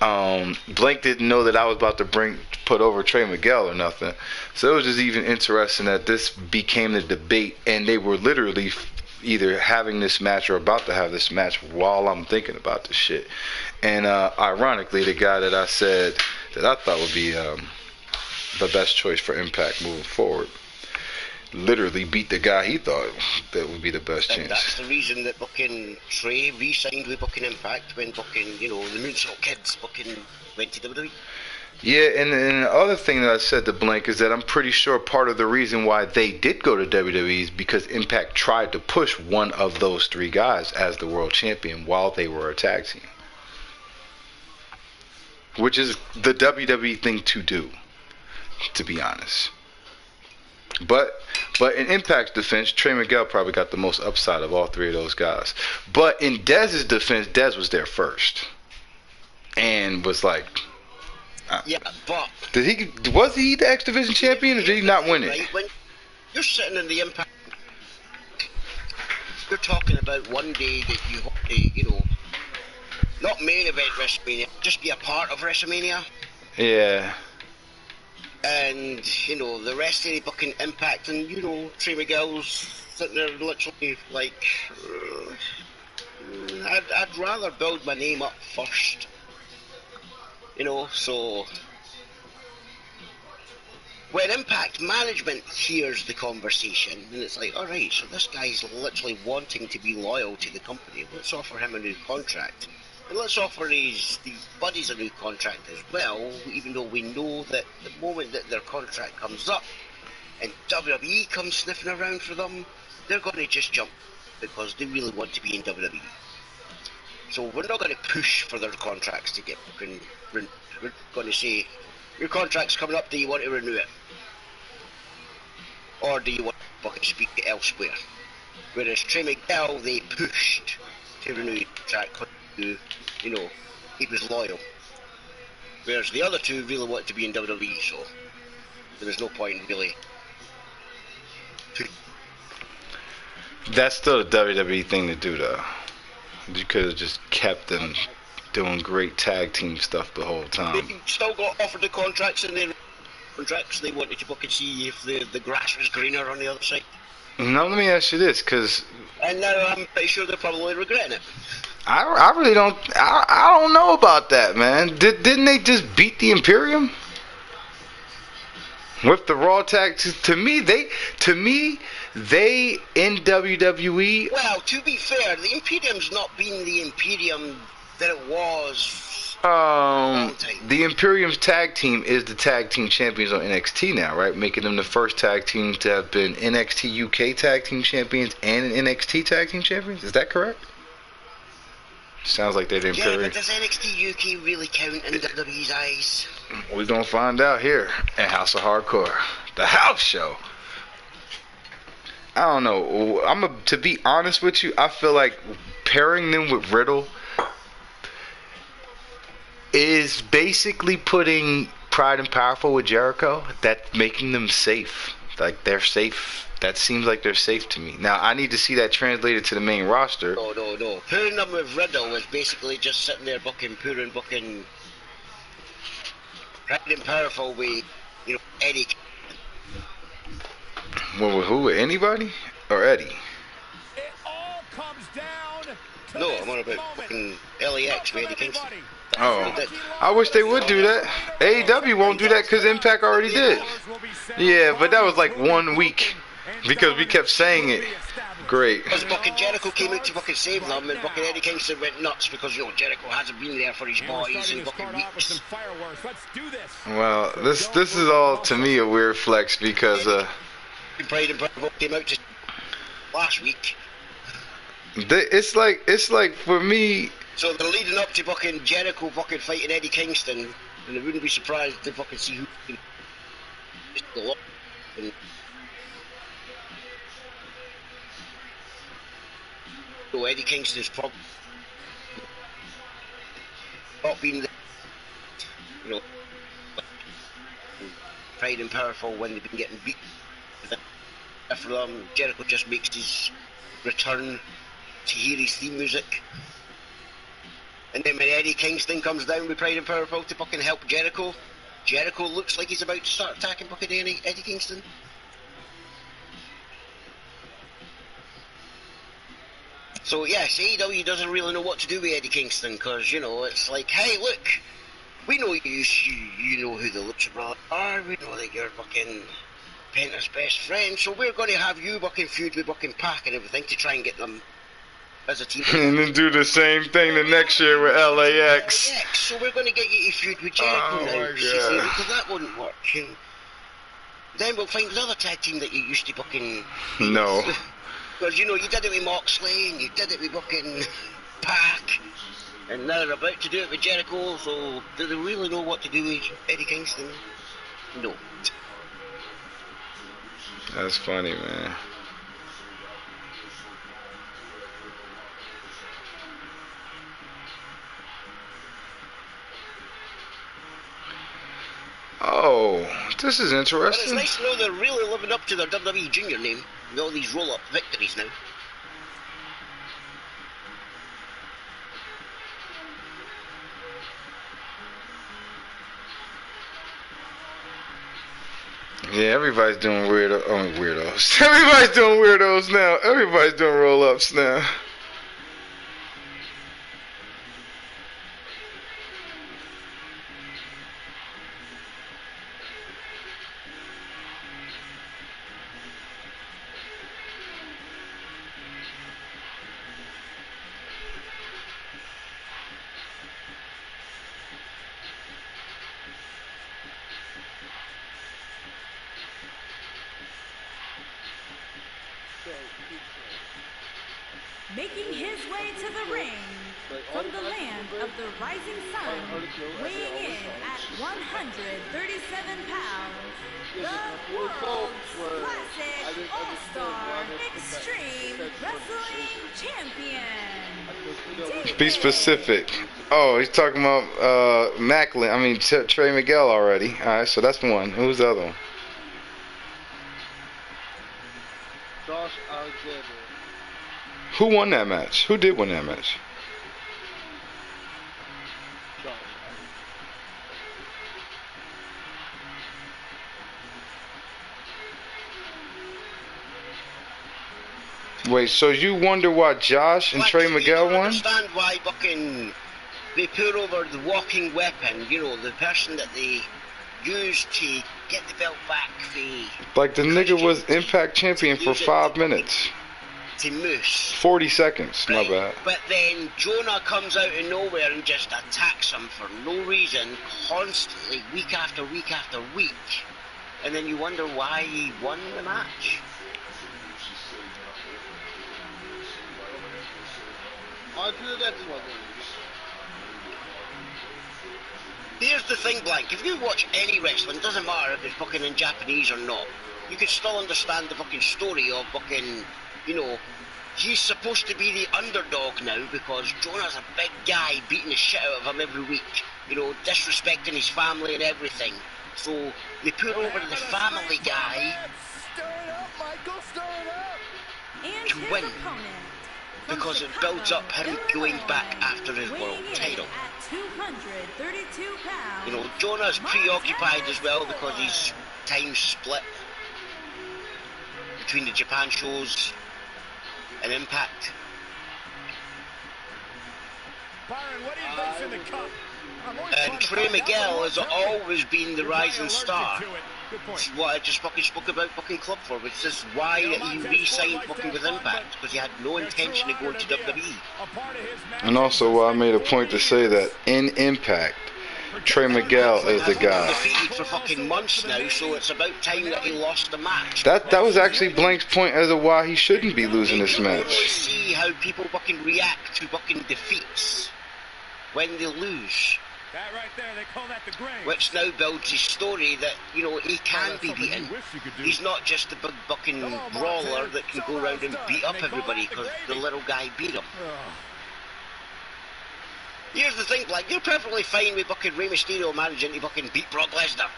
Speaker 2: Blank didn't know that I was about to put over Trey Miguel or nothing. So it was just even interesting that this became the debate, and they were literally either having this match or about to have this match while I'm thinking about this shit. And ironically, the guy that I said that I thought would be the best choice for Impact moving forward. Literally beat the guy he thought that would be the best
Speaker 7: And
Speaker 2: chance.
Speaker 7: that's the reason that fucking Trey re-signed with fucking Impact when fucking, the Moonsault Kids fucking went to WWE.
Speaker 2: Yeah, and the other thing that I said to Blank is that I'm pretty sure part of the reason why they did go to WWE is because Impact tried to push one of those three guys as the world champion while they were a tag team. Which is the WWE thing to do, to be honest. But in Impact's defense, Trey Miguel probably got the most upside of all three of those guys. But in Dez's defense, Dez was there first. And was like...
Speaker 7: yeah, but...
Speaker 2: Was he the X Division champion, or did he not win it?
Speaker 7: Right, when you're sitting in the Impact... You're talking about one day that you hope to, not main event WrestleMania, just be a part of WrestleMania.
Speaker 2: Yeah.
Speaker 7: And, the rest of the fucking Impact, and, Trey Miguel's sitting there literally like, I'd rather build my name up first. So when Impact management hears the conversation, and it's like, alright, so this guy's literally wanting to be loyal to the company, let's offer him a new contract. And let's offer these buddies a new contract as well, even though we know that the moment that their contract comes up and WWE comes sniffing around for them, they're going to just jump because they really want to be in WWE. So we're not going to push for their contracts to get fucking... We're going to say, your contract's coming up, do you want to renew it? Or do you want to fucking speak elsewhere? Whereas Trey Miguel, they pushed to renew his contract because, he was loyal. Whereas the other two really wanted to be in WWE, so there was no point really.
Speaker 2: That's still a WWE thing to do, though. You could have just kept them doing great tag team stuff the whole time.
Speaker 7: They still got offered the contracts, and their contracts. They wanted to fucking see if the grass was greener on the other side.
Speaker 2: Now let me ask you this, because...
Speaker 7: And now I'm pretty sure they're probably regretting it.
Speaker 2: I really don't... I don't know about that, man. Didn't they just beat the Imperium? With the Raw tag... To me, they in WWE...
Speaker 7: Well, to be fair, the Imperium's not been the Imperium that it was...
Speaker 2: The Imperium's tag team is the tag team champions on NXT now, right? Making them the first tag team to have been NXT UK tag team champions and NXT tag team champions. Is that correct? Sounds like they're the Imperium.
Speaker 7: Yeah, but does NXT UK really count in WWE's eyes?
Speaker 2: We're gonna find out here at House of Hardcore, the house show. I don't know. To be honest with you, I feel like pairing them with Riddle is basically putting Pride and Powerful with Jericho. That's making them safe. Like, they're safe. That seems like they're safe to me. Now, I need to see that translated to the main roster.
Speaker 7: No. Pairing them with Riddle is basically just sitting there booking Pride and Powerful with, Eddie.
Speaker 2: Well, with who? With anybody? Or Eddie?
Speaker 5: It all comes down to
Speaker 7: No, I'm on about fucking LAX with Eddie Kingston.
Speaker 2: Oh, I wish they would do that. AEW won't do that because Impact already did. Yeah, but that was like 1 week because we kept saying it. Great.
Speaker 7: Because fucking Jericho came out to fucking save them, and fucking Eddie Kingston went nuts because, Jericho hasn't been there for his boys in fucking weeks.
Speaker 2: Well, this is all to me a weird flex because
Speaker 7: Pride and Powerful came out last week.
Speaker 2: It's like for me.
Speaker 7: So they're leading up to fucking Jericho fucking fighting Eddie Kingston, and they wouldn't be surprised to fucking see who can just go up. So Eddie Kingston's probably not been the, Pride and Powerful when they've been getting beat. After Jericho just makes his return to hear his theme music. And then when Eddie Kingston comes down with Pride and Powerful to fucking help Jericho, Jericho looks like he's about to start attacking fucking Eddie Kingston. So yes, AEW doesn't really know what to do with Eddie Kingston because, it's like, hey, look, We know you know who the Lucha Brothers are. We know that you're fucking Penta's best friend. So we're going to have you fucking feud with fucking Pac and everything to try and get them as a team.
Speaker 2: And then do the same thing the next year with LAX.
Speaker 7: So we're going to get you to feud with Jericho now, basically, because that wouldn't work. And then we'll find another tag team that you used to fucking...
Speaker 2: No.
Speaker 7: Because, you know, you did it with Moxley, and you did it with fucking Pac, and now they're about to do it with Jericho, so do they really know what to do with Eddie Kingston? No.
Speaker 2: That's funny, man. Oh, this is interesting.
Speaker 7: But it's nice to know they're really living up to their WWE Junior name with all these roll-up victories now.
Speaker 2: Yeah, everybody's doing weirdos. Everybody's doing weirdos now. Everybody's doing roll-ups now.
Speaker 8: Making his way to the ring from the land of the rising sun, weighing in at 137 pounds, the world's classic all-star extreme wrestling champion.
Speaker 2: Be specific. Oh, he's talking about Macklin. I mean Trey Miguel already. All right, so that's one. Who's the other one?
Speaker 6: Josh Alexander.
Speaker 2: Who won that match? Who did win that match?
Speaker 6: Josh.
Speaker 2: Wait, so you wonder why Josh and Trey Miguel won?
Speaker 7: I understand why fucking they put over the walking weapon, you know, the person that they used to get the belt back.
Speaker 2: Like the nigga was Impact champion for 5 minutes.
Speaker 7: To Moose.
Speaker 2: 40 seconds,
Speaker 7: right?
Speaker 2: my bad.
Speaker 7: But then Jonah comes out of nowhere and just attacks him for no reason, constantly, week after week after week. And then you wonder why he won the match.
Speaker 6: On to the next one.
Speaker 7: Here's the thing, Blank. If you watch any wrestling, it doesn't matter if it's fucking in Japanese or not, you can still understand the fucking story of fucking, you know, he's supposed to be the underdog now because Jonah's a big guy beating the shit out of him every week, you know, disrespecting his family and everything. So they put over the family guy to win because it builds up him going back after his world title. You know, Jonah's preoccupied as well because his time's split between the Japan shows and Impact.
Speaker 5: Byron, what do you think's in the cup?
Speaker 7: And Trey Miguel has always been the rising star. It's what I just fucking spoke about fucking Club for, which is why he re-signed fucking with Impact, because he had no intention of going to WWE.
Speaker 2: And also I made a point to say that in Impact, Trey Miguel is the guy.
Speaker 7: Defeated for fucking months now, so it's about time that he lost the match.
Speaker 2: That was actually Blank's point as to why he shouldn't be losing this match.
Speaker 7: You see how people fucking react to fucking defeats when they lose.
Speaker 5: That right there, they call that the grave.
Speaker 7: Which now builds his story that, you know, he can be beaten. He's not just a big fucking brawler that can go around and beat up everybody because the little guy beat him. Here's the thing, Black, you're perfectly fine with fucking Rey Mysterio managing to fucking beat Brock Lesnar.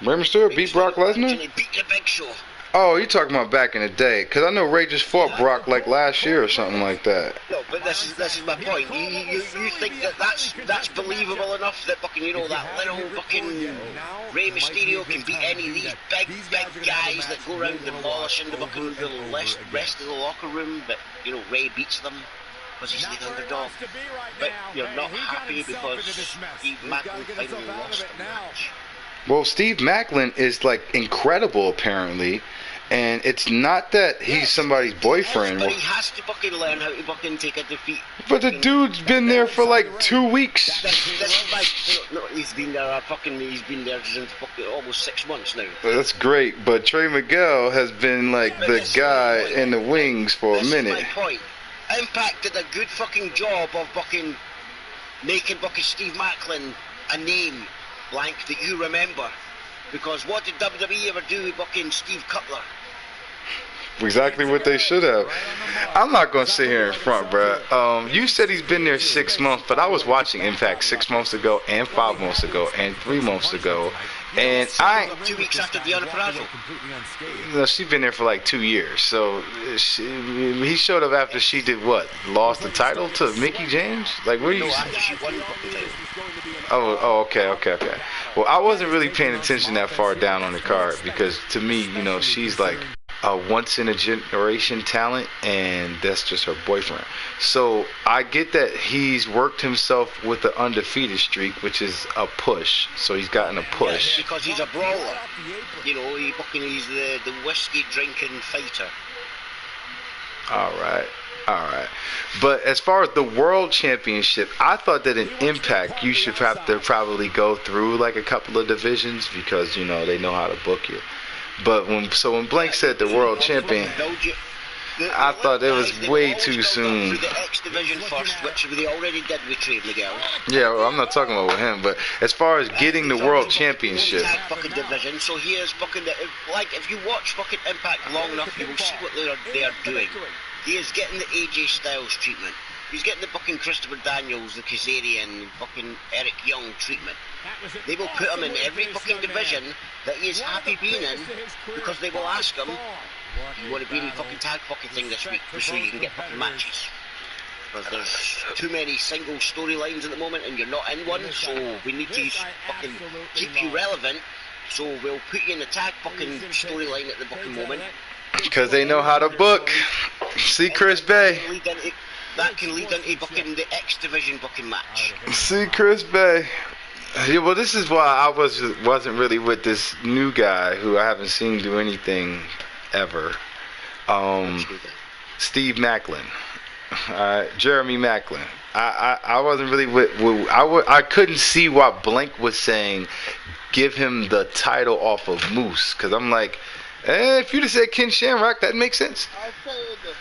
Speaker 2: Rey Mysterio beat Brock Lesnar?
Speaker 7: He beat the Big Show.
Speaker 2: Oh, you're talking about back in the day, because I know Ray just fought Brock like last year or something like that.
Speaker 7: No, but this is my point. You think that that's believable enough that fucking, you know, that little fucking Rey Mysterio can beat any of these big guys that go around demolishing the fucking the rest of the locker room, but, you know, Ray beats them? because he's the underdog. But you're not happy because Steve Macklin finally lost the match.
Speaker 2: Well, Steve Macklin is like incredible apparently, and it's not that he's somebody's boyfriend.
Speaker 7: But he has to fucking learn how to fucking take a defeat.
Speaker 2: But the dude's been there for like 2 weeks.
Speaker 7: That's like, no, he's been there he's been there since fucking almost 6 months now.
Speaker 2: That's great, but Trey Miguel has been like the guy in the wings for a minute.
Speaker 7: This is my point. Impact did a good fucking job of fucking making fucking Steve Macklin a name blank that you remember. Because what did WWE ever do with fucking Steve Cutler?
Speaker 2: Exactly what they should have. I'm not going to sit here in front, bruh. You said he's been there 6 months, but I was watching Impact 6 months ago and 5 months ago and 3 months ago. And
Speaker 7: 2 weeks after Deonna Purrazzo.
Speaker 2: No, she's been there for like 2 years. So he showed up after she did what? Lost the title to Mickie James? Like, what are you saying?
Speaker 7: She won the fucking title.
Speaker 2: Oh, okay. Well, I wasn't really paying attention that far down on the card because to me, you know, she's like a once-in-a-generation talent, and that's just her boyfriend. So I get that he's worked himself with the undefeated streak, which is a push. So he's gotten a push.
Speaker 7: Yeah, because he's a brawler. You know, he's the whiskey-drinking fighter.
Speaker 2: All right. But as far as the World Championship, I thought that in Impact you should have to probably go through like a couple of divisions because, you know, they know how to book you. But when Blank said the World Champion, I thought it was way too soon.
Speaker 7: The X Division first, which they already did with Trey Miguel.
Speaker 2: Yeah, well, I'm not talking about with him, but as far as getting the World Championship.
Speaker 7: Tag fucking division, so he is fucking, like, if you watch fucking Impact long enough, you will see what they are doing. He is getting the AJ Styles treatment. He's getting the fucking Christopher Daniels, the Kazarian, fucking Eric Young treatment. They will put him in every fucking division that he is happy being in because they will ask him, you want to be in the fucking tag fucking thing this week so you can get fucking matches. Because there's too many single storylines at the moment and you're not in one, so we need to fucking keep you relevant, so we'll put you in the tag fucking storyline at the fucking moment.
Speaker 2: Because they know how to book. See Chris Bay.
Speaker 7: That can lead into fucking the X Division fucking match.
Speaker 2: See Chris Bay. Yeah, well, this is why I wasn't really with this new guy who I haven't seen do anything ever. Steve Macklin. Jeremy Macklin. I wasn't really with I couldn't see why Blank was saying give him the title off of Moose, because I'm like, if you'd have said Ken Shamrock, that makes sense.
Speaker 6: I say in the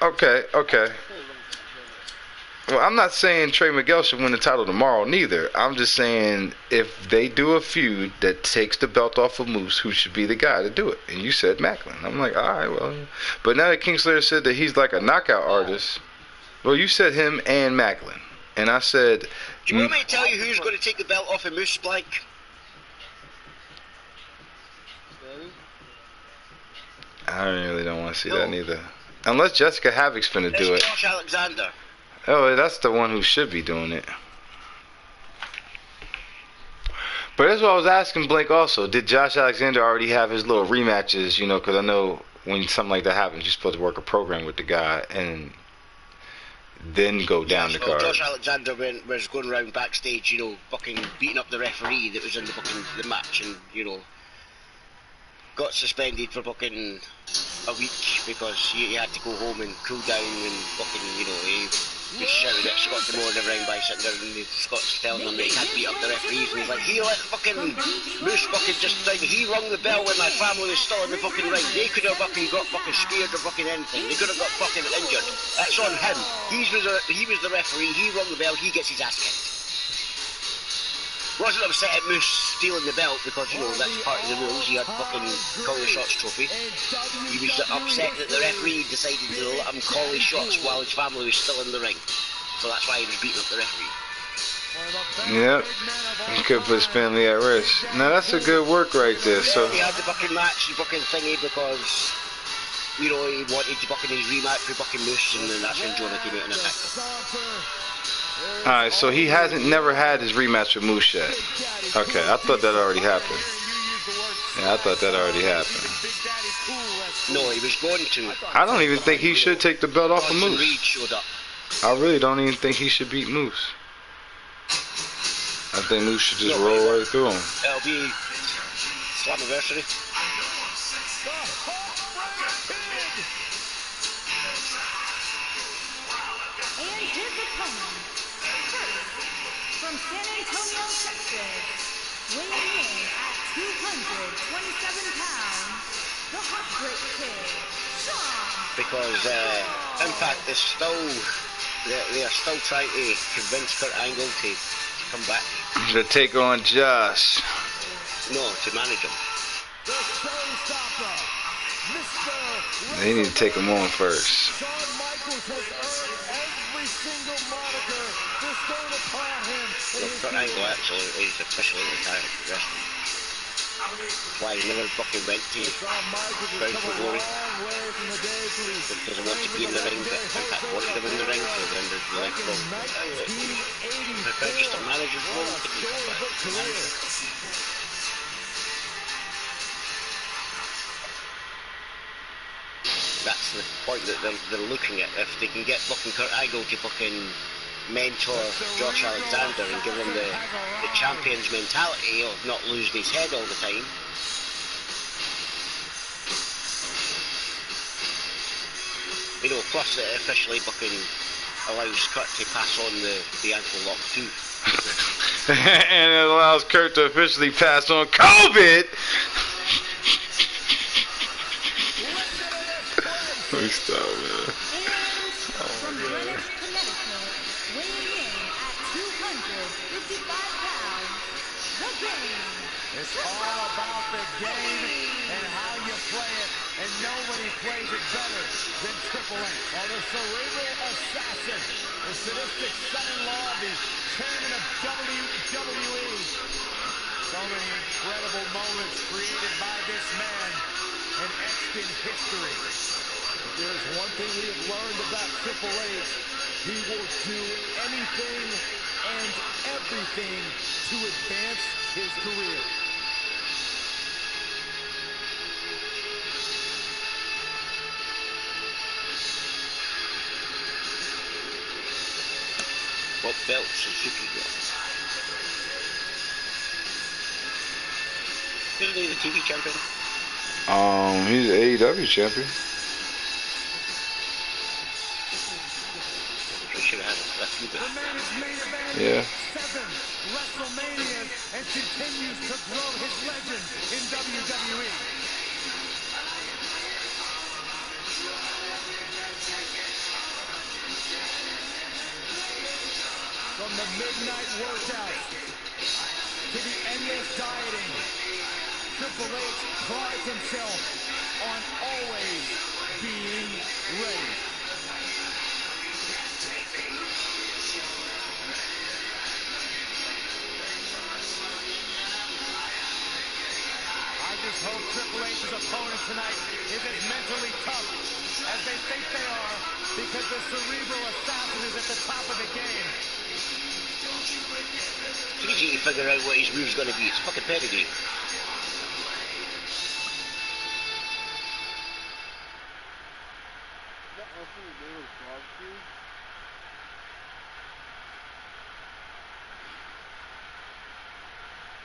Speaker 6: future.
Speaker 2: Okay. Well, I'm not saying Trey Miguel should win the title tomorrow, neither. I'm just saying if they do a feud that takes the belt off of Moose, who should be the guy to do it? And you said Macklin. I'm like, all right, well. But now that Kingslayer said that he's like a knockout artist, well, you said him and Macklin. And I said...
Speaker 7: Do you want me to tell you who's going to take the belt off of Moose, Blank?
Speaker 2: I really don't want to see that neither. Unless Jessica Havoc's finna do it.
Speaker 7: Josh Alexander.
Speaker 2: Oh, that's the one who should be doing it. But that's what I was asking Blake also. Did Josh Alexander already have his little rematches, you know, because I know when something like that happens, you're supposed to work a program with the guy and then go down the card.
Speaker 7: Josh Alexander was going around backstage, you know, fucking beating up the referee that was in the match and, you know, got suspended for fucking a week because he had to go home and cool down and fucking, you know, he was shouting at Scott D'Amore in the ring by sitting there and Scott's telling him that he can't beat up the referees and he's like, he let fucking Moose fucking just think he rung the bell when my family was still in the fucking ring. They could have fucking got fucking scared or fucking anything. They could have got fucking injured. That's on him. He was the referee, he rung the bell, he gets his ass kicked. Wasn't upset at Moose stealing the belt because, you know, that's part of the rules. He had fucking call the shots trophy. He was upset that the referee decided to let him call his shots while his family was still in the ring. So that's why he was beating up the referee.
Speaker 2: Yep. He could put his family at risk. Now that's a good work right there. So
Speaker 7: he had the fucking match, the fucking thingy, because, you know, he wanted to fucking his rematch with fucking Moose, and then that's when Jonah came out and attacked him.
Speaker 2: Alright, so he never had his rematch with Moose yet. Okay, I thought that already happened. Yeah, I thought that already happened.
Speaker 7: No, he was going to.
Speaker 2: I don't even think he should take the belt off of
Speaker 7: Bronson Reed
Speaker 2: Moose.
Speaker 7: showed up.
Speaker 2: I really don't even think he should beat Moose. I think Moose should just roll right through him.
Speaker 7: It'll be Slammiversary.
Speaker 8: And his opponent, first, from San Antonio, Texas, weighing in at 227 pounds, the Heartbreak Kid, Shawn.
Speaker 7: Because, in fact, they're still trying to convince Kurt Angle to come back.
Speaker 2: To take on Josh.
Speaker 7: No, to manage him.
Speaker 2: They need to take him on first.
Speaker 7: Well, Kurt Angle actually is officially retired from wrestling. That's why he never fucking went to Bound for Glory. He doesn't want to be in the ring, but in fact wanted him in the ring, so then there's the leg go. If I just a manager's role, he can come back to manager. That's the point that they're looking at. If they can get fucking Kurt Angle to fucking mentor Josh Alexander and give him the champion's mentality of not losing his head all the time. You know, plus it officially fucking allows Kurt to pass on the ankle lock too.
Speaker 2: And it allows Kurt to officially pass on COVID. Please stop, man.
Speaker 8: From Greenwich, Connecticut, weighing in at 255 pounds, the Game.
Speaker 5: It's all about the game and how you play it, and nobody plays it better than Triple H. Oh, the cerebral assassin, the sadistic son-in-law, the chairman of WWE. So many incredible moments created by this man and etched in history. If there's one thing we have learned about Triple H, he will do anything and everything to advance his career.
Speaker 7: What belt Suzuki got? Isn't he the TV champion?
Speaker 2: He's the AEW champion.
Speaker 7: He should have had a few bit.
Speaker 2: Yeah.
Speaker 5: 7 WrestleManias and continues to grow his legend in WWE. From the midnight workouts to the endless dieting, Triple H prides himself on always being ready. I just hope Triple H's opponent tonight is as mentally tough as they think they are, because the cerebral assassin is at the top of the game.
Speaker 7: It's easy to figure out what his move's going to be. It's fucking pedigree.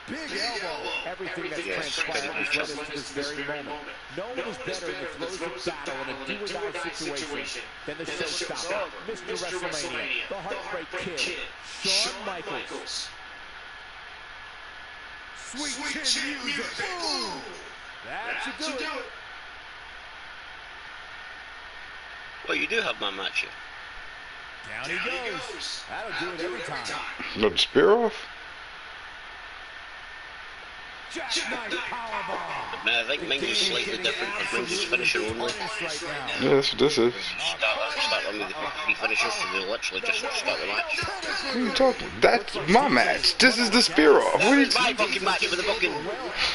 Speaker 5: Big elbow. Everything that's transpired has led us to this very moment. No one is better in the throes of battle in a do-or-die situation than the showstopper, Mr. WrestleMania, the Heartbreak Kid, Shawn Michaels. Sweet chin music. Boom! That should do it.
Speaker 7: Well, you do have my match here.
Speaker 5: Down he goes. That'll do it every time.
Speaker 2: No, the spear off?
Speaker 5: Jackknife powerbomb.
Speaker 7: Man, I think mine is slightly different. Mine's is finisher only.
Speaker 2: Yeah, that's what this is.
Speaker 7: Start on me the 3 finishers, so they literally just start the match.
Speaker 2: What are you talking? That's my match. This is the spear off. What are you
Speaker 7: That's my fucking match with the fucking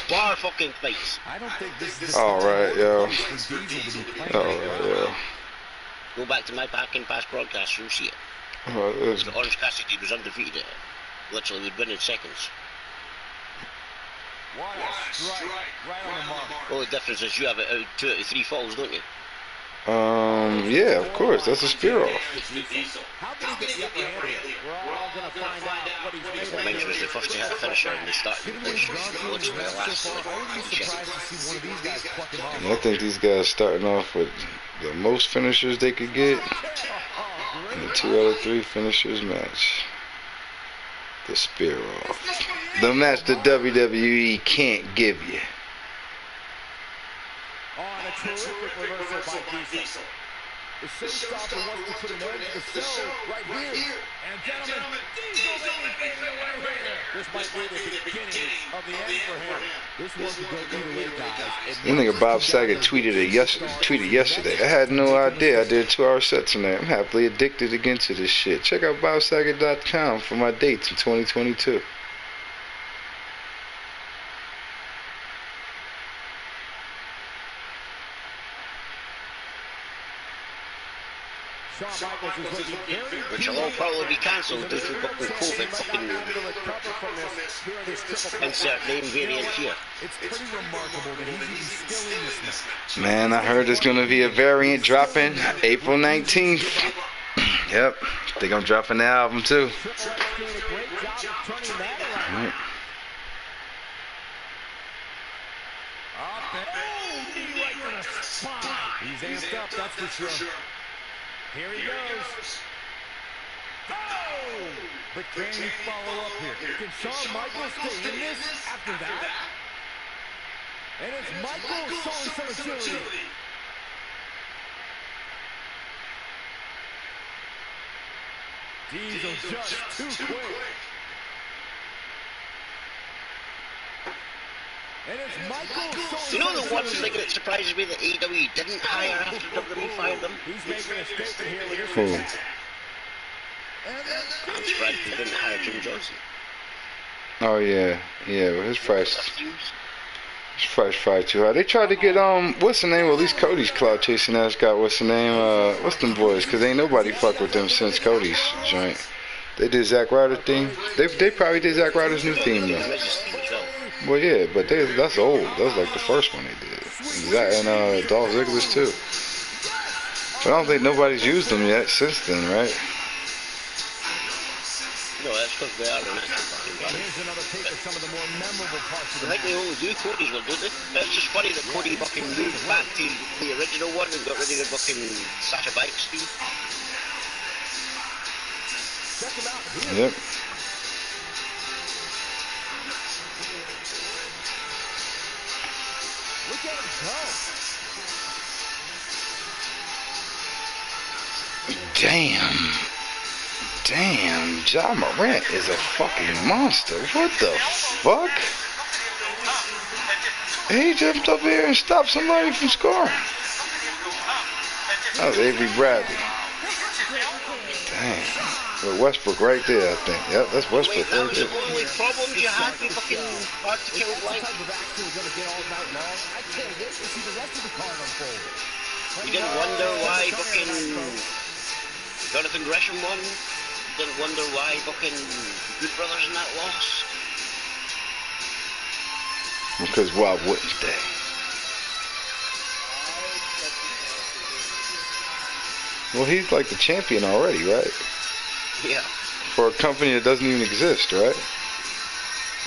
Speaker 7: bar fucking fights.
Speaker 5: I don't think this is
Speaker 2: Alright, yo. Alright, yo.
Speaker 7: Go back to my back and past broadcast, you'll see it. The Orange Cassidy was undefeated. Literally would win in seconds.
Speaker 5: What a strike. Right on the mark.
Speaker 7: Well, the difference is you have it out 2 out of 3 falls, don't you?
Speaker 2: Yeah, of course. That's a spear off.
Speaker 5: How did he get the upper hand here? We're all going to find out what he's made of.
Speaker 7: Reminds me of the first to hit a finisher and they started
Speaker 5: Given
Speaker 7: the
Speaker 5: what
Speaker 7: place.
Speaker 5: he's gone through in
Speaker 7: Looks
Speaker 5: the
Speaker 7: like the
Speaker 5: match
Speaker 7: last
Speaker 5: so far, I wouldn't be surprised to see one of these guys pluck him off.
Speaker 2: I think these guys starting off with the most finishers they could get in the 2 out of 3 finishers match. The spear off. The match the WWE can't give you.
Speaker 5: Oh, and a terrific reversal by Diesel. The showstopper wants to put an end to the show right here. And gentlemen, Diesel may be fading away here. This might be the beginning of the end for him. This one could go either way, guys.
Speaker 2: This nigga Bob Saget tweeted yesterday. I had no idea. I did a 2-hour set tonight. I'm happily addicted again to this shit. Check out bobsaget.com for my dates in 2022.
Speaker 7: Which will all probably be cancelled due to fucking COVID fucking insert name variant here.
Speaker 5: It's pretty remarkable that he's even still in this match.
Speaker 2: Man, I heard there's gonna be a variant dropping April 19th. Yep, think I'm dropping the album too. Right.
Speaker 5: He's amped up, that's for sure. Here he goes. Oh! But can he follow up here? Can Shawn Michaels stay in this after that? And it's Michaels showing some agility. Diesel just too quick. And it's Michaels showing
Speaker 7: You know the one thing that surprises me that AEW didn't hire after WWE fired them?
Speaker 5: He's making a statement here with
Speaker 2: Cool.
Speaker 5: this.
Speaker 7: I'm surprised they didn't hire Jim Johnson.
Speaker 2: Oh yeah, well his price probably too high. They tried to get what's the name? Well, at least Cody's clout chasing ass got what's the name? What's them boys? Cause ain't nobody fuck with them since Cody's joint. They did Zack Ryder theme. They probably did Zack Ryder's new theme though. Well yeah, but that's old. That was like the first one they did. That and Dolph Ziggler's too. But I don't think nobody's used them yet since then, right?
Speaker 7: No, that's because they are in it.
Speaker 5: Here's another take of some of the more memorable parts of the
Speaker 7: I think they only do Cody's one, don't they? It's just funny that Cody fucking moved back to the original one and got rid of the fucking Sasha Banks theme.
Speaker 5: Check him out here.
Speaker 2: Yep.
Speaker 5: Look at him go.
Speaker 2: Damn, Ja Morant is a fucking monster. What the fuck? He jumped up here and stopped somebody from scoring. That was Avery Bradley. Damn. With Westbrook right there, I think. Yep, that's Westbrook
Speaker 7: That
Speaker 2: right
Speaker 7: was
Speaker 2: there.
Speaker 7: the only problems you had with fucking Hard to Kill Life. You didn't wonder why fucking Jonathan Gresham won. You didn't wonder why fucking Good Brothers in that loss.
Speaker 2: Because why wouldn't they? Well, he's like the champion already, right?
Speaker 7: Yeah.
Speaker 2: For a company that doesn't even exist, right?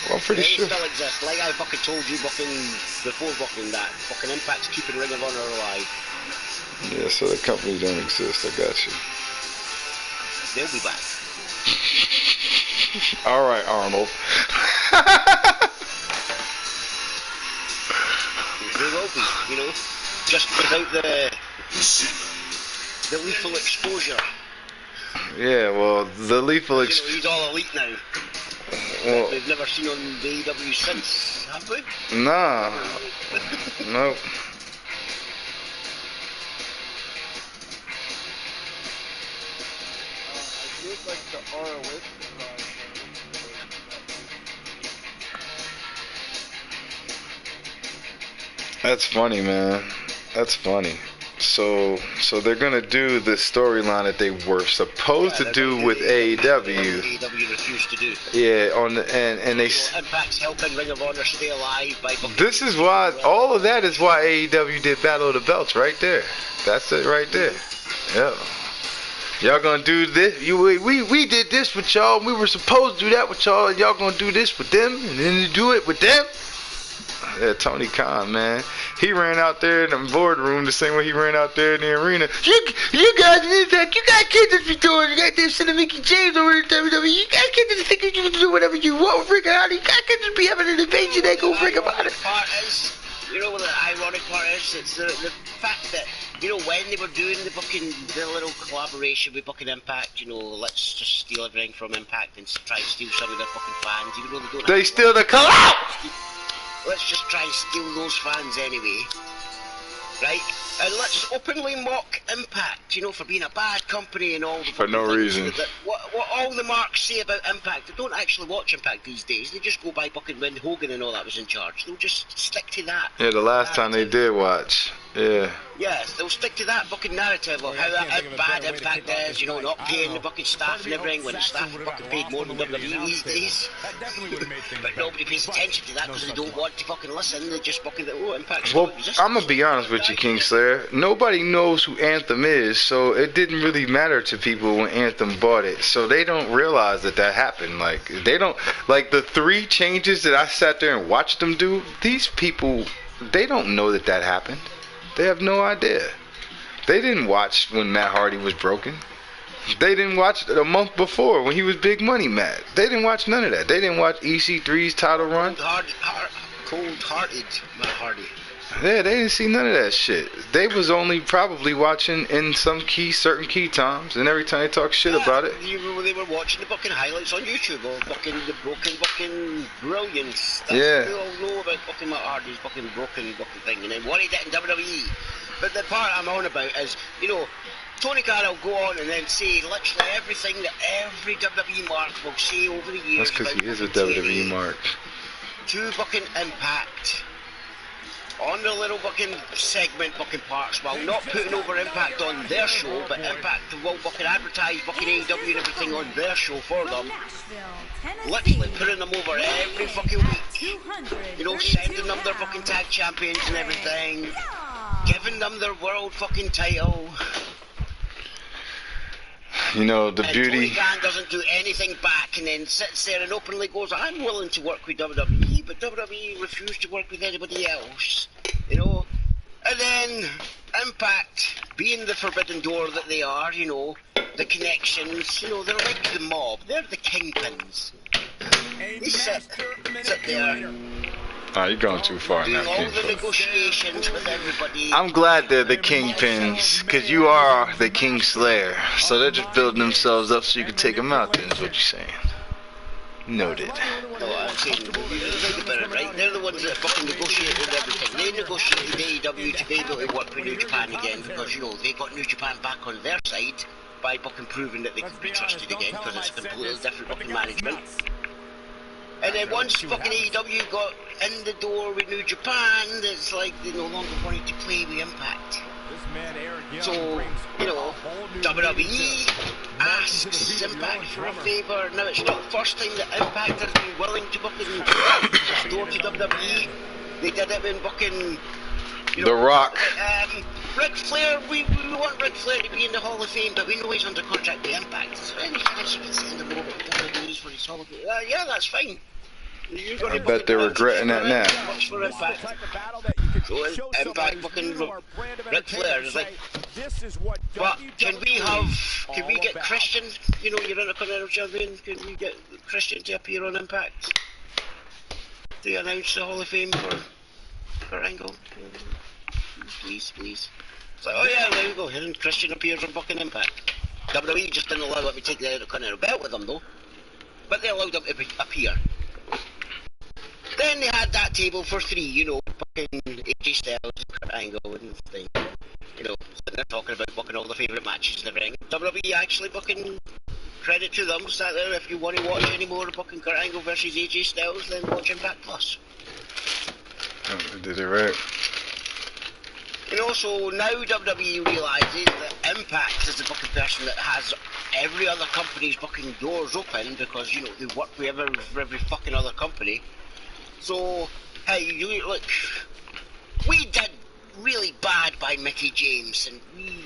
Speaker 2: Well, I'm pretty
Speaker 7: They
Speaker 2: sure.
Speaker 7: still exist. Like I fucking told you fucking before fucking that. Fucking Impact's keeping Ring of Honor alive.
Speaker 2: Yeah, so the company don't exist. I got you.
Speaker 7: They'll be back.
Speaker 2: All right, Arnold.
Speaker 7: They will be, you know. Just without the lethal exposure.
Speaker 2: Yeah, well, the lethal
Speaker 7: You know, he's all elite now.
Speaker 2: well,
Speaker 7: We've never seen on the AEW since, have we?
Speaker 2: nah. Nope.
Speaker 6: I did like the ROH
Speaker 2: That's funny, man. That's funny. So they're gonna do the storyline that they were supposed to do with AEW.
Speaker 7: AEW refused to do.
Speaker 2: Yeah, and they.
Speaker 7: Impact's helping Ring of Honor stay alive by.
Speaker 2: This is why all of that is why AEW did Battle of the Belts right there. That's it right there. Yeah. Y'all gonna do this? We did this with y'all. We were supposed to do that with y'all. And y'all gonna do this with them, and then you do it with them. Yeah, Tony Khan, man. He ran out there in the boardroom the same way he ran out there in the arena. You guys in Impact, you guys can't just be doing. You got this sending Mickey James over to WWE. You guys can't just think you can do whatever you want. Freaking out. You guys can't just be having an invasion that go freak about it.
Speaker 7: You know what the ironic part is? It's the fact that, you know, when they were doing the little collaboration with fucking Impact, you know, let's just steal everything from Impact and try to steal some of their fucking fans, even though they don't.
Speaker 2: They steal the collab.
Speaker 7: Let's just try and steal those fans anyway, right? And let's openly mock Impact, you know, for being a bad company and all.
Speaker 2: For no reason.
Speaker 7: What all the marks say about Impact, they don't actually watch Impact these days. They just go by fucking when Hogan and all that was in charge. They'll just stick to that.
Speaker 2: Yeah, the last time they did watch. Yeah.
Speaker 7: Yes, they'll stick to that fucking narrative of how bad Impact is, you know, not paying the fucking staff and everything when the staff are fucking paid more than WWE these days. But nobody pays attention to that because they don't want to fucking listen. They just fucking, Impact's
Speaker 2: well, I'm gonna be honest with you, Kingslayer. Nobody knows who Anthem is, so it didn't really matter to people when Anthem bought it. So they don't realize that happened. Like, they don't, like the 3 changes that I sat there and watched them do, these people, they don't know that happened. They have no idea. They didn't watch when Matt Hardy was broken. They didn't watch a month before when he was Big Money Matt. They didn't watch none of that. They didn't watch EC3's title run.
Speaker 7: Cold-hearted Matt Hardy.
Speaker 2: Yeah, they didn't see none of that shit. They was only probably watching in some certain key times, and every time they talk shit about it.
Speaker 7: They were watching the fucking highlights on YouTube of fucking the broken fucking brilliance. That's
Speaker 2: yeah.
Speaker 7: What we all know about fucking Matt Hardy's fucking broken fucking thing, and then what he did in WWE. But the part I'm on about is, you know, Tony Khan will go on and then say literally everything that every WWE mark will say over the years.
Speaker 2: That's because he is a WWE mark.
Speaker 7: To fucking Impact. On the little fucking segment fucking parts, while not putting over Impact on their show, but Impact will fucking advertise fucking AEW and everything on their show for them. Literally putting them over every fucking week. You know, sending them their fucking tag champions and everything. Giving them their world fucking title.
Speaker 2: You know, the beauty.
Speaker 7: Tony Khan doesn't do anything back and then sits there and openly goes, I'm willing to work with WWE, but WWE refused to work with anybody else. You know? And then Impact, being the forbidden door that they are, you know, the connections, you know, they're like the mob. They're the kingpins. They sit there.
Speaker 2: Oh, you're going too far now,
Speaker 7: all the negotiations with everybody.
Speaker 2: I'm glad they're the kingpins, because you are the King Slayer. So they're just building themselves up so you can take them out, then, is what you're saying. Noted.
Speaker 7: No, I'm saying, you think about it, right? They're the ones that fucking negotiated everything. They negotiated AEW to be able to work with New Japan again, because, you know, they got New Japan back on their side by fucking proving that they could be trusted again, because it's completely different fucking management. And then once fucking AEW got in the door with New Japan, it's like they no longer wanted to play with Impact. So, you know, WWE asks Impact for a favour. Now, it's not the first time that Impact has been willing to fucking door to WWE. They did it in fucking... You know,
Speaker 2: The Rock.
Speaker 7: Ric Flair, we want Ric Flair to be in the Hall of Fame, but we know he's under contract with Impact. Is there any chance you can send him over to WWE for his Hall of Fame? Yeah, that's fine.
Speaker 2: I bet they're regretting that now.
Speaker 7: Much for Impact. So Impact fucking Ric Flair is like, but can we get Christian, you know, you're Intercontinental Champion, can we get Christian to appear on Impact? To announce the Hall of Fame for Angle? Please. It's like, oh yeah, there we go, here and Christian appears on fucking Impact. WWE just didn't allow me to take the Intercontinental belt with them though. But they allowed them to appear. Then they had that table for 3, you know, fucking AJ Styles and Kurt Angle and thing. You know, so they're talking about fucking all the favourite matches in the ring. WWE actually fucking, credit to them, sat there, if you want to watch any more of fucking Kurt Angle versus AJ Styles, then watch Impact Plus.
Speaker 2: Oh, they did it right.
Speaker 7: And also, now WWE realises that Impact is the fucking person that has every other company's fucking doors open because, you know, they work with every fucking other company. So, hey, you look, we did really bad by Mickey James, and we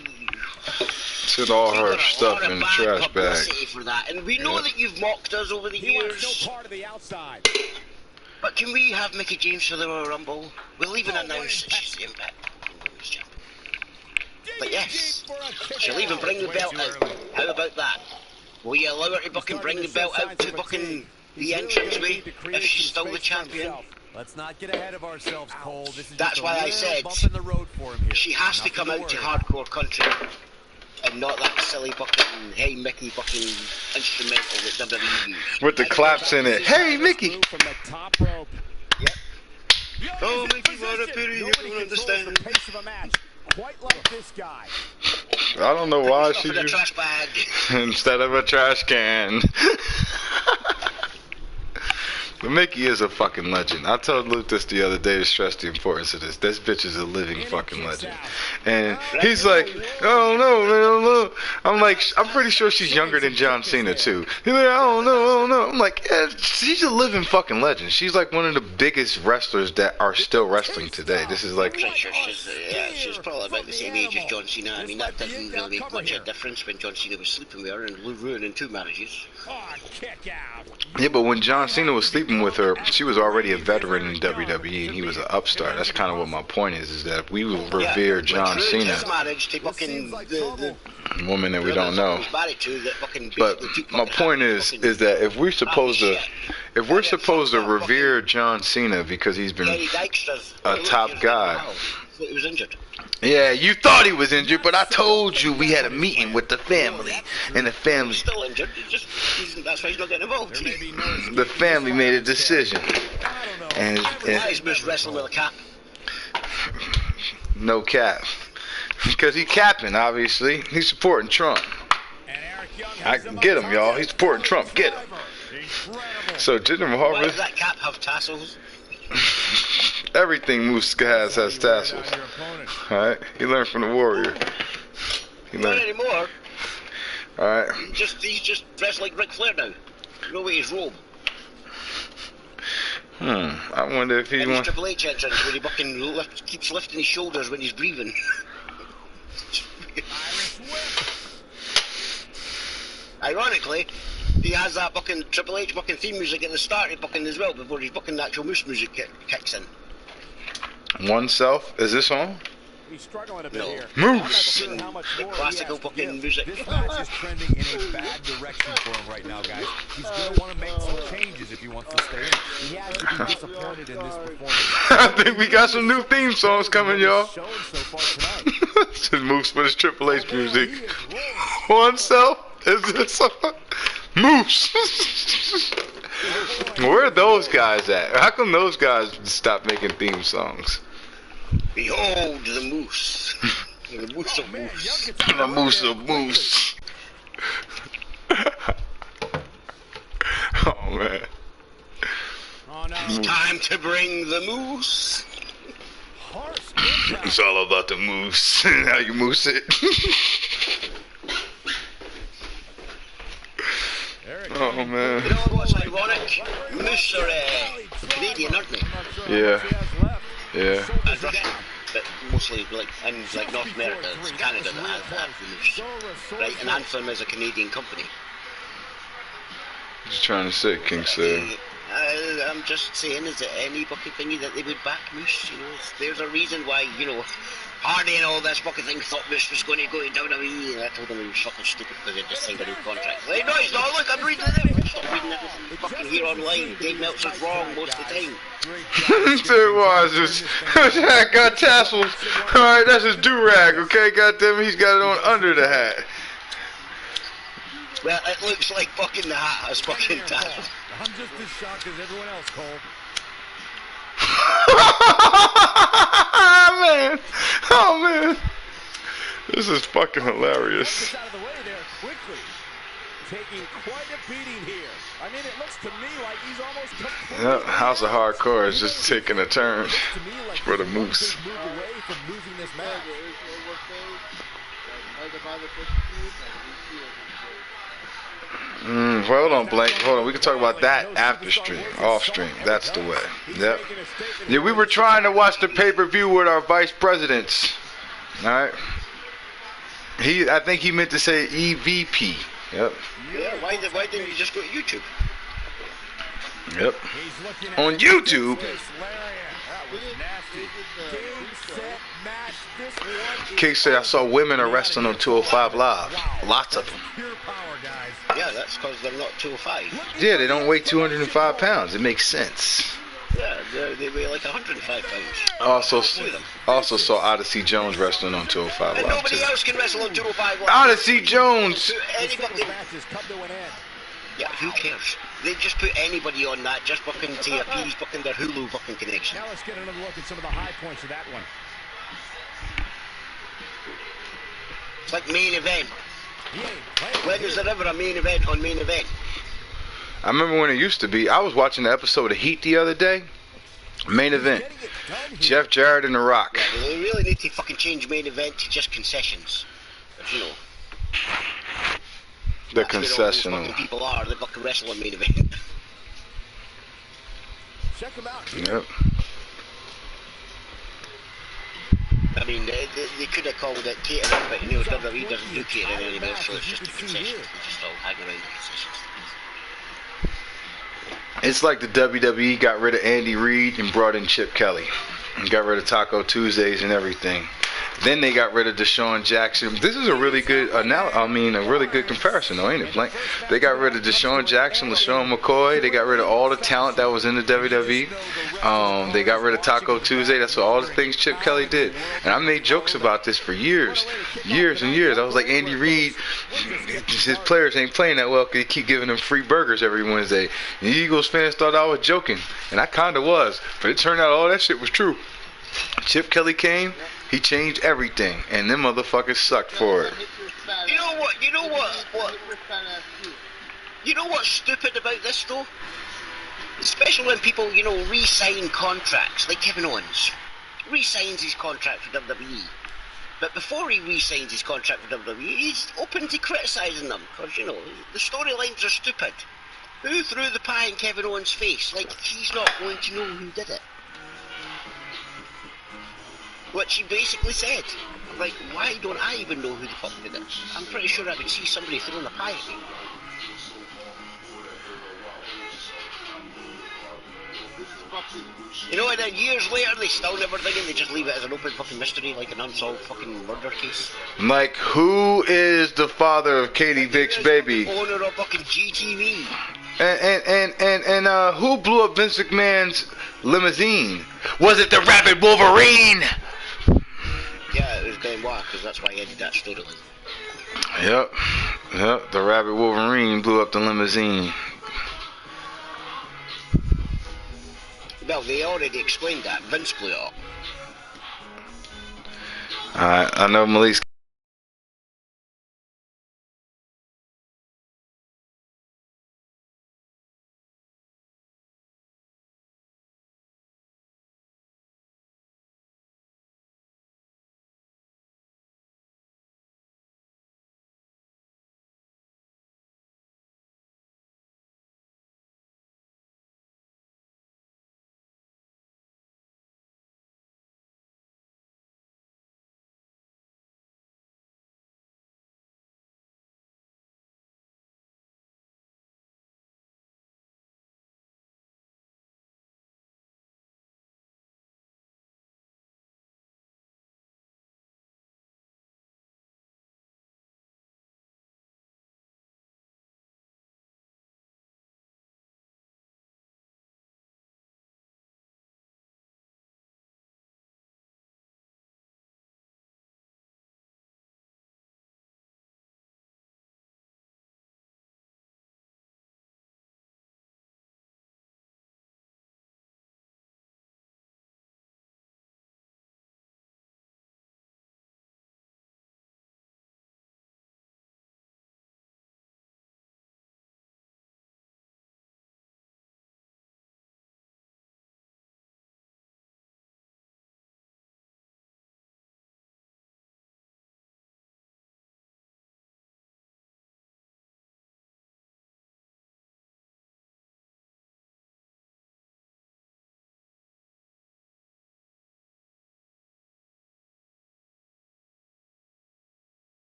Speaker 2: all her
Speaker 7: got a
Speaker 2: stuff
Speaker 7: lot
Speaker 2: in
Speaker 7: of
Speaker 2: the
Speaker 7: bad
Speaker 2: trash bag.
Speaker 7: publicity for that. And we know that you've mocked us over the years.
Speaker 5: Part of the outside.
Speaker 7: But can we have Mickey James for the Royal Rumble? We'll even announce that she's the Impact Women's Champion. But yes, she'll even bring the belt out. How about that? Will you allow her to fucking bring the belt out to fucking the entranceway if she's still the champion?
Speaker 9: Let's not get ahead of ourselves, Cole. This is
Speaker 7: That's why I said
Speaker 9: bump in the road for him here.
Speaker 7: She has to come out to hardcore country and not that silly fucking Hey Mickey fucking instrumental that WWE used.
Speaker 2: With the claps in it. Hey Mickey!
Speaker 5: From the top rope.
Speaker 7: Yep. Oh Mickey, what a pity you don't understand.
Speaker 5: The pace of a match, quite like this guy.
Speaker 2: I don't know why
Speaker 7: Stuff
Speaker 2: she
Speaker 7: in a
Speaker 2: just
Speaker 7: trash bag.
Speaker 2: instead of a trash can. But Mickey is a fucking legend. I told Luke this the other day to stress the importance of this. This bitch is a living fucking legend. And he's like, oh no, man, I don't know. I'm like, I'm pretty sure she's younger than John Cena too. He's like, I don't know. I'm like, yeah, she's a living fucking legend. She's like one of the biggest wrestlers that are still wrestling today. This is like,
Speaker 7: I'm pretty sure she's probably about the same age as John Cena. I mean, that didn't really make much of a difference when John Cena was sleeping with her and ruining 2 marriages.
Speaker 2: yeah, but when John Cena was sleeping with her, she was already a veteran in WWE and he was an upstart. That's kind of what my point is that we will revere John Cena.
Speaker 7: His marriage to fucking the
Speaker 2: woman that we don't know.
Speaker 7: That
Speaker 2: but my point is that if we're supposed to revere John Cena because he's been a top guy.
Speaker 7: He was injured.
Speaker 2: Yeah, you thought he was injured, but I told you we had a meeting with the family, and the family.
Speaker 7: Still injured. That's why he's not getting involved.
Speaker 2: The family made a decision, and
Speaker 7: he's Moose wrestling with a cap.
Speaker 2: No cap, because he's capping. Obviously, he's supporting Trump. I can get him, y'all. He's supporting Trump. Get him. So Jinder Mahal.
Speaker 7: Why does that cap have tassels?
Speaker 2: Everything Moose has tassels. Alright? He learned from the Warrior.
Speaker 7: Not anymore.
Speaker 2: Alright.
Speaker 7: He's just dressed like Ric Flair now. No way his robe.
Speaker 2: I wonder if he's
Speaker 7: one. Triple H entrance where he fucking keeps lifting his shoulders when he's breathing. Ironically, he has that fucking Triple H fucking theme music at the start fucking as well before his fucking actual Moose music kicks in.
Speaker 2: Oneself? Is this on?
Speaker 5: He's struggling a bit here.
Speaker 2: Moose!
Speaker 7: The classical fucking music.
Speaker 9: This match is trending in a bad direction for him right now, guys. He's going to want to make some changes if he wants to stay in. He has to be disappointed in this performance.
Speaker 2: I think we got some new theme songs coming, y'all. This is Moose with his Triple H music. Oneself? Is this on? Moose! Where are those guys at? How come those guys stopped making theme songs?
Speaker 7: Behold the moose. The moose of moose.
Speaker 2: The moose of moose. Oh man.
Speaker 7: It's time to bring the moose.
Speaker 2: It's all about the moose. How you moose it. Oh man.
Speaker 7: You know what's ironic? Moose are Canadian, aren't they?
Speaker 2: Yeah. Yeah.
Speaker 7: But mostly like in like North America, it's Canada that has the moose. Right, and Anthem is a Canadian company.
Speaker 2: Just trying to say, King Sir.
Speaker 7: I'm just saying, is there any fucking thingy that they would back Moose? You know, there's a reason why, you know, Hardy and all this fucking thing thought Moose was going to go to WWE, and I told him he was fucking stupid because he just signed a new contract. Like, no, he's not. Look, I'm reading it. Stop reading everything fucking here online. Dave Meltzer's wrong most of the time.
Speaker 2: There was. I got tassels. Alright, that's his do-rag, okay? Goddamn, he's got it on under the hat.
Speaker 7: Well, it looks like fucking the hat has fucking tassels.
Speaker 5: I'm just as shocked as everyone else, Cole.
Speaker 2: Man. Oh, man. This is fucking hilarious.
Speaker 5: Out of the way there quickly. Taking quite a beating here. I mean, it looks to me like he's almost completely...
Speaker 2: Yep, House of Hardcore is just taking a turn for the Moose.
Speaker 9: from losing this match.
Speaker 6: There is no one thing that neither man of this team and we see it
Speaker 2: Well, hold on, Blank. Hold on. We can talk about that after stream, off stream. That's the way. Yep. Yeah, we were trying to watch the pay-per-view with our vice presidents. All right. I think he meant to say EVP. Yep.
Speaker 7: Yeah, why didn't you just go to YouTube?
Speaker 2: Yep. On YouTube. King said I saw women are wrestling on 205 Live. Lots of them.
Speaker 7: Yeah, that's because they're not 205.
Speaker 2: Yeah, they don't weigh 205 pounds. It makes sense.
Speaker 7: Yeah, they weigh like 105 pounds.
Speaker 2: Also saw Odyssey Jones wrestling on 205
Speaker 7: And
Speaker 2: Live
Speaker 7: nobody
Speaker 2: too.
Speaker 7: else can wrestle on 205 Live.
Speaker 2: Odyssey Jones.
Speaker 7: Yeah, who cares? They just put anybody on that just fucking to appease fucking their Hulu fucking connection.
Speaker 5: Now let's get another look at some of the high points of that one.
Speaker 7: It's like main event. When is there ever a main event on main event?
Speaker 2: I remember when it used to be. I was watching the episode of Heat the other day. Main event. Jeff Jarrett and The Rock.
Speaker 7: Yeah, they really need to fucking change main event to just concessions. But, you know.
Speaker 2: The concessional.
Speaker 7: Fucking people are. They fucking wrestle on main event.
Speaker 5: Check them out.
Speaker 2: Yep.
Speaker 7: I mean, they could have called it catering, but you know, WWE doesn't do catering anymore, so it's just a concession. They just all hang around the concessions.
Speaker 2: It's like the WWE got rid of Andy Reid and brought in Chip Kelly. And got rid of Taco Tuesdays and everything. Then they got rid of Deshaun Jackson. This is a really good a really good comparison, though, ain't it, Blank? They got rid of Deshaun Jackson, LaShawn McCoy. They got rid of all the talent that was in the WWE. They got rid of Taco Tuesday. That's all the things Chip Kelly did. And I made jokes about this for years and years. I was like, Andy Reid, his players ain't playing that well because he keep giving them free burgers every Wednesday. And the Eagles fans thought I was joking, and I kind of was. But it turned out all that shit was true. Chip Kelly came. He changed everything, and them motherfuckers sucked for it.
Speaker 7: You know what? You know what's stupid about this though? Especially when people, you know, re-sign contracts, like Kevin Owens. Re-signs his contract for WWE. But before he re-signs his contract for WWE, he's open to criticising them, because, you know, the storylines are stupid. Who threw the pie in Kevin Owens' face? Like, he's not going to know who did it. What she basically said. Like, why don't I even know who the fuck did it? I'm pretty sure I would see somebody throwing a pie at me. You know, and then years later they still never think it, they just leave it as an open fucking mystery, like an unsolved fucking murder case.
Speaker 2: Like, who is the father of Katie Vick's baby?
Speaker 7: The owner of fucking GTV.
Speaker 2: And who blew up Vince McMahon's limousine? Was it the Rabid Wolverine?
Speaker 7: Yeah, it was Benoit, because that's why he ended that storyline.
Speaker 2: Yep, the Rabid Wolverine blew up the limousine.
Speaker 7: Well, they already explained that. Vince blew it up.
Speaker 2: Alright, I know Malik's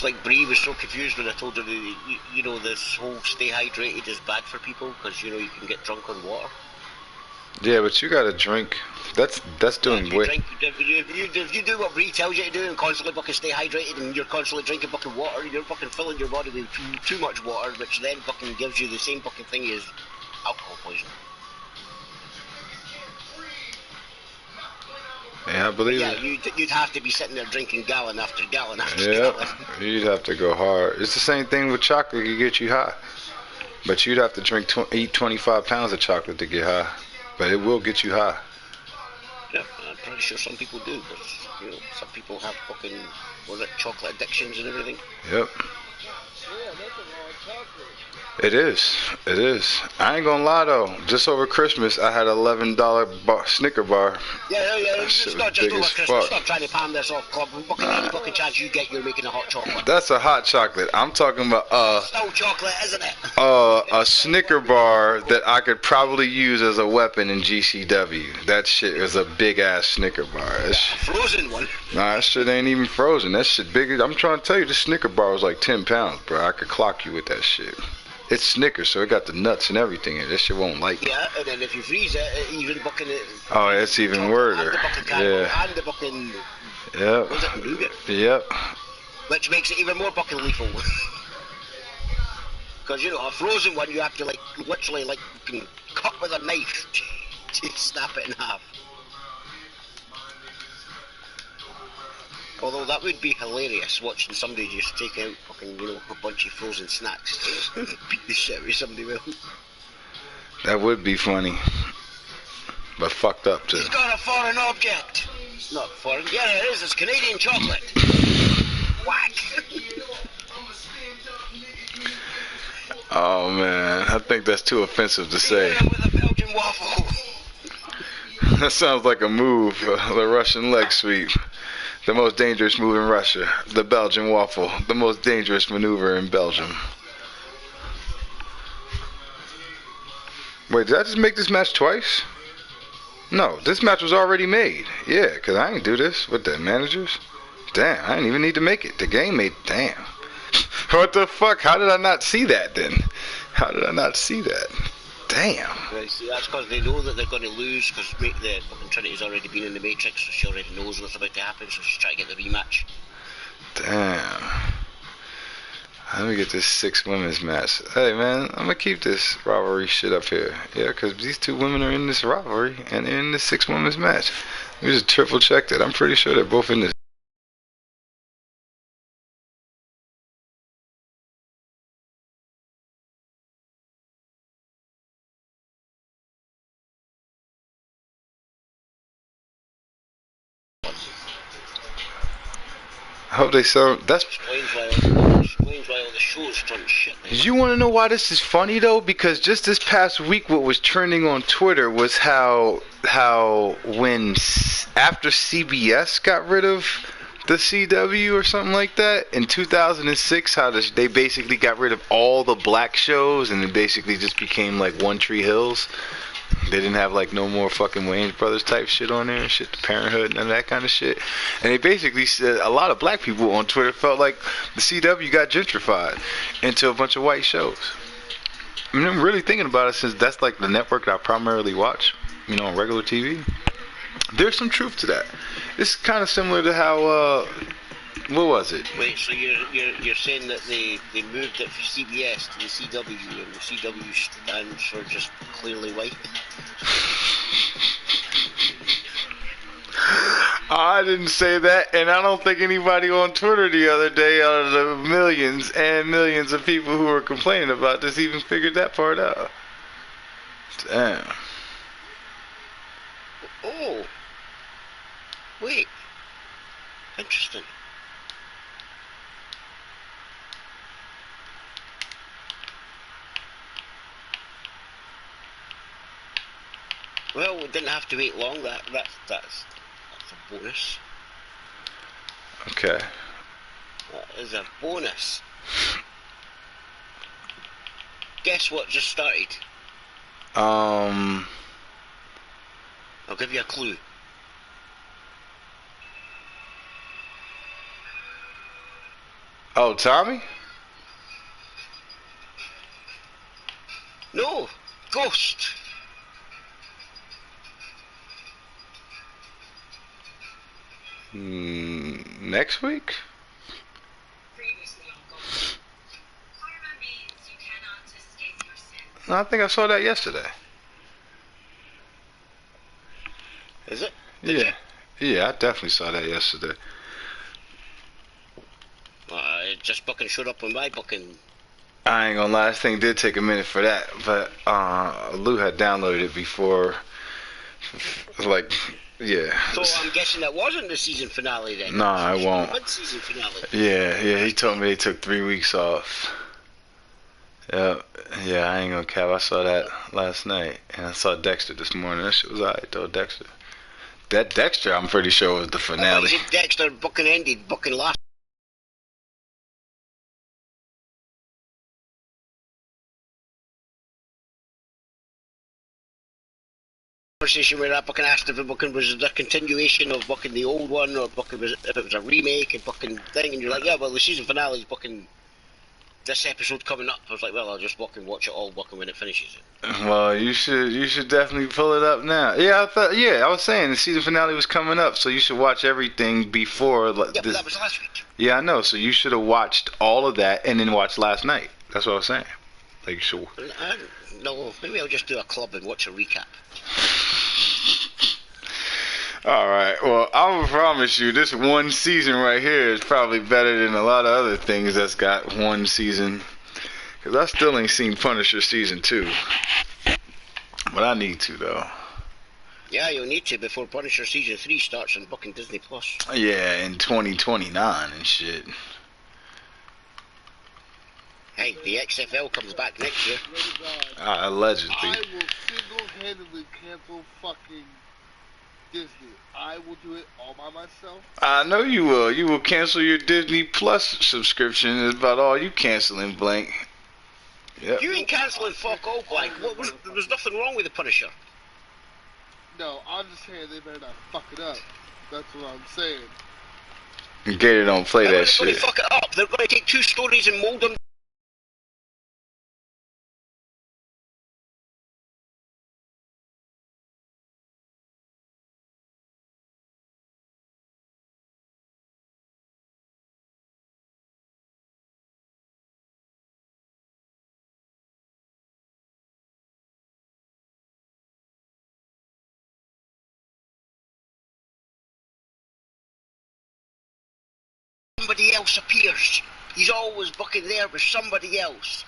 Speaker 7: like Bree was so confused when I told her that, you know, this whole stay hydrated is bad for people because, you know, you can get drunk on water.
Speaker 2: Yeah, but you gotta drink. That's doing way.
Speaker 7: If you do what Bree tells you to do and constantly fucking stay hydrated and you're constantly drinking fucking water, you're fucking filling your body with too much water, which then fucking gives you the same fucking thing as alcohol poisoning.
Speaker 2: Yeah, I believe
Speaker 7: yeah,
Speaker 2: it.
Speaker 7: you'd have to be sitting there drinking gallon after gallon after
Speaker 2: Yep,
Speaker 7: gallon.
Speaker 2: you'd have to go hard. It's the same thing with chocolate. It can get you high. But you'd have to eat 25 pounds of chocolate to get high. But it will get you high.
Speaker 7: Yeah, I'm pretty sure some people do, but you know, some people have fucking chocolate addictions and everything.
Speaker 2: Yep.
Speaker 6: Yeah, that's a lot of chocolate.
Speaker 2: It is. It is. I ain't gonna lie though. Just over Christmas, I had $11 Snicker bar.
Speaker 7: Yeah. It's not just over Christmas.
Speaker 2: Fuck.
Speaker 7: Stop trying to palm this off, club. Fucking any fucking chance you get, you're making a hot chocolate.
Speaker 2: That's a hot chocolate. I'm talking about
Speaker 7: still chocolate, isn't it?
Speaker 2: a Snicker bar that I could probably use as a weapon in GCW. That shit is a big ass Snicker bar.
Speaker 7: Frozen one.
Speaker 2: Nah, that shit ain't even frozen. That shit bigger. I'm trying to tell you, this Snicker bar was like 10 pounds, bro. I could clock you with that shit. It's Snickers, so it got the nuts and everything in it. That shit won't light.
Speaker 7: Yeah, and then if you freeze it, even fucking it.
Speaker 2: Oh, it's even worser.
Speaker 7: Yeah. And the fucking.
Speaker 2: Yep.
Speaker 7: Was it nougat?
Speaker 2: Yep.
Speaker 7: Which makes it even more fucking lethal. Because, you know, a frozen one, you have to, like, literally, like, cut with a knife to snap it in half. Although that would be hilarious, watching somebody just take out fucking, you know, a bunch of frozen snacks and beat the shit out of somebody with them.
Speaker 2: That would be funny. But fucked up, too.
Speaker 7: He's got a foreign object! Not foreign. Yeah, it is. It's Canadian chocolate. Whack!
Speaker 2: Oh, man. I think that's too offensive to say.
Speaker 7: With a Belgian waffle.
Speaker 2: That sounds like a move, the Russian leg sweep. The most dangerous move in Russia. The Belgian waffle. The most dangerous maneuver in Belgium. Wait, did I just make this match twice? No, this match was already made. Yeah, because I ain't do this with the managers. Damn, I didn't even need to make it. The game made... Damn. What the fuck? How did I not see that then? How did I not see that? Damn.
Speaker 7: Right, see, that's because they know that they're going to lose because the fucking Trinity's already been in the Matrix, so she already knows what's about to happen, so she's trying to get the rematch.
Speaker 2: Damn. Let me get this 6 women's match. Hey, man, I'm going to keep this rivalry shit up here. Yeah, because these 2 women are in this rivalry and in this 6 women's match. Let me just triple check that. I'm pretty sure they're both in this. I hope they sound. That's.
Speaker 7: Explains why all the shows turn shit.
Speaker 2: You want to know why this is funny though? Because just this past week, what was trending on Twitter was how when after CBS got rid of the CW or something like that in 2006, how they basically got rid of all the black shows and it basically just became like One Tree Hills. They didn't have like no more fucking Wayans Brothers type shit on there and shit, the Parenthood and that kind of shit. And they basically said a lot of black people on Twitter felt like the CW got gentrified into a bunch of white shows. I mean, I'm really thinking about it since that's like the network that I primarily watch, you know, on regular TV. There's some truth to that. It's kind of similar to how, what was it?
Speaker 7: Wait, so you're saying that they moved it from CBS to the CW, and the CW stands for just clearly white?
Speaker 2: I didn't say that, and I don't think anybody on Twitter the other day, out of the millions and millions of people who were complaining about this, even figured that part out. Damn.
Speaker 7: Oh. Wait. Interesting. Well, we didn't have to wait long. That's a bonus.
Speaker 2: Okay.
Speaker 7: That is a bonus. Guess what just started?
Speaker 2: I'll
Speaker 7: give you a clue.
Speaker 2: Oh, Tommy?
Speaker 7: No, Ghost.
Speaker 2: Next week? No, I think I saw that yesterday.
Speaker 7: Is it?
Speaker 2: Yeah. Yeah, I definitely saw that yesterday.
Speaker 7: It just fucking showed up on my booking.
Speaker 2: I ain't gonna lie, this thing did take a minute for that, but Lou had downloaded it before, like, yeah.
Speaker 7: So I'm guessing that wasn't the season finale then?
Speaker 2: Nah, I won't.
Speaker 7: Mid-season finale.
Speaker 2: Yeah, he told me he took 3 weeks off. Yeah, I ain't gonna cap, I saw that last night, and I saw Dexter this morning. That shit was alright though, Dexter. That Dexter, I'm pretty sure, was the finale.
Speaker 7: Dexter fucking ended fucking last. Conversation where I fucking asked if it fucking was a continuation of fucking the old one or fucking if it was a remake and fucking thing, and you're like, yeah, well, the season finale is fucking this episode coming up. I was like, well, I'll just fucking watch it all fucking when it finishes.
Speaker 2: Well, you should definitely pull it up now. Yeah, I was saying the season finale was coming up, so you should watch everything before.
Speaker 7: Yeah, but that was last week.
Speaker 2: Yeah, I know. So you should have watched all of that and then watched last night. That's what I was saying. Like, sure.
Speaker 7: No, maybe I'll just do a club and watch a recap.
Speaker 2: All right. Well, I promise you, this one season right here is probably better than a lot of other things that's got one season. Cause I still ain't seen Punisher season 2, but I need to though.
Speaker 7: Yeah, you'll need to before Punisher season 3 starts on fucking Disney Plus.
Speaker 2: Yeah, in 2029 and shit.
Speaker 7: Hey, the XFL comes back next year.
Speaker 2: Allegedly.
Speaker 6: I will single-handedly cancel fucking Disney. I will do it all by myself.
Speaker 2: I know you will. You will cancel your Disney Plus subscription. It's about all you canceling, Blank. Yep.
Speaker 7: You ain't cancelling fuck all, Blank. There was nothing wrong with the Punisher.
Speaker 6: No, I'm just saying they better not fuck it up. That's what I'm saying.
Speaker 2: Gator don't play that shit.
Speaker 7: They're going to fuck it up. They're going to take 2 stories and mold them. Somebody else appears. He's always fucking there with somebody else.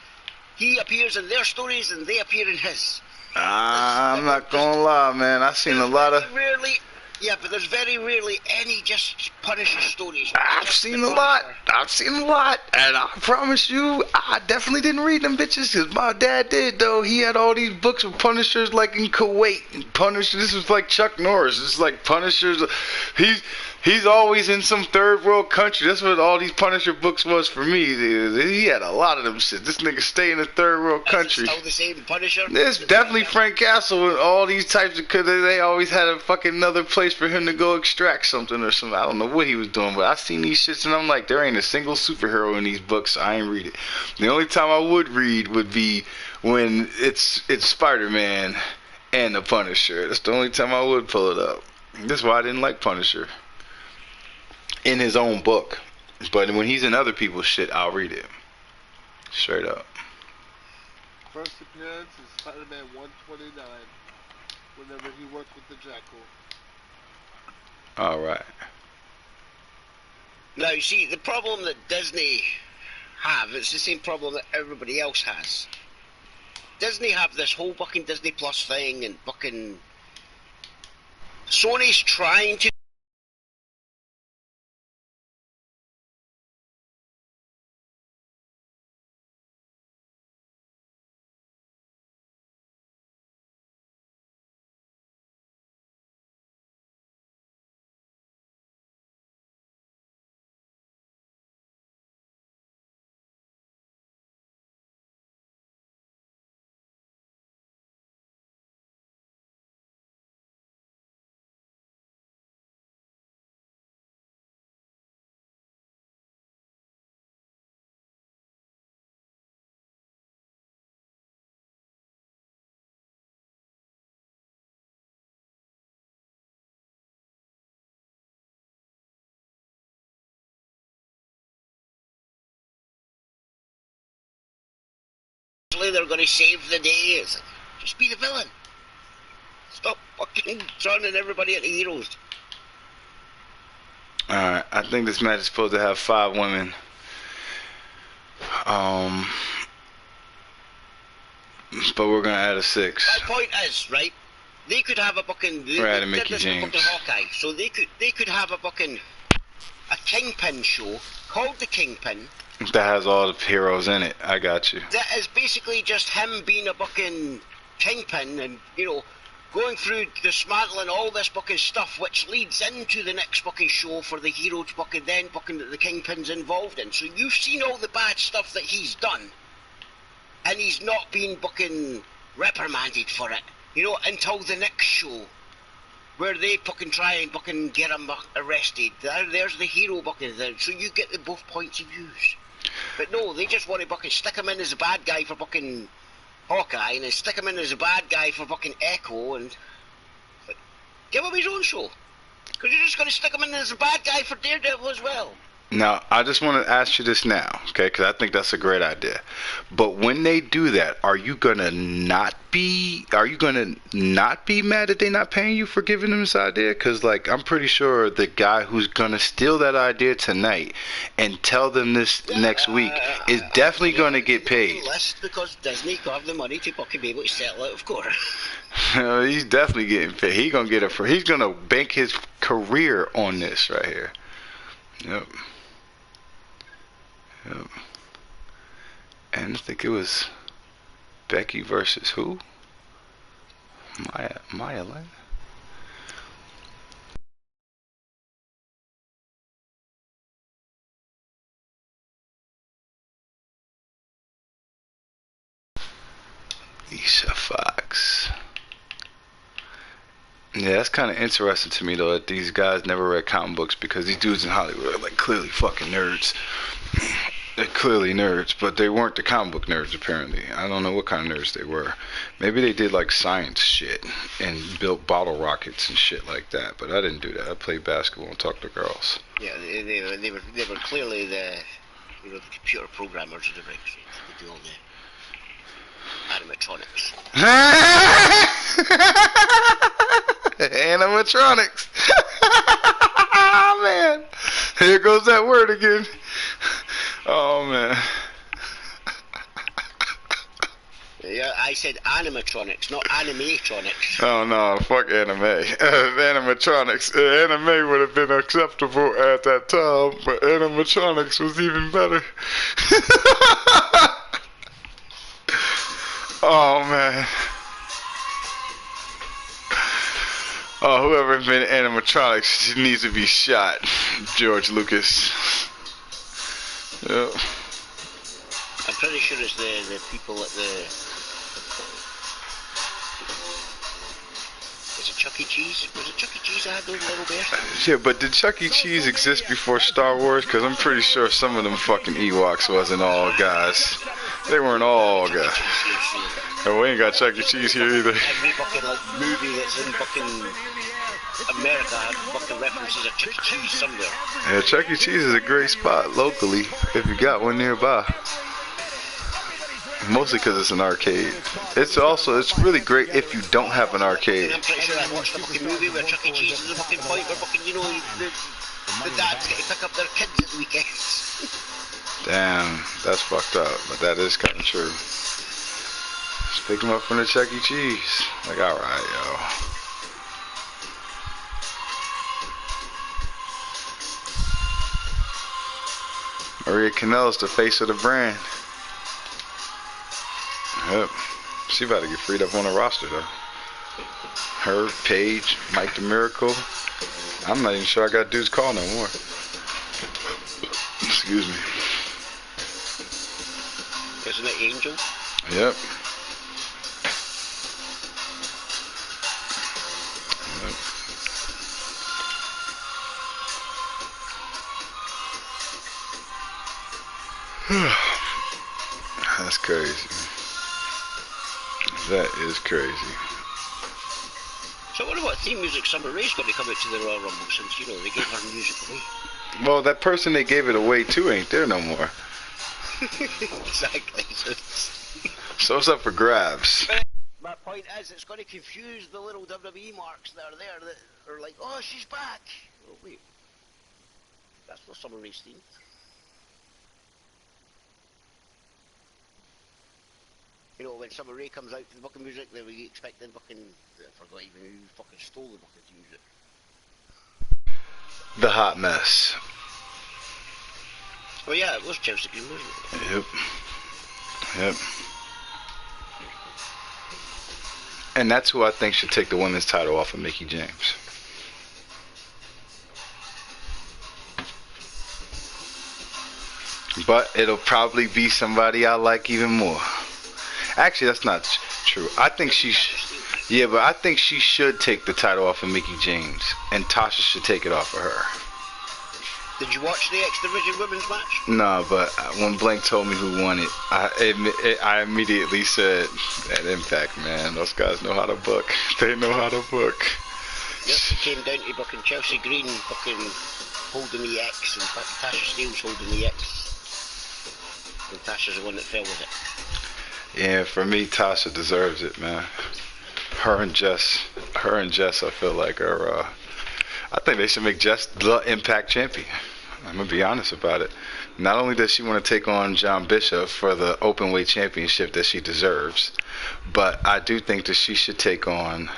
Speaker 7: He appears in their stories and they appear in his.
Speaker 2: I'm not gonna lie, man. I've seen a lot of.
Speaker 7: But there's very rarely any just Punisher stories.
Speaker 2: I've seen a lot, and I promise you, I definitely didn't read them bitches, because my dad did, though. He had all these books with Punishers, like in Kuwait, and Punisher, this was like Chuck Norris, this is like Punishers, he's always in some third world country. That's what all these Punisher books was for me. He had a lot of them shit. This nigga stay in a third world country.
Speaker 7: Still the same Punisher?
Speaker 2: It's definitely Frank Castle and all these types of, cause they always had a fucking another place for him to go extract something or something. I don't know what he was doing, but I seen these shits and I'm like, there ain't a single superhero in these books, so I ain't read it. The only time I would read would be when it's Spider-Man and the Punisher. That's the only time I would pull it up. That's why I didn't like Punisher in his own book. But when he's in other people's shit, I'll read it. Straight up.
Speaker 6: First appearance is Spider-Man 129, whenever he worked with the Jackal.
Speaker 2: Alright.
Speaker 7: Now, you see, the problem that Disney have, it's the same problem that everybody else has. Disney have this whole fucking Disney Plus thing, and fucking Sony's trying to magically they're going to save the day. It's like, just be the villain. Stop fucking turning everybody into heroes.
Speaker 2: Alright, I think this match is supposed to have 5 women. But we're gonna add a 6.
Speaker 7: My point is, right? They could have a fucking.
Speaker 2: We're adding
Speaker 7: They did
Speaker 2: Mickey
Speaker 7: this with
Speaker 2: James.
Speaker 7: fucking Hawkeye, so they could have a fucking a Kingpin show called the Kingpin.
Speaker 2: That has all the heroes in it. I got you.
Speaker 7: That is basically just him being a fucking Kingpin and, you know, going through dismantling all this fucking stuff, which leads into the next fucking show for the heroes fucking then fucking that the Kingpin's involved in. So you've seen all the bad stuff that he's done, and he's not been fucking reprimanded for it, you know, until the next show, where they fucking try and fucking get him arrested. There's the hero fucking there, so you get the both points of views. But no, they just want to fucking stick him in as a bad guy for fucking Hawkeye, and then stick him in as a bad guy for fucking Echo, and like, give him his own show. Because you're just going to stick him in as a bad guy for Daredevil as well.
Speaker 2: Now, I just want to ask you this now, okay? Because I think that's a great idea. But when they do that, are you gonna not be mad that they're not paying you for giving them this idea? Because, like, I'm pretty sure the guy who's gonna steal that idea tonight and tell them this next week is definitely gonna get paid.
Speaker 7: Less because Disney got the money to fucking be able to settle it, of course.
Speaker 2: He's definitely getting paid. He's gonna bank his career on this right here. Yep. Yep. And I think it was Becky versus who? Maya Lynn? Lisa Fox. Yeah, that's kind of interesting to me, though, that these guys never read comic books, because these dudes in Hollywood are, like, clearly fucking nerds. They're clearly nerds, but they weren't the comic book nerds, apparently. I don't know what kind of nerds they were. Maybe they did, like, science shit and built bottle rockets and shit like that, but I didn't do that. I played basketball and talked to girls.
Speaker 7: Yeah, they were clearly the computer programmers of the ring. So they do all the animatronics.
Speaker 2: Animatronics. Man, here goes that word again. Oh man.
Speaker 7: Yeah, I said animatronics, not animatronics.
Speaker 2: Oh no, fuck anime. Animatronics. Anime would have been acceptable at that time, but animatronics was even better. Oh man. Oh, whoever invented animatronics needs to be shot. George Lucas. Yep.
Speaker 7: I'm pretty sure it's the people at the... Was it Chuck E. Cheese? Was it Chuck E. Cheese that had those little bears?
Speaker 2: Yeah, but did Chuck E. Cheese exist before Star Wars? Because I'm pretty sure some of them fucking Ewoks wasn't all guys. They weren't all guys. And we ain't got Chuck E. Cheese here either.
Speaker 7: Every fucking like movie that's in fucking America had fucking references of Chuck E. Cheese somewhere.
Speaker 2: Yeah, Chuck E. Cheese is a great spot locally if you got one nearby. Mostly because it's an arcade. It's really great if you don't have an arcade.
Speaker 7: I'm pretty sure I watched a fucking movie where Chuck E. Cheese is the fucking point where fucking, you know, the dads get to pick up their kids at the weekends. Damn,
Speaker 2: that's fucked up, but that is kind of true. Just pick them up from the Chuck E. Cheese. Like, alright, yo. Maria Kanell's the face of the brand. Yep. She about to get freed up on the roster, though. Her, Paige, Mike the Miracle. I'm not even sure I got dude's call no more. Excuse me.
Speaker 7: Isn't it Angel?
Speaker 2: Yep. That's crazy. That is crazy.
Speaker 7: So I wonder what theme music Summer Rae's going to come out to the Royal Rumble, since, you know, they gave her music away.
Speaker 2: Well, that person they gave it away to ain't there no more.
Speaker 7: Exactly.
Speaker 2: So it's up for grabs.
Speaker 7: My point is, it's going to confuse the little WWE marks that are there that are like, oh, she's back. Oh, wait. That's not Summer Rae's theme. You know, when Summer Rae comes out to the fucking music, then we expect them fucking... I forgot even who fucking stole the fucking music.
Speaker 2: The Hot Mess.
Speaker 7: Oh yeah, it was Chelsea Green, wasn't it?
Speaker 2: Yep. Yep. And that's who I think should take the women's title off of Mickie James. But it'll probably be somebody I like even more. Actually, that's not true. I think but I think she should take the title off of Mickie James, and Tasha should take it off of her.
Speaker 7: Did you watch the X Division women's match?
Speaker 2: No, but when Blank told me who won it, I immediately said, that Impact, man, those guys know how to book. They know how to book.
Speaker 7: Yep, it came down to fucking Chelsea Green fucking holding the X, and Tasha Steele's holding the X. And Tasha's the one that fell with it.
Speaker 2: Yeah, for me, Tasha deserves it, man. Her and Jess, I feel like are. I think they should make Jess the Impact champion. I'm gonna be honest about it. Not only does she want to take on John Bishop for the openweight championship that she deserves, but I do think that she should take on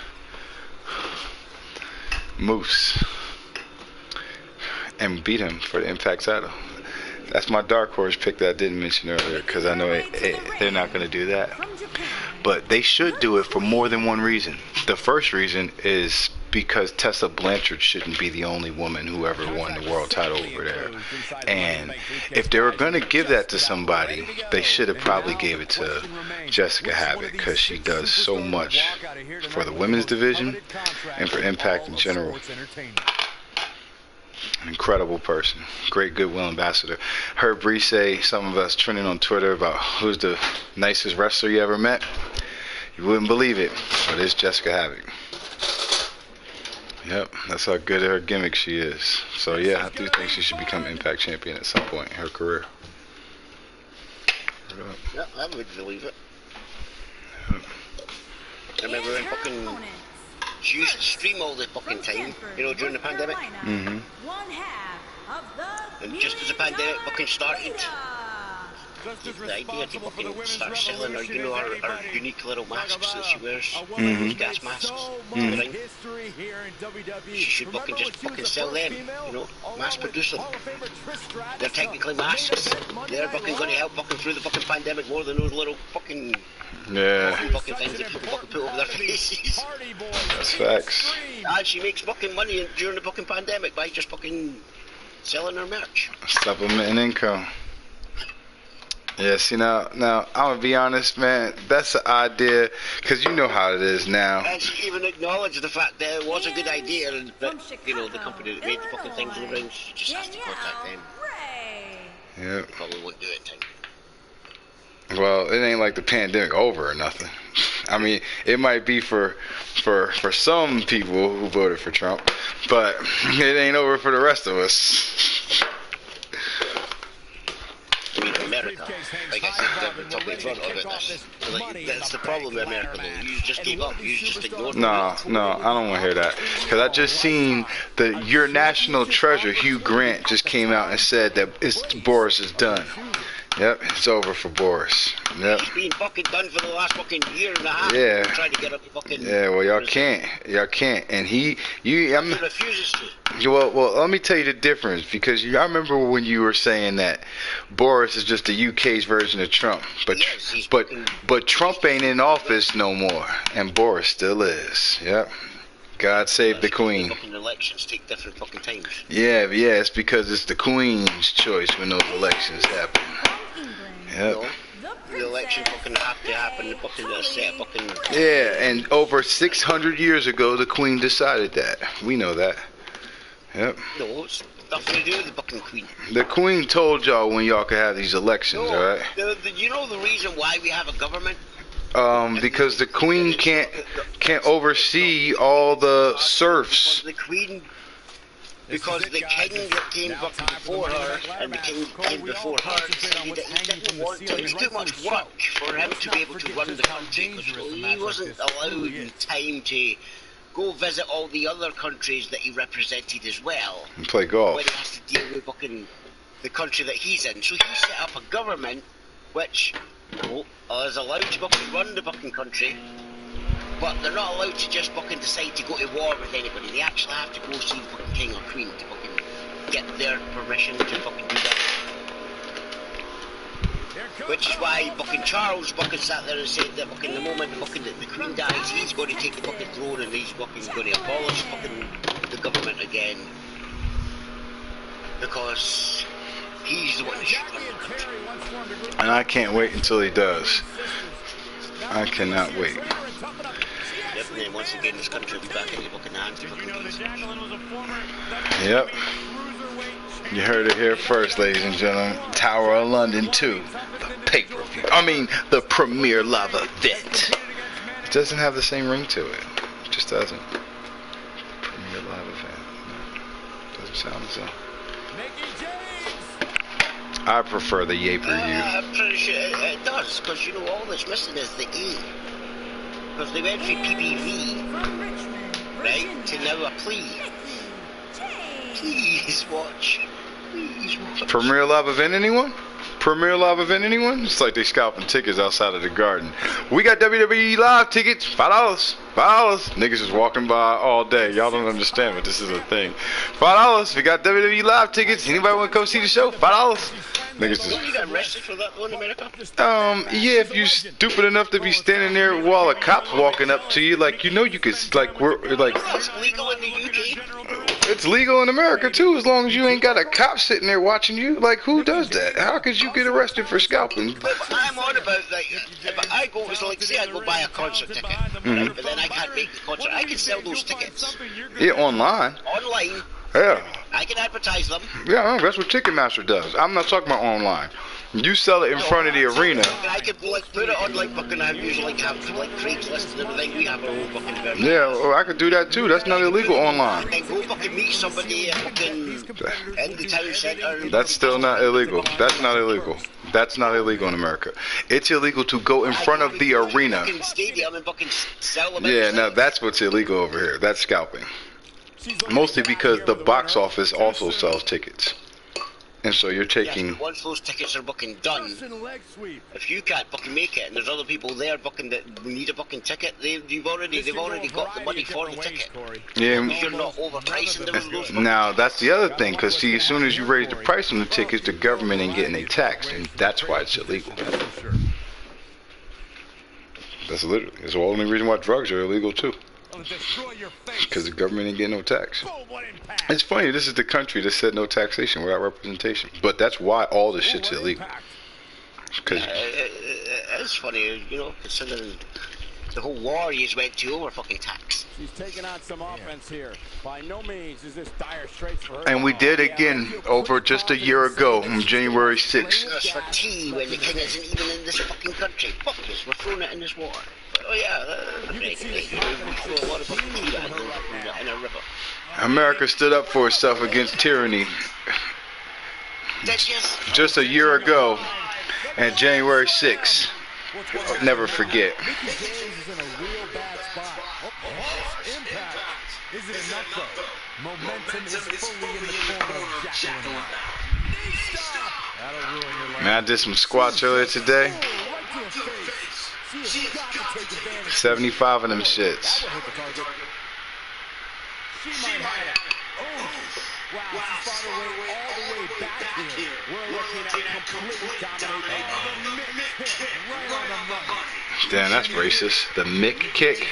Speaker 2: Moose and beat him for the Impact title. That's my dark horse pick that I didn't mention earlier, because I know they're not going to do that. But they should do it for more than one reason. The first reason is because Tessa Blanchard shouldn't be the only woman who ever won the world title over there. And if they were going to give that to somebody, they should have probably gave it to Jessica Havoc, because she does so much for the women's division and for Impact in general. An incredible person, great goodwill ambassador. Heard Bree say something about us trending on Twitter about who's the nicest wrestler you ever met. You wouldn't believe it, but it's Jessica Havoc. Yep, that's how good at her gimmick she is. So yeah, I do think she should become Impact champion at some point in her career.
Speaker 7: Yeah, I would believe it. Yep. I remember when fucking she used to stream all the fucking time, you know, during the pandemic.
Speaker 2: Mm-hmm.
Speaker 7: And just as the pandemic fucking started, the idea to fucking start selling her, you know, her unique little masks that she wears, those gas masks, she should fucking just fucking sell them, you know, mass produce them. They're technically masks. They're fucking going to help fucking through the fucking pandemic more than those little fucking fucking things that people fucking put over their faces.
Speaker 2: That's facts.
Speaker 7: And she makes fucking money during the fucking pandemic by just fucking selling her merch.
Speaker 2: Supplementing income. Yeah, see, now I'm gonna be honest, man, that's the idea, because you know how it is now.
Speaker 7: And she even acknowledged the fact that it was a good idea, and that, you know, the company that made the fucking things in the ring, she just has to contact them.
Speaker 2: Yeah.
Speaker 7: Probably won't do it in time.
Speaker 2: Well, it ain't like the pandemic over or nothing. I mean, it might be for some people who voted for Trump, but it ain't over for the rest of us.
Speaker 7: I mean, America, like I said, they're talking in front of it. That's the problem with America, though. You just gave up. You just ignored it.
Speaker 2: No, I don't want to hear that. Because I just seen your national treasure, Hugh Grant, just came out and said that Boris is done. Yep, it's over for Boris. Yep.
Speaker 7: He's been fucking done for the last fucking year and a half.
Speaker 2: Yeah.
Speaker 7: Trying to get up the fucking...
Speaker 2: Yeah, well, y'all can't. And he
Speaker 7: refuses to.
Speaker 2: Well, let me tell you the difference, because I remember when you were saying that Boris is just the UK's version of Trump, but Trump ain't in office no more, and Boris still is. Yep. God save the Queen.
Speaker 7: Fucking elections take different fucking times.
Speaker 2: Yeah, it's because it's the Queen's choice when those elections happen. Yep.
Speaker 7: No, the election fucking have to happen. The fucking set fucking.
Speaker 2: Yeah, and over 600 years ago, the Queen decided that. We know that. Yep.
Speaker 7: No, it's nothing to do with the fucking Queen.
Speaker 2: The Queen told y'all when y'all could have these elections, alright?
Speaker 7: You know the reason why we have a government?
Speaker 2: Because the Queen can't oversee all the serfs.
Speaker 7: The Queen because the king that came before her and the king that came before her decided that he didn't want to. It's too much work for him to be able to run the country, because he wasn't allowed time to go visit all the other countries that he represented as well.
Speaker 2: And play golf.
Speaker 7: When he has to deal with fucking the country that he's in. So he set up a government which is allowed to fucking run the fucking country, but they're not allowed to just fucking decide to go to war with anybody. They actually have to go see the fucking king or queen to fucking get their permission to fucking do that. Which is why fucking Charles fucking sat there and said that fucking the moment fucking the queen dies, he's going to take the fucking throne and he's fucking going to abolish fucking the government again. Because he's the one that should run the country.
Speaker 2: And I can't wait until he does. I cannot wait.
Speaker 7: Definitely, once again, this country will be back in the fucking hands of fucking geezers.
Speaker 2: Yep. You heard it here first, ladies and gentlemen. Tower of London 2. The pay-per-view. I mean, the premier live event. It doesn't have the same ring to it. It just doesn't. The premier live event. No. Doesn't sound as though. I prefer the pay-per-view.
Speaker 7: I'm pretty sure it does, because you know all that's missing is the E. Because they went from PPV, right, to now a plea. Please watch. Please watch.
Speaker 2: Premier live event, anyone? Premier live event, anyone? It's like they scalping tickets outside of the garden. We got WWE live tickets, $5. $5. Niggas is walking by all day. Y'all don't understand, but this is a thing. $5. We got WWE live tickets. Anybody want to come see the show? $5. Niggas just.
Speaker 7: You got arrested for that one in America?
Speaker 2: Yeah, if you're stupid enough to be standing there while a cop's walking up to you, like, you know you could, like, we're, like.
Speaker 7: It's legal in the UK.
Speaker 2: It's legal in America, too, as long as you ain't got a cop sitting there watching you. Like, who does that? How could you get arrested for scalping?
Speaker 7: But I'm on about that. If I go, it's like, say I go buy a concert ticket, right, but then I can't make the concert. I can sell those tickets.
Speaker 2: Yeah, online.
Speaker 7: Online.
Speaker 2: Yeah.
Speaker 7: I can advertise them.
Speaker 2: Yeah, that's what Ticketmaster does. I'm not talking about online. You sell it in front of the arena.
Speaker 7: I could like put it on like fucking. I usually have like Craigslist and everything. We have our own fucking version.
Speaker 2: Yeah, well, I could do that too. That's not illegal online.
Speaker 7: And go fucking meet somebody fucking in the town centre.
Speaker 2: That's still not illegal. That's not illegal. That's not illegal in America. It's illegal to go in front of the arena.
Speaker 7: Stadium and fucking sell them.
Speaker 2: Yeah, now that's what's illegal over here. That's scalping. Mostly because the box office also sells tickets. And so you're taking.
Speaker 7: Yes, once those tickets are fucking done, if you can't fucking make it, and there's other people there fucking that need a fucking ticket, they've already got the money for the ticket.
Speaker 2: Yeah.
Speaker 7: You're not overpricing those.
Speaker 2: Now that's the other thing, because see, as soon as you raise the price on the tickets, the government ain't getting a tax, and that's why it's illegal. That's literally. It's the only reason why drugs are illegal too. Because the government ain't getting no tax. It's funny, this is the country that said no taxation without representation. But that's why all this shit's illegal. Cause
Speaker 7: it's funny, you know, considering the whole war you went to over fucking tax.
Speaker 5: She's taking on some offense here. By no means is this dire straits for her.
Speaker 2: And we did again over just a year ago on January 6th.
Speaker 7: Us for tea when the king isn't even in this fucking country. Fuck this, we're throwing it in this water. Oh yeah, great. We throw a lot of fucking tea in a river.
Speaker 2: America stood up for itself against tyranny just a year ago, and January 6th. Never forget. Man, I did some squats earlier today. 75 of them shits. Damn, that's racist. The Mick kick.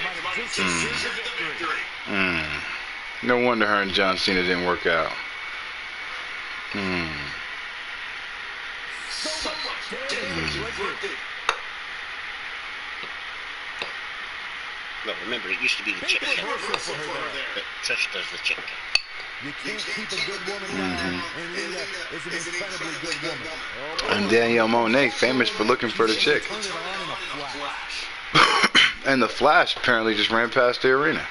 Speaker 2: No wonder her and John Cena didn't work out.
Speaker 7: Well, remember, it used to be the chick kick, but Trish does the chick kick.
Speaker 5: You can't keep a good woman down, and Lita is an incredibly good woman.
Speaker 2: And Danielle Monet, famous for looking for the chick. And the Flash apparently just ran past the arena.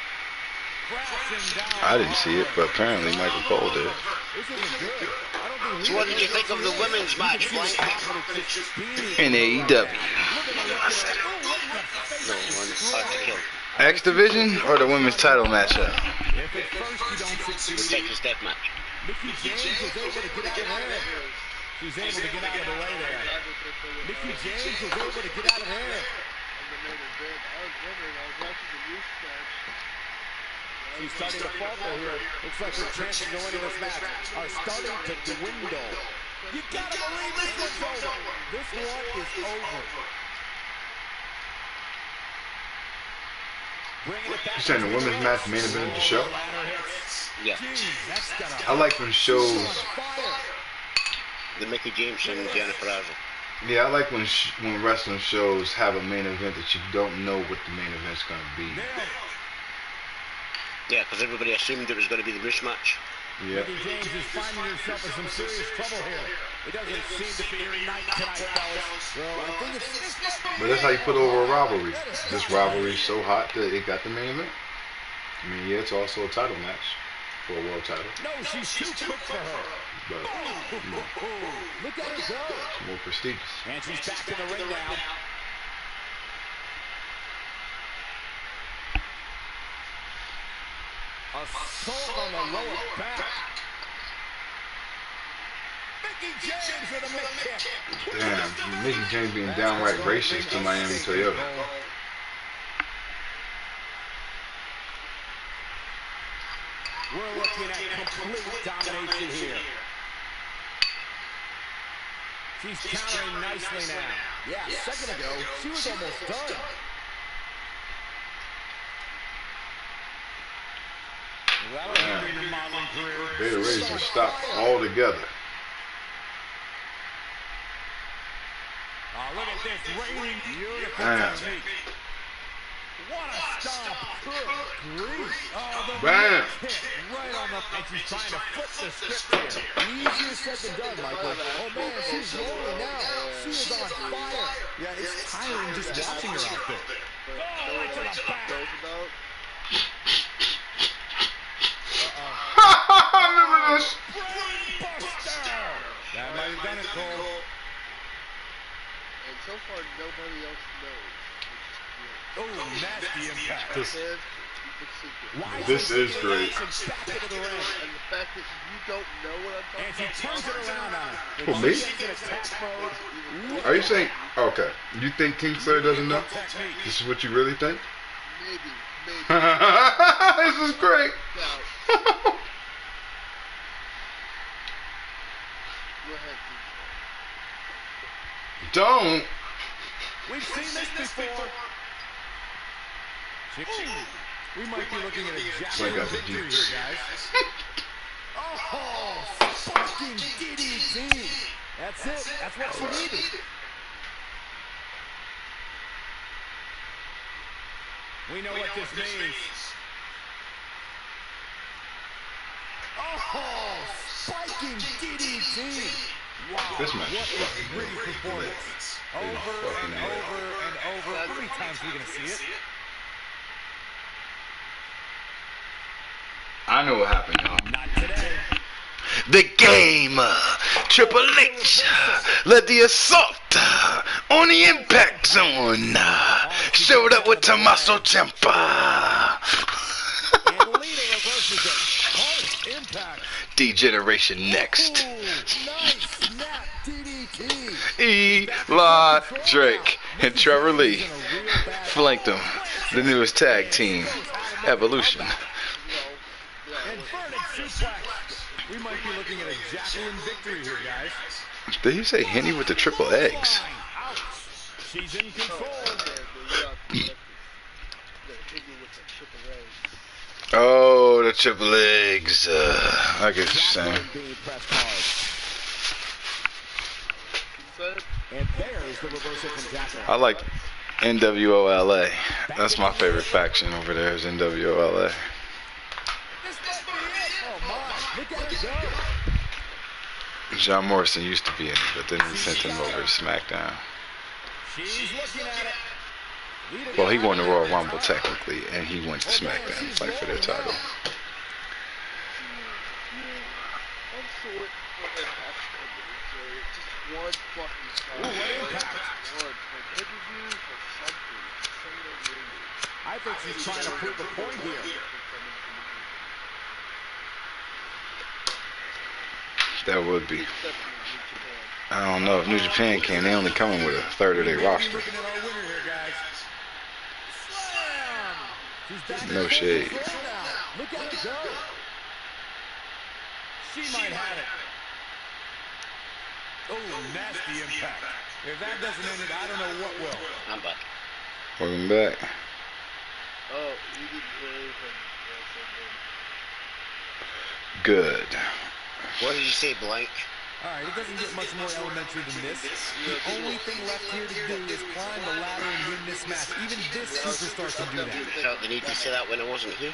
Speaker 2: I didn't see it, but apparently Michael Cole did.
Speaker 7: So what did you think of the women's match, Blank?
Speaker 2: In AEW.
Speaker 7: No, on Hard to Kill.
Speaker 2: X Division or the women's title matchup?
Speaker 7: The Texas Death Match.
Speaker 5: Mickey James is able to get out of there. She's able to get out of the way there. Mickey James is able to get out of there. She's starting to falter here. Looks like her chances of winning this match are starting to dwindle. You gotta believe this one's over. This one is over.
Speaker 2: You saying the women's match main event of the show?
Speaker 7: Yeah.
Speaker 2: I like when shows.
Speaker 7: The Mickey James and Jennifer Arnold.
Speaker 2: Yeah, I like when wrestling shows have a main event that you don't know what the main event's gonna be.
Speaker 7: Yeah, because everybody assumed it was going to be the Bruce match.
Speaker 2: Yeah.
Speaker 5: Mickey James is finding herself in some serious trouble here. It doesn't seem to be your night tonight, fellas. Well, I think it's...
Speaker 2: But that's how you put over a rivalry. This rivalry is so hot that it got the main event. I mean, yeah, it's also a title match for a world title.
Speaker 5: No, she's too quick for her.
Speaker 2: But, you know,
Speaker 5: look at her go.
Speaker 2: it's more prestigious.
Speaker 5: And she's back in the ring now. Assault on the lower back. Mickey James with a mid-kick.
Speaker 2: Damn, Mickey James being downright racist to Miami Toyota.
Speaker 5: We're looking at complete domination here. She's countering nicely now. Yeah, a second ago, she was almost done.
Speaker 2: Beta Race has stopped altogether.
Speaker 5: Oh, look at this reigning beautiful technique. What a stomp. Good grief. Oh, the
Speaker 2: Bam.
Speaker 5: hit right on the... And she's trying to flip the script here. Easier said than done, Michael. Oh, man, she's rolling now. She is on fire. Yeah, it's tiring just watching her out there. Oh, right to the back.
Speaker 2: Remember this?
Speaker 5: That might have done it, Cole.
Speaker 6: And so far, nobody else knows.
Speaker 5: Oh, nasty impact.
Speaker 2: This is great.
Speaker 6: And the fact that you don't know what I'm talking about.
Speaker 5: And she turns it around on her.
Speaker 2: For me? Are you saying, okay, you think King Slayer doesn't know? This is what you really think?
Speaker 6: Maybe.
Speaker 2: This is great.
Speaker 6: Go ahead.
Speaker 2: Don't.
Speaker 5: We've seen this before. We might be looking at a jackpot victory here, guys. Oh, fucking DDT. That's it. That's what she needed. We know what this means. Oh, spiking DDT. Wow,
Speaker 2: This match
Speaker 5: what
Speaker 2: is
Speaker 5: a
Speaker 2: fucking
Speaker 5: gritty
Speaker 2: lit.
Speaker 5: performance. Over
Speaker 2: fucking
Speaker 5: and
Speaker 2: lit.
Speaker 5: over and over. How many times are we going to see it?
Speaker 2: I know what happened, y'all.
Speaker 5: Not today.
Speaker 2: The game. Triple H led the assault on the Impact Zone. Showed up with Tommaso Ciampa.
Speaker 5: And Lita reverses it. Hard impact.
Speaker 2: D-Generation next.
Speaker 5: Ooh, nice snap DDT.
Speaker 2: Eli Drake and Trevor Lee flanked them. The newest tag team, Evolution.
Speaker 5: And Vernon suplex. We might be looking at a Jacqueline victory here, guys.
Speaker 2: Did he say Henny with the triple eggs?
Speaker 5: Ouch. She's in control.
Speaker 2: Oh, the triple eggs. I get what you're saying.
Speaker 5: And there's the reversal from Jacqueline.
Speaker 2: I like NWOLA. That's my favorite faction over there is NWOLA.
Speaker 5: Look at it go.
Speaker 2: John Morrison used to be in it, but then he sent him over to SmackDown.
Speaker 5: She's looking at it.
Speaker 2: Well, he won the Royal Rumble technically, and he went to SmackDown to fight for their title.
Speaker 6: I'm short for Impact Champions, just one fucking time. One for pay-per-view, for something.
Speaker 5: I think she's trying to prove a point here.
Speaker 2: That would be. I don't know if New Japan can. They only coming with a third of their roster. No shade.
Speaker 5: Look at it go. She might have it. Oh, nasty impact. If that doesn't end it, I don't know what will.
Speaker 7: I'm back.
Speaker 2: Welcome back.
Speaker 6: Oh, you didn't hear anything.
Speaker 2: Good.
Speaker 7: What did you say, Blank?
Speaker 5: Alright, it doesn't get much more elementary than this. The only thing left here to do is climb the ladder and win this match. Even this superstar can do that.
Speaker 7: I felt the need to say that when I wasn't here.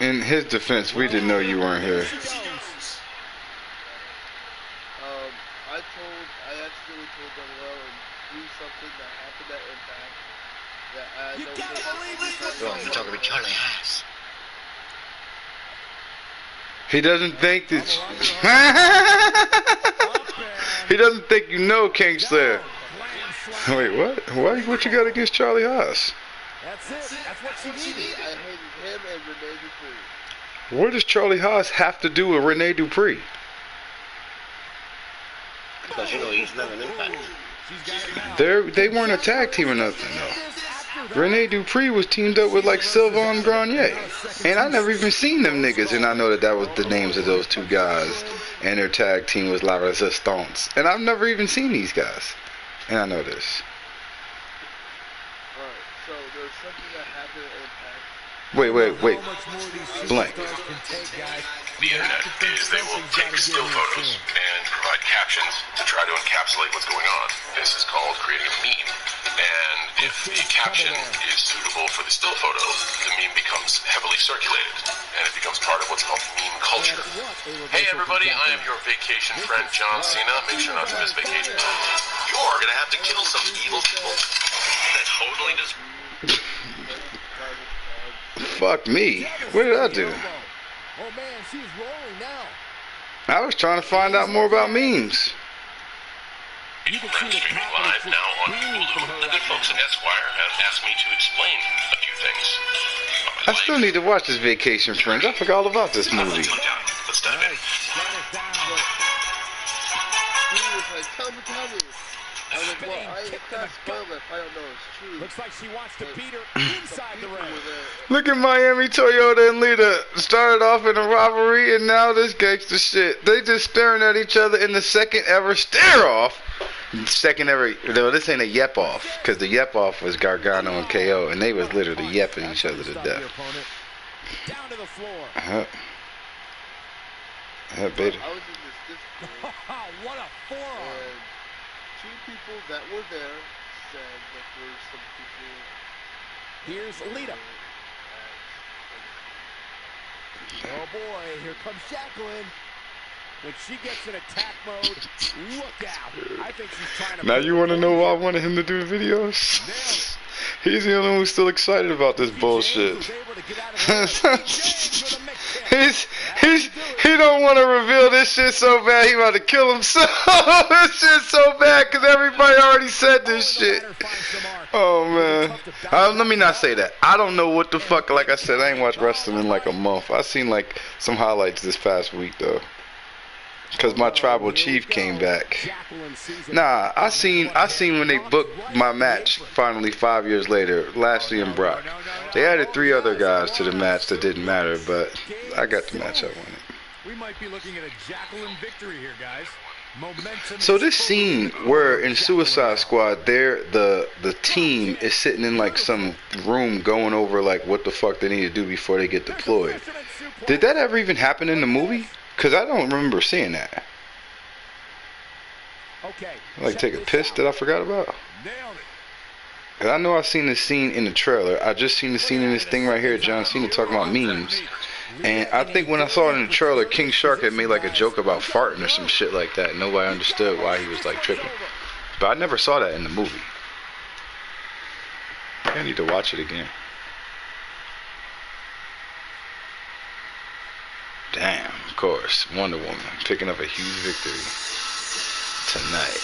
Speaker 2: In his defense, we didn't know you weren't here.
Speaker 6: I accidentally told Danielle and do something that happened at Impact that I don't think.
Speaker 7: Oh, you're talking about Charlie Haas.
Speaker 2: He doesn't think that. He doesn't think you know King Slayer. Wait, what? What you got against Charlie Haas?
Speaker 5: That's it. That's what she needed.
Speaker 6: I hated him and Rene Dupree.
Speaker 2: What does Charlie Haas have to do with Rene Dupree?
Speaker 7: Because you know he's not an Impact.
Speaker 2: They weren't a tag team or nothing, though. Rene Dupree was teamed up with like Sylvain Grenier, and I never even seen them niggas, and I know that was the names of those two guys, and their tag team was La Resistance, and I've never even seen these guys, and I know this.
Speaker 6: Alright, so there's something that happened at Impact.
Speaker 2: Wait. Blank.
Speaker 11: The internet is they will take still photos and provide captions to try to encapsulate what's going on. This is called creating a meme. And if the caption is suitable for the still photo, the meme becomes heavily circulated, and it becomes part of what's called meme culture. Hey everybody, I am your vacation friend John Cena. Make sure not to miss vacation. You're gonna have to kill some evil people. That totally just...
Speaker 2: Fuck me. What did I do?
Speaker 5: Oh man, she's rolling now.
Speaker 2: I was trying to find out more about memes.
Speaker 11: I'm streaming live now on Hulu. The good folks at Esquire have asked me to explain a few things.
Speaker 2: I still need to watch this Vacation Friends. I forgot all about this movie.
Speaker 11: Let's dive in.
Speaker 6: Tell me. I was like, well, I can't spoil it if I don't know it's true.
Speaker 5: Looks like she wants to beat her inside the ring.
Speaker 2: Look at Miami, Toyota, and Lita. Started off in a rivalry, and now this gangster shit. They just staring at each other in the second ever stare-off. Second ever, no, this ain't a yep-off, because the yep-off was Gargano and KO, and they was literally yepping each other to death.
Speaker 5: Down to the floor.
Speaker 2: Beta.
Speaker 6: I was in this Discord.
Speaker 5: What a forearm.
Speaker 6: And two people that were there said that there's some people.
Speaker 5: Here's Lita. Oh boy, here comes Jacqueline. When she gets in attack mode, look out. I think she's trying to...
Speaker 2: Now you want to know why I wanted him to do the videos? He's the only one who's still excited about this bullshit. He don't want to reveal this shit so bad he about to kill himself. This shit's so bad because everybody already said this shit. Oh man. Let me not say that. I don't know what the fuck. Like I said, I ain't watched wrestling in like a month. I seen like some highlights this past week though. Cause my tribal chief came back. Nah, I seen when they booked my match finally 5 years later, Lashley and Brock. They added 3 other guys to the match that didn't matter, but I got the match I wanted.
Speaker 5: We might be looking at a Jacqueline victory here, guys. Momentum.
Speaker 2: So this scene where in Suicide Squad, the team is sitting in like some room going over like what the fuck they need to do before they get deployed. Did that ever even happen in the movie? Because I don't remember seeing that.
Speaker 5: Okay.
Speaker 2: Like take a piss that I forgot about?
Speaker 5: Nailed it.
Speaker 2: Cause I know I seen this scene in the trailer. I just seen the scene in this thing right here, John Cena talking about memes. And I think when I saw it in the trailer, King Shark had made like a joke about farting or some shit like that. Nobody understood why he was like tripping. But I never saw that in the movie. I need to watch it again. Damn, of course. Wonder Woman picking up a huge victory tonight.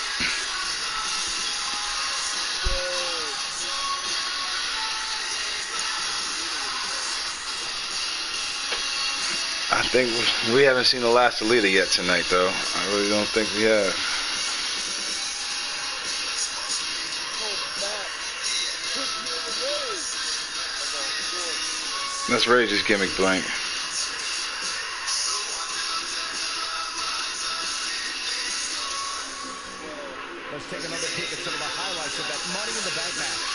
Speaker 2: I think we haven't seen the last of Lita yet tonight, though. I really don't think we have. That's Rage's gimmick blank.
Speaker 5: Let's take another peek at some of the highlights of that Money in the Bank match.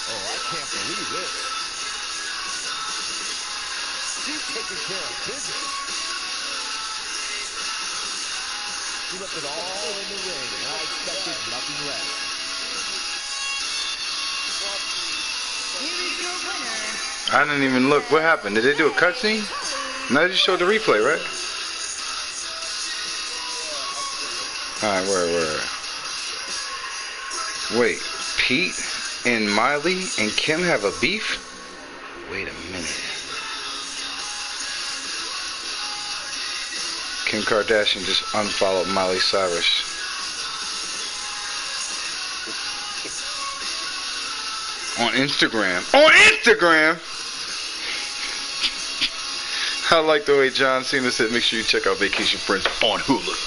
Speaker 5: Oh, I can't believe this. She's taking care of business. She left it all in the ring, and I expected nothing less.
Speaker 8: Here is your winner.
Speaker 2: I didn't even look. What happened? Did they do a cutscene? No, they just showed the replay, right? Alright, where? Wait, Pete and Miley and Kim have a beef? Wait a minute. Kim Kardashian just unfollowed Miley Cyrus. On Instagram. On Instagram! I like the way John Cena said, make sure you check out Vacation Friends on Hulu.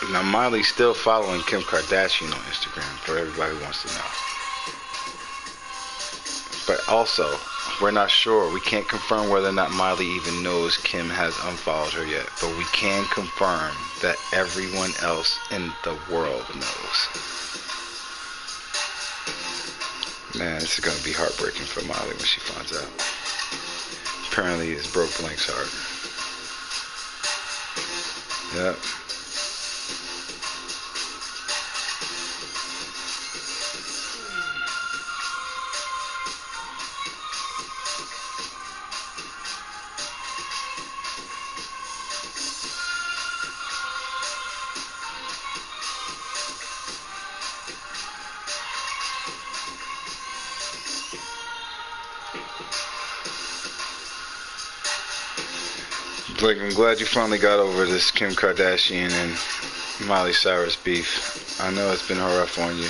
Speaker 2: Now Miley's still following Kim Kardashian on Instagram for everybody who wants to know. But also, we're not sure. We can't confirm whether or not Miley even knows Kim has unfollowed her yet. But we can confirm that everyone else in the world knows. Man, this is going to be heartbreaking for Miley when she finds out. Apparently it's broke Blank's heart. Yep. Blake, I'm glad you finally got over this Kim Kardashian and Miley Cyrus beef. I know it's been rough on you.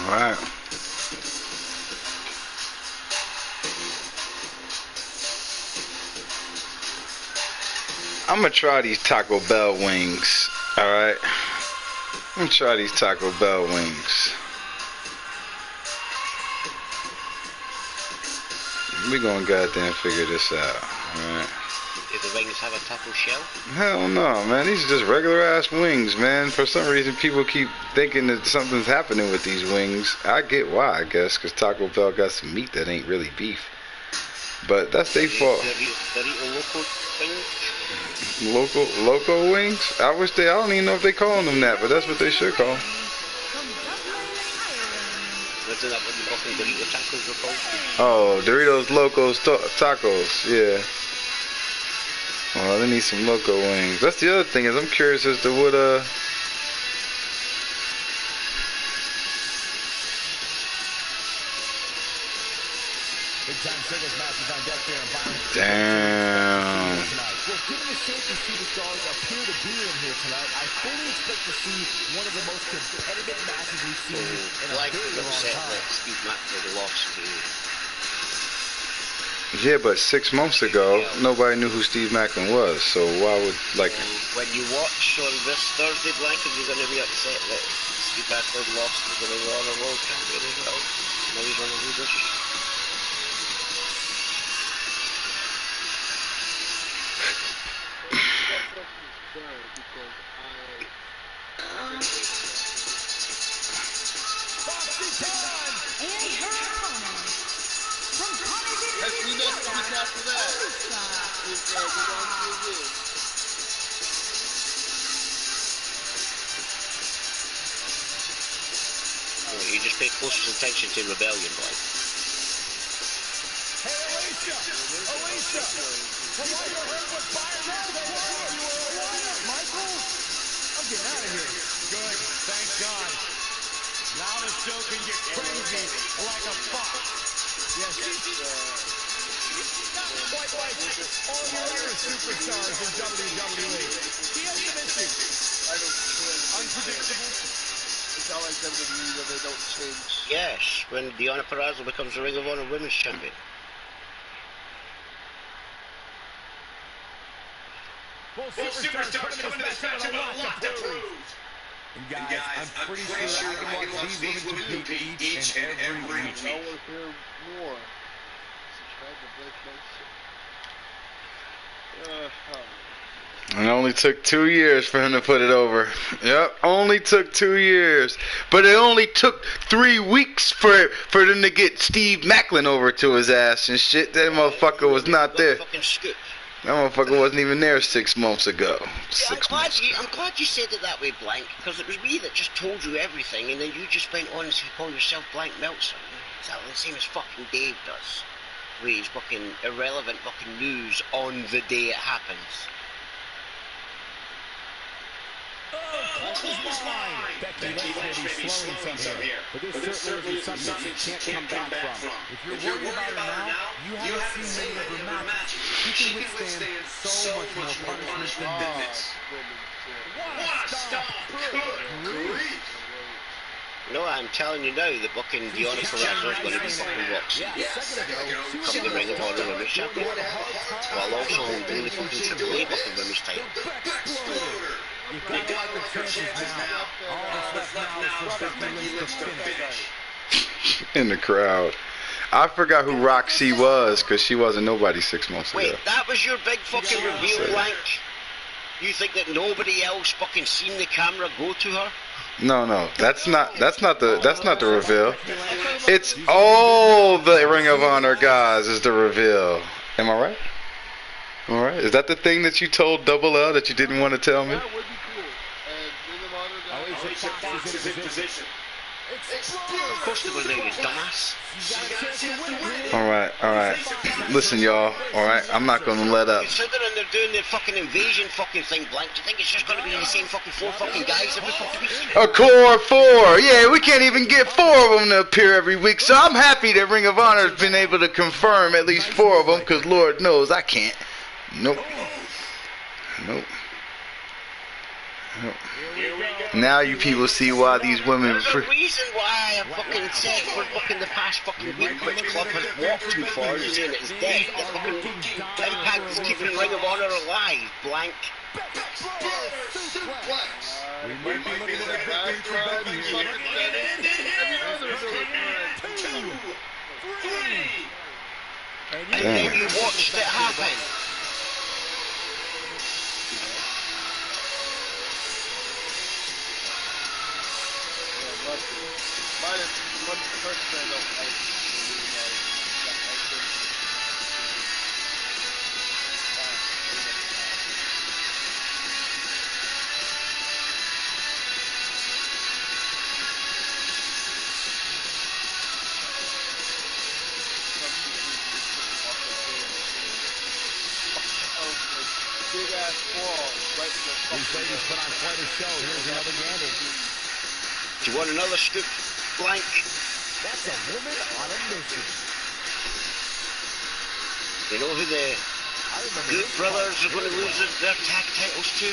Speaker 2: Alright. I'm gonna try these Taco Bell wings. Alright. I'm gonna try these Taco Bell wings. We gonna goddamn figure this out. Alright.
Speaker 7: Do the wings have a taco shell?
Speaker 2: Hell no, man. These are just regular ass wings, man. For some reason, people keep thinking that something's happening with these wings. I get why, I guess, because Taco Bell got some meat that ain't really beef. But that's their fault. Loco wings? I don't even know if they call them that, but that's what they should call them.
Speaker 7: Isn't that what the fucking Dorito tacos are called?
Speaker 2: Oh, Doritos Locos Tacos, yeah. Well, they need some Loco wings. That's the other thing, is I'm curious as to what, damn.
Speaker 5: Well, given the shape the superstars appear to be in here tonight, I fully expect to see one of the most competitive matches we've seen in a very long time.
Speaker 7: Steve Mack for the loss to
Speaker 2: Yeah, but 6 months ago, nobody knew who Steve Macklin was. So why would
Speaker 7: When you watch on this Thursday, Blanket, you're going to be upset that Steve Macklin lost to the Ring of Honor World Champion as well. Now he's on a new business. You just pay close attention to Rebellion, boy.
Speaker 5: Hey, Alicia! Alicia! From what you heard was fire. No, they were. You were a liar, Michael. I'm getting out of here. Good. Thank God. Now the show can get crazy like a fox. Yes. Not quite like all your other superstars in WWE. He has some issues. Unpredictable.
Speaker 6: It's not like WWE where they don't change.
Speaker 7: Yes, when Deonna Purrazzo becomes the Ring of Honor Women's Champion.
Speaker 5: Both superstars coming to this match with a lot to prove. And guys, I'm pretty sure I can watch these women compete each and every week.
Speaker 6: I want to hear more. Subscribe to Blake Show.
Speaker 2: It only took 2 years for him to put it over. Yep, only took 2 years. But it only took 3 weeks for them to get Steve Macklin over to his ass and shit. That motherfucker was not there. That motherfucker wasn't even there 6 months ago.
Speaker 7: I'm glad you said it that way, Blank, because it was me that just told you everything, and then you just went on to call yourself Blank Meltzer. Exactly the same as fucking Dave does. Where he's fucking irrelevant fucking news on the day it happens.
Speaker 5: Becky Lynch may be slowing some here, but this certainly isn't something she can't come back from. If you're worried about her now, you haven't seen many of her matches. She can withstand so much more punishment than this. What a stop! Good grief!
Speaker 7: No, I'm telling you now, the fucking Deonna Purrazzo is going to be fucking Roxy. Come the Ring of Honor Women's Champion. While also holding the fucking Triple A fucking Women's title.
Speaker 5: You gotta like her chances now. All that's left now is for Becky Lynch to finish.
Speaker 2: In the crowd. I forgot who Roxy was because she wasn't nobody 6 months ago.
Speaker 7: Wait, that was your big fucking reveal, Blank? You think that nobody else fucking seen the camera go to her?
Speaker 2: No, that's not the reveal. It's all the Ring of Honor guys is the reveal. Am I right? Am I right? Is that the thing that you told Double L that you didn't want to tell me?
Speaker 6: That would be cool. And Ring of Honor guys.
Speaker 5: Alicia Fox is in position.
Speaker 7: Of course they were there, you dumbass.
Speaker 2: Alright. Listen, y'all. Alright, I'm not gonna let up.
Speaker 7: Considering they're doing their fucking invasion fucking thing, Blank, do you think it's just gonna be the same fucking 4 fucking guys every fucking week?
Speaker 2: A core 4. Yeah, we can't even get 4 of them to appear every week. So I'm happy that Ring of Honor has been able to confirm at least 4 of them, because Lord knows I can't. Nope. Now you people see why these women.
Speaker 7: There's a reason why I fucking said for fucking the past fucking week which club has walked too far and saying it's dead. The fucking Impact is keeping Ring of Honor alive, Blank.
Speaker 5: We might be looking at a big victory for Becky. 2, 3.
Speaker 7: And then you watched it happen.
Speaker 5: These ladies put on quite a show. Here's another gamble.
Speaker 7: Do you want another scoop, Blank?
Speaker 5: That's a woman on a mission.
Speaker 7: You know who the Good Brothers are going to lose their tag titles to?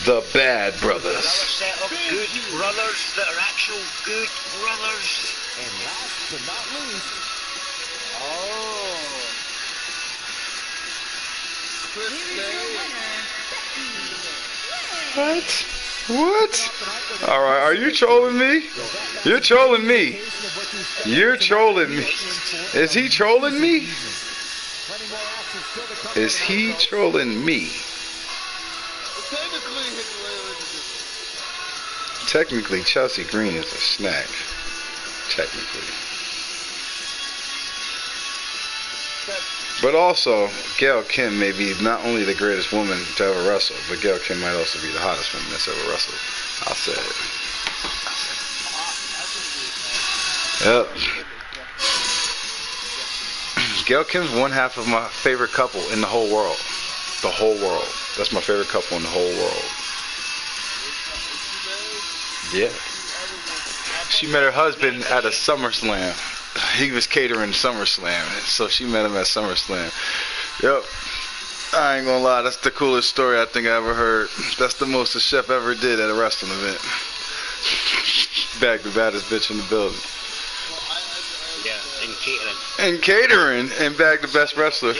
Speaker 2: The Bad Brothers.
Speaker 7: Another set of good brothers that are actual good brothers.
Speaker 5: And last but not least,
Speaker 2: What? Alright, are you trolling me? You're trolling me. You're trolling me. Is he trolling me? Is he trolling me? Technically, Chelsea Green is a snack. Technically. But also, Gail Kim may be not only the greatest woman to ever wrestle, but Gail Kim might also be the hottest woman that's ever wrestled. I'll say it. Yep. Gail Kim's one half of my favorite couple in the whole world. The whole world. That's my favorite couple in the whole world. Yeah. She met her husband at a SummerSlam. He was catering SummerSlam, so she met him at SummerSlam. Yep. I ain't gonna lie, that's the coolest story I think I ever heard. That's the most the chef ever did at a wrestling event. Back the baddest bitch in the building.
Speaker 7: Yeah, and catering.
Speaker 2: And catering, and back the best wrestler.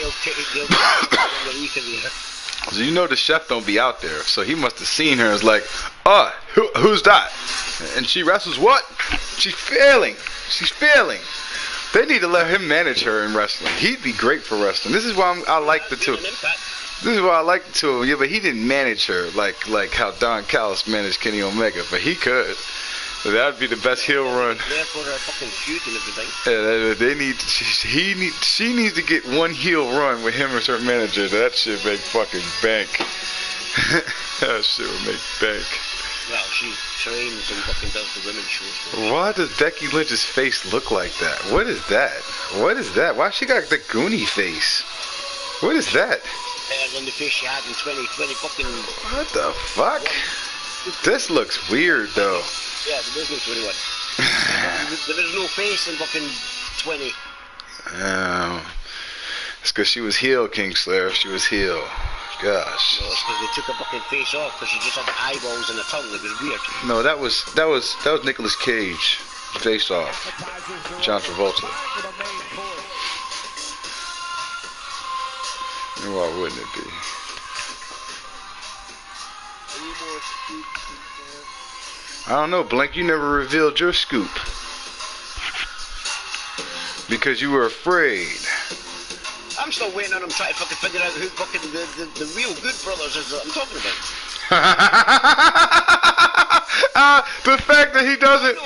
Speaker 2: So you know the chef don't be out there, so he must have seen her and was like, oh, who's that? And she wrestles what? She's failing. She's failing. They need to let him manage her in wrestling. He'd be great for wrestling. This is why I like the two. This is why I like the two of them. Yeah, but he didn't manage her like how Don Callis managed Kenny Omega, but he could. So that'd be the best heel run.
Speaker 7: Therefore, they're fucking feud and everything.
Speaker 2: Yeah, they need. She needs to get one heel run with him as her manager. That shit make fucking bank. That shit would make bank.
Speaker 7: Well, she trains and fucking does the women's shows.
Speaker 2: Why does Becky Lynch's face look like that? What is that? What is that? Why she got the Goonie face? What is that?
Speaker 7: Better than the face she had in 2020 fucking...
Speaker 2: What the fuck? This looks weird, though.
Speaker 7: Yeah, the business 21. There is no face in fucking 20.
Speaker 2: It's because she was heel, Kingslayer. She was heel. Gosh.
Speaker 7: No, it's because they took her fucking face off because she just had the eyeballs and the tongue. It was weird.
Speaker 2: No, that was Nicolas Cage. Face off. John Travolta. And why wouldn't it be? I don't know, Blink. You never revealed your scoop because you were afraid.
Speaker 7: I'm still waiting on them trying to fucking figure out who fucking the real Good Brothers is that I'm talking about.
Speaker 2: The fact that he doesn't.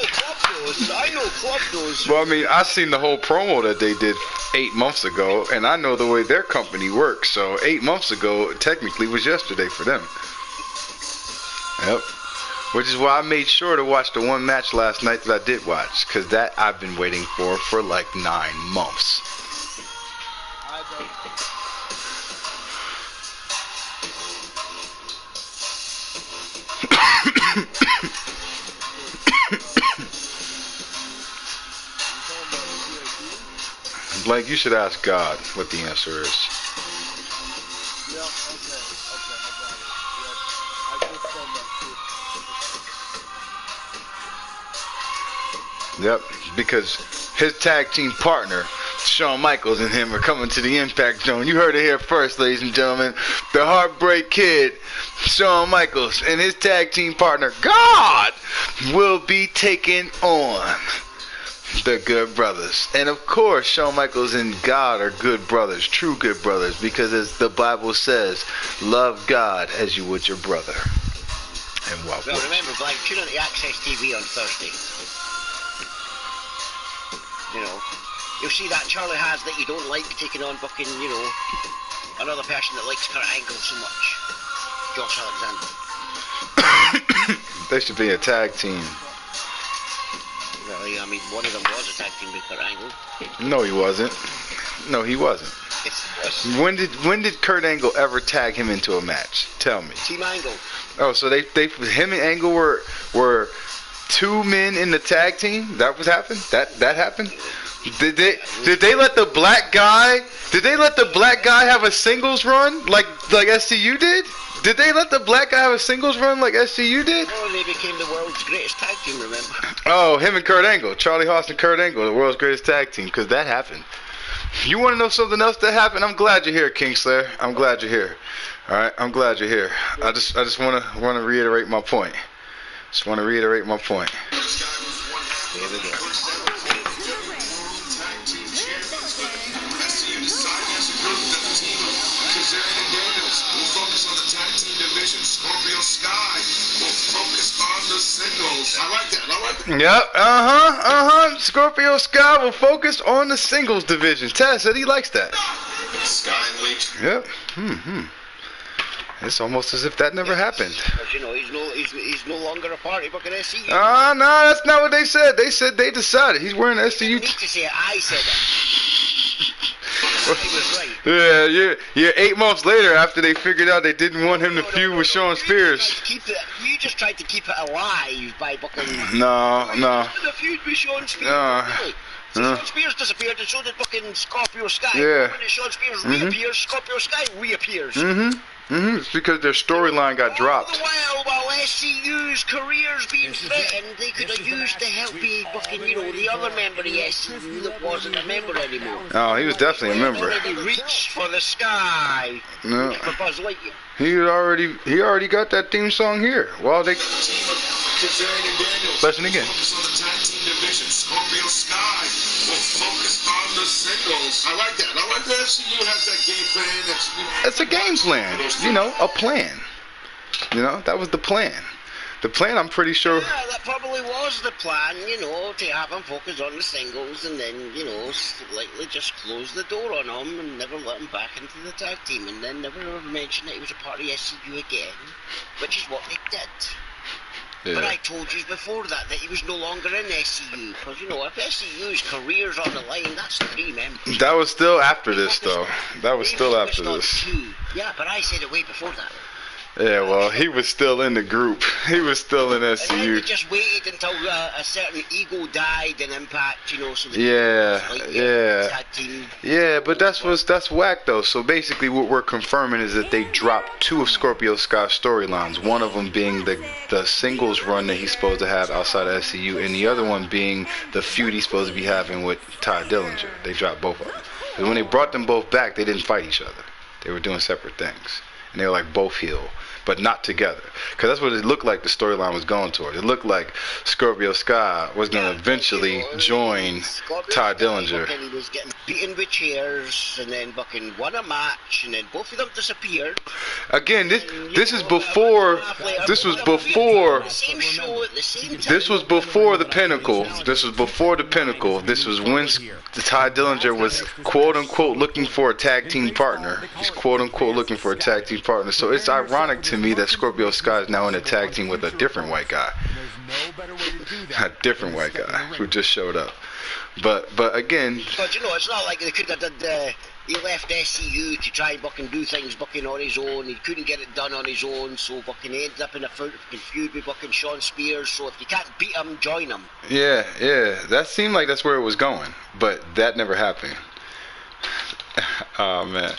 Speaker 7: I know Club knows.
Speaker 2: Well, I mean, I seen the whole promo that they did 8 months ago, and I know the way their company works. So 8 months ago, technically, was yesterday for them. Yep. Which is why I made sure to watch the one match last night that I did watch, because that I've been waiting for like 9 months. Like, you should ask God what the answer is. Yep, because his tag team partner, Shawn Michaels, and him are coming to the Impact Zone. You heard it here first, ladies and gentlemen. The Heartbreak Kid, Shawn Michaels, and his tag team partner, God, will be taking on the Good Brothers. And of course, Shawn Michaels and God are good brothers, true good brothers, because as the Bible says, love God as you would your brother. And what?
Speaker 7: Well, remember, Blake, tune in to Access TV on Thursday. You know, you'll see that Charlie has that you don't like taking on fucking, you know, another person that likes Kurt Angle so much. Josh Alexander.
Speaker 2: They should be a tag team.
Speaker 7: Well, I mean, one of them was a tag team with Kurt Angle.
Speaker 2: No, he wasn't. No, he wasn't. When did Kurt Angle ever tag him into a match? Tell me.
Speaker 7: Team Angle.
Speaker 2: Oh, so him and Angle were 2 men in the tag team? That was happened? That happened? Did they let the black guy have a singles run like SCU did? Did they let the black guy have a singles run like SCU did?
Speaker 7: Oh, they became the world's greatest tag team, remember?
Speaker 2: Oh, him and Kurt Angle. Charlie Haas and Kurt Angle, the world's greatest tag team, because that happened. You want to know something else that happened? I'm glad you're here, Kingslayer. I'm glad you're here. All right, I'm glad you're here. I just want to reiterate my point. Just want to reiterate my point.
Speaker 8: Here we go.
Speaker 2: Yep, Scorpio Sky will focus on the singles division. Taz said he likes that. Yep. It's almost as if that never happened.
Speaker 7: You know, he's no longer a part of fucking SCU.
Speaker 2: No, that's not what they said. They said they decided he's wearing SCU.
Speaker 7: You need to say I said that. I was right.
Speaker 2: Yeah. 8 months later, after they figured out they didn't want him to feud with Shawn Spears.
Speaker 7: You just tried to keep it alive by fucking.
Speaker 2: No.
Speaker 7: The feud with Shawn Spears. Shawn Spears disappeared, and so did fucking Scorpio Sky.
Speaker 2: Yeah.
Speaker 7: When Shawn Spears reappears, Scorpio Sky reappears.
Speaker 2: It's because their storyline got dropped.
Speaker 7: All the while SCU's careers being threatened, they could have used to help fucking, the other member of SCU that wasn't a member anymore.
Speaker 2: Oh, he was definitely a member.
Speaker 7: He reached for the sky.
Speaker 2: No.
Speaker 7: For Buzz Lightyear.
Speaker 2: He already got that theme song here. Well, they. Listen again.
Speaker 11: I like that. I like that SCU has that game plan.
Speaker 2: It's a game plan. A plan. That was the plan. The plan, I'm pretty sure.
Speaker 7: Yeah, that probably was the plan, to have him focus on the singles and then, slightly just close the door on him and never let him back into the tag team and then never ever mention that he was a part of SCU again, which is what they did. Yeah. But I told you before that he was no longer in SCU, because, if SCU's career's on the line, that's 3 members.
Speaker 2: That was still after this, though. That was still after this.
Speaker 7: 2. Yeah, but I said it way before that.
Speaker 2: Yeah, well, he was still in the group. He was still in SCU.
Speaker 7: And then we just waited until a certain ego died in Impact, so
Speaker 2: Yeah, but that's whack, though. So basically what we're confirming is that they dropped 2 of Scorpio Sky's storylines. One of them being the singles run that he's supposed to have outside of SCU, and the other one being the feud he's supposed to be having with Ty Dillinger. They dropped both of them. And when they brought them both back, they didn't fight each other. They were doing separate things. And they were like both heel, but not together. Because that's what it looked like the storyline was going toward. It looked like Scorpio Sky was going to eventually join Ty Dillinger.
Speaker 7: He was getting beaten with chairs and then fucking won a match and then both of them disappeared.
Speaker 2: Again, this is before. This was before. This was before the Pinnacle. This was before the Pinnacle. This was when Ty Dillinger was quote unquote looking for a tag team partner. He's quote unquote looking for a tag team partner. So it's ironic to me that Scorpio Sky is now in a tag team with a different white guy. A different white guy who just showed up. But again.
Speaker 7: But it's not like they could have done. He left SCU to try and fucking do things fucking on his own. He couldn't get it done on his own, so fucking he ended up in a feud with fucking Shawn Spears. So if you can't beat him, join him.
Speaker 2: Yeah. That seemed like that's where it was going, but that never happened. Oh man.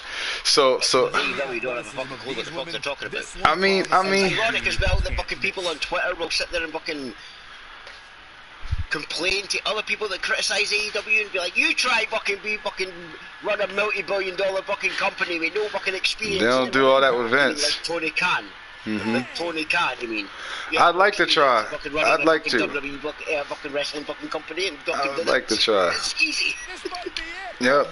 Speaker 2: So.
Speaker 7: You don't have a fucking clue what the fuck they're talking about.
Speaker 2: I mean.
Speaker 7: It's ironic as well that fucking people on Twitter will sit there and fucking complain to other people that criticise AEW and be like, you try fucking run a multi-billion-dollar fucking company with no fucking experience.
Speaker 2: They don't do all that with Vince.
Speaker 7: Like Tony Khan. Like Tony Khan, I mean.
Speaker 2: I'd like to try. I'd like to.
Speaker 7: Fucking wrestling fucking company and
Speaker 2: I'd like to try.
Speaker 7: It's easy.
Speaker 2: Yep.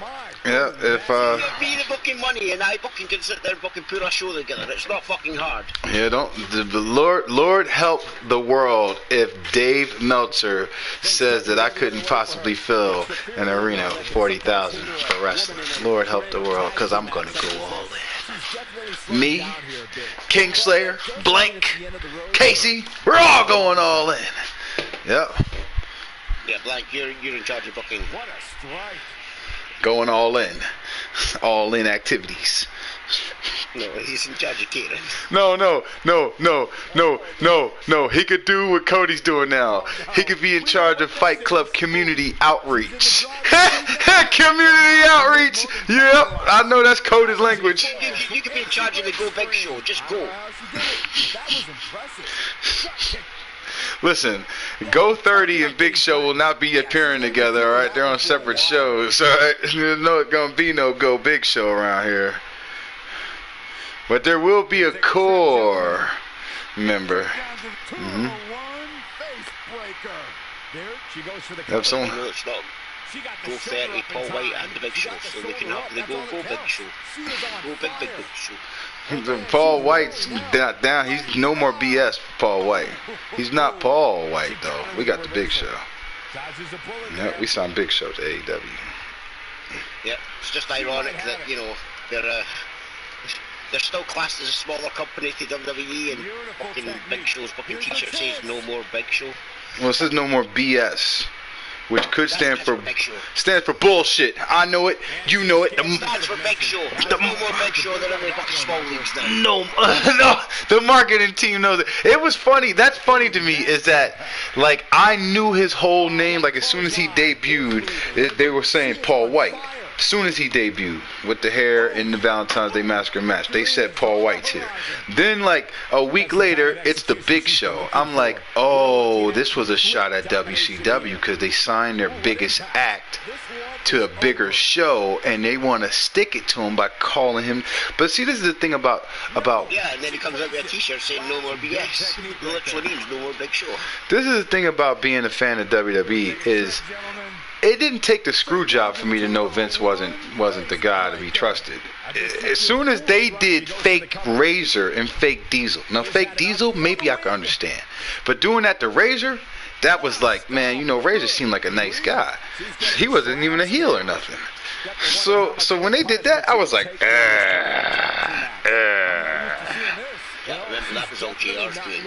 Speaker 2: If
Speaker 7: give me the fucking money and I fucking can sit there and fucking put a show together. It's not fucking hard.
Speaker 2: Yeah, the Lord help the world if Dave Meltzer says that I couldn't possibly fill an arena with 40,000 for wrestling. Lord help the world, because I'm gonna go all in. Me, Kingslayer, Blank, Casey, we're all going all in. Yep.
Speaker 7: Yeah, Blank, you're in charge of fucking.
Speaker 5: What a strike.
Speaker 2: Going all in. All in activities.
Speaker 7: No, he's in charge of catering.
Speaker 2: No. He could do what Cody's doing now. He could be in charge of Fight Club community outreach. Community outreach. Yep, I know that's Cody's language.
Speaker 7: You could be in charge of the Go Big Show. Just go.
Speaker 5: That was impressive.
Speaker 2: Listen, Go 30 and Big Show will not be appearing together, alright? They're on separate shows, alright? There's not gonna be no Go Big Show around here. But there will be a core member. Mm-hmm. Have someone.
Speaker 7: No, it's not. Go 30, Paul White and the Big Show, so they can happily go Big Show. Go Big Show.
Speaker 2: Paul White's down. He's no more BS for Paul White. He's not Paul White, though. We got the Big Show. Yeah, we signed Big Show to AEW.
Speaker 7: Yeah, it's just ironic that, you know, they're still classed as a smaller company to WWE, and fucking Big Show's fucking t-shirt says no more Big Show.
Speaker 2: Well, it says no more BS, which could stand for bullshit. I know it. You know it.
Speaker 7: It stands for Big Show. No more Big Show than only fucking small leagues now.
Speaker 2: No, the marketing team knows it. It was funny. That's funny to me is that, like, I knew his whole name. Like, as soon as he debuted, they were saying Paul White. As soon as he debuted with the hair in the Valentine's Day Massacre match, they said Paul White's here. Then, like, a week later, it's the Big Show. I'm like, oh, this was a shot at WCW because they signed their biggest act to a bigger show, and they want to stick it to him by calling him. But see, this is the thing about.
Speaker 7: Yeah, and then he comes up with a t-shirt saying no more BS. Literally means no more Big Show.
Speaker 2: This is the thing about being a fan of WWE is. It didn't take the screw job for me to know Vince wasn't the guy to be trusted. As soon as they did fake Razor and fake Diesel. Now, fake Diesel, maybe I could understand. But doing that to Razor, that was like, man, you know, Razor seemed like a nice guy. He wasn't even a heel or nothing. So when they did that, I was like,
Speaker 7: Yeah, remember that was all JR's doing.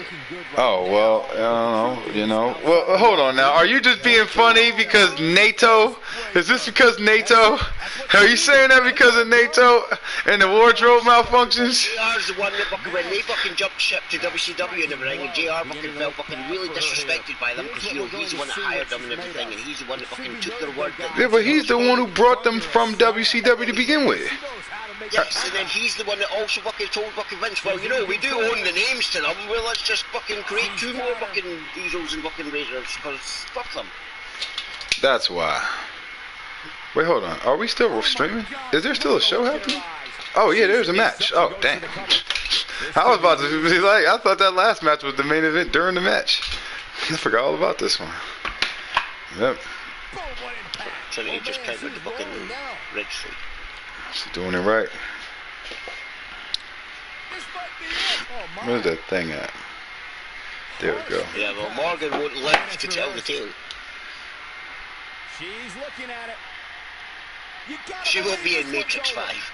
Speaker 2: Oh, well, I don't know, you know. Well, hold on now. Are you just being funny because NATO? Is this because NATO? Are you saying that because of NATO and the wardrobe malfunctions?
Speaker 7: JR's the one that fucking, when they fucking jumped ship to WCW and everything, and JR fucking felt fucking really disrespected by them because, you know, he's the one that hired them and everything, and he's the one that fucking took their word.
Speaker 2: Yeah, but he's the one who brought them from WCW to begin with.
Speaker 7: Yes, and then he's the one that also fucking told fucking Vince, well, you know, we do own the names to them, well, let's just fucking create 2 more fucking Diesels and fucking Razors, because fuck them.
Speaker 2: That's why. Wait, hold on. Are we still streaming? Is there still a show happening? Oh, yeah, there's a match. Oh, damn. I was about to be like, I thought that last match was the main event during the match. I forgot all about this one. Yep.
Speaker 7: Trinity just countered the fucking Red Street.
Speaker 2: She's doing it right. Where's that thing at? There we go.
Speaker 7: Yeah, well, Morgan won't live to tell the tale.
Speaker 5: She's looking at it.
Speaker 7: She will be in Matrix 5.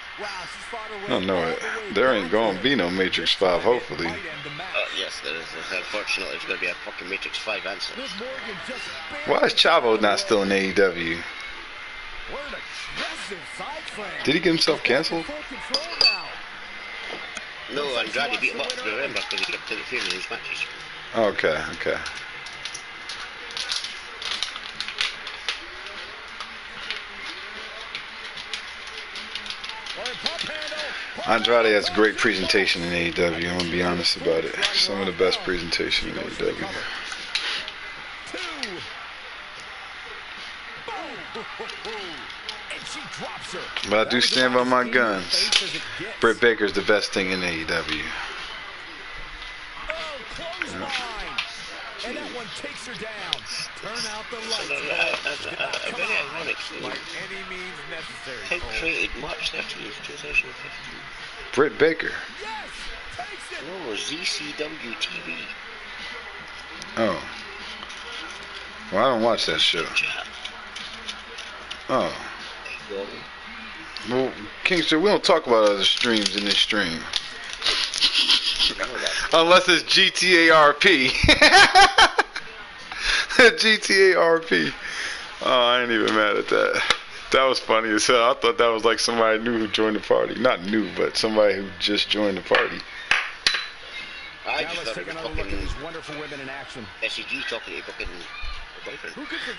Speaker 2: I know it. There ain't gonna be no Matrix 5, hopefully.
Speaker 7: Yes, there is. Unfortunately, there's gonna be a fucking Matrix 5 answer.
Speaker 2: Why is Chavo not still in AEW? Did he get himself canceled?
Speaker 7: No, Andrade beat him up, remember, because he kept interfering in his matches.
Speaker 2: Okay. Andrade has great presentation in AEW. I'm gonna be honest about it. Some of the best presentation in AEW. But I do stand by my guns. Britt Baker's the best thing in AEW.
Speaker 5: And that one takes her down. Turn out the lights.
Speaker 7: Very ironic.
Speaker 5: By any means necessary.
Speaker 7: How created March 30th, 2015.
Speaker 2: Britt Baker.
Speaker 5: Yes, takes it.
Speaker 7: Oh, ZCW TV.
Speaker 2: Oh. Well, I don't watch that show. Oh. Well, Kingston, we don't talk about other streams in this stream. Unless it's GTA RP. GTA RP. Oh, I ain't even mad at that. That was funny as hell. I thought that was like somebody new who joined the party. Not new, but somebody who just joined the party.
Speaker 7: I just thought it was
Speaker 5: look at these wonderful women in action.
Speaker 7: SEG talking to fucking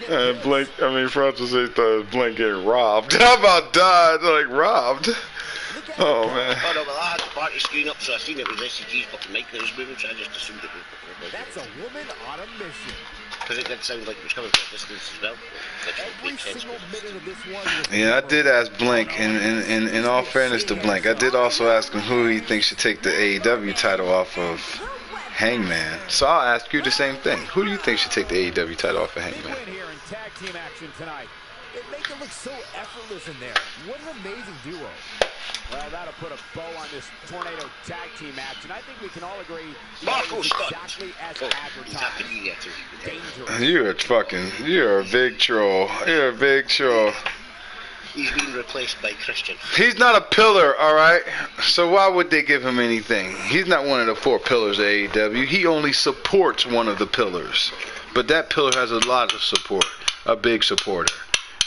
Speaker 2: And Blink, Francis thought Blink getting robbed. How about died? Like, robbed? Oh, man.
Speaker 7: Oh, no, well, I had the party screen up, so I seen it was SCG's fucking mic that was moving, so I just assumed it was fucking Blink.
Speaker 5: That's a woman on a mission.
Speaker 7: Because it did sound like it was coming from a distance as well.
Speaker 5: Every single minute of this one was
Speaker 2: Yeah, I did ask Blink, and in all fairness to Blink, I did also ask him who he thinks should take the AEW title off of Hangman. So I'll ask you the same thing. Who do you think should take the AEW title off of Hangman?
Speaker 5: Here in tag team action tonight. It makes it look so effortless in there. What an amazing duo. Well, that'll put a bow on this Tornado tag team match, and I think we can all agree it's exactly as advertised. Dangerous.
Speaker 2: You're a big troll. You're a big troll.
Speaker 7: He's being replaced by Christian.
Speaker 2: He's not a pillar, all right? So why would they give him anything? He's not one of the 4 pillars of AEW. He only supports one of the pillars. But that pillar has a lot of support. A big supporter.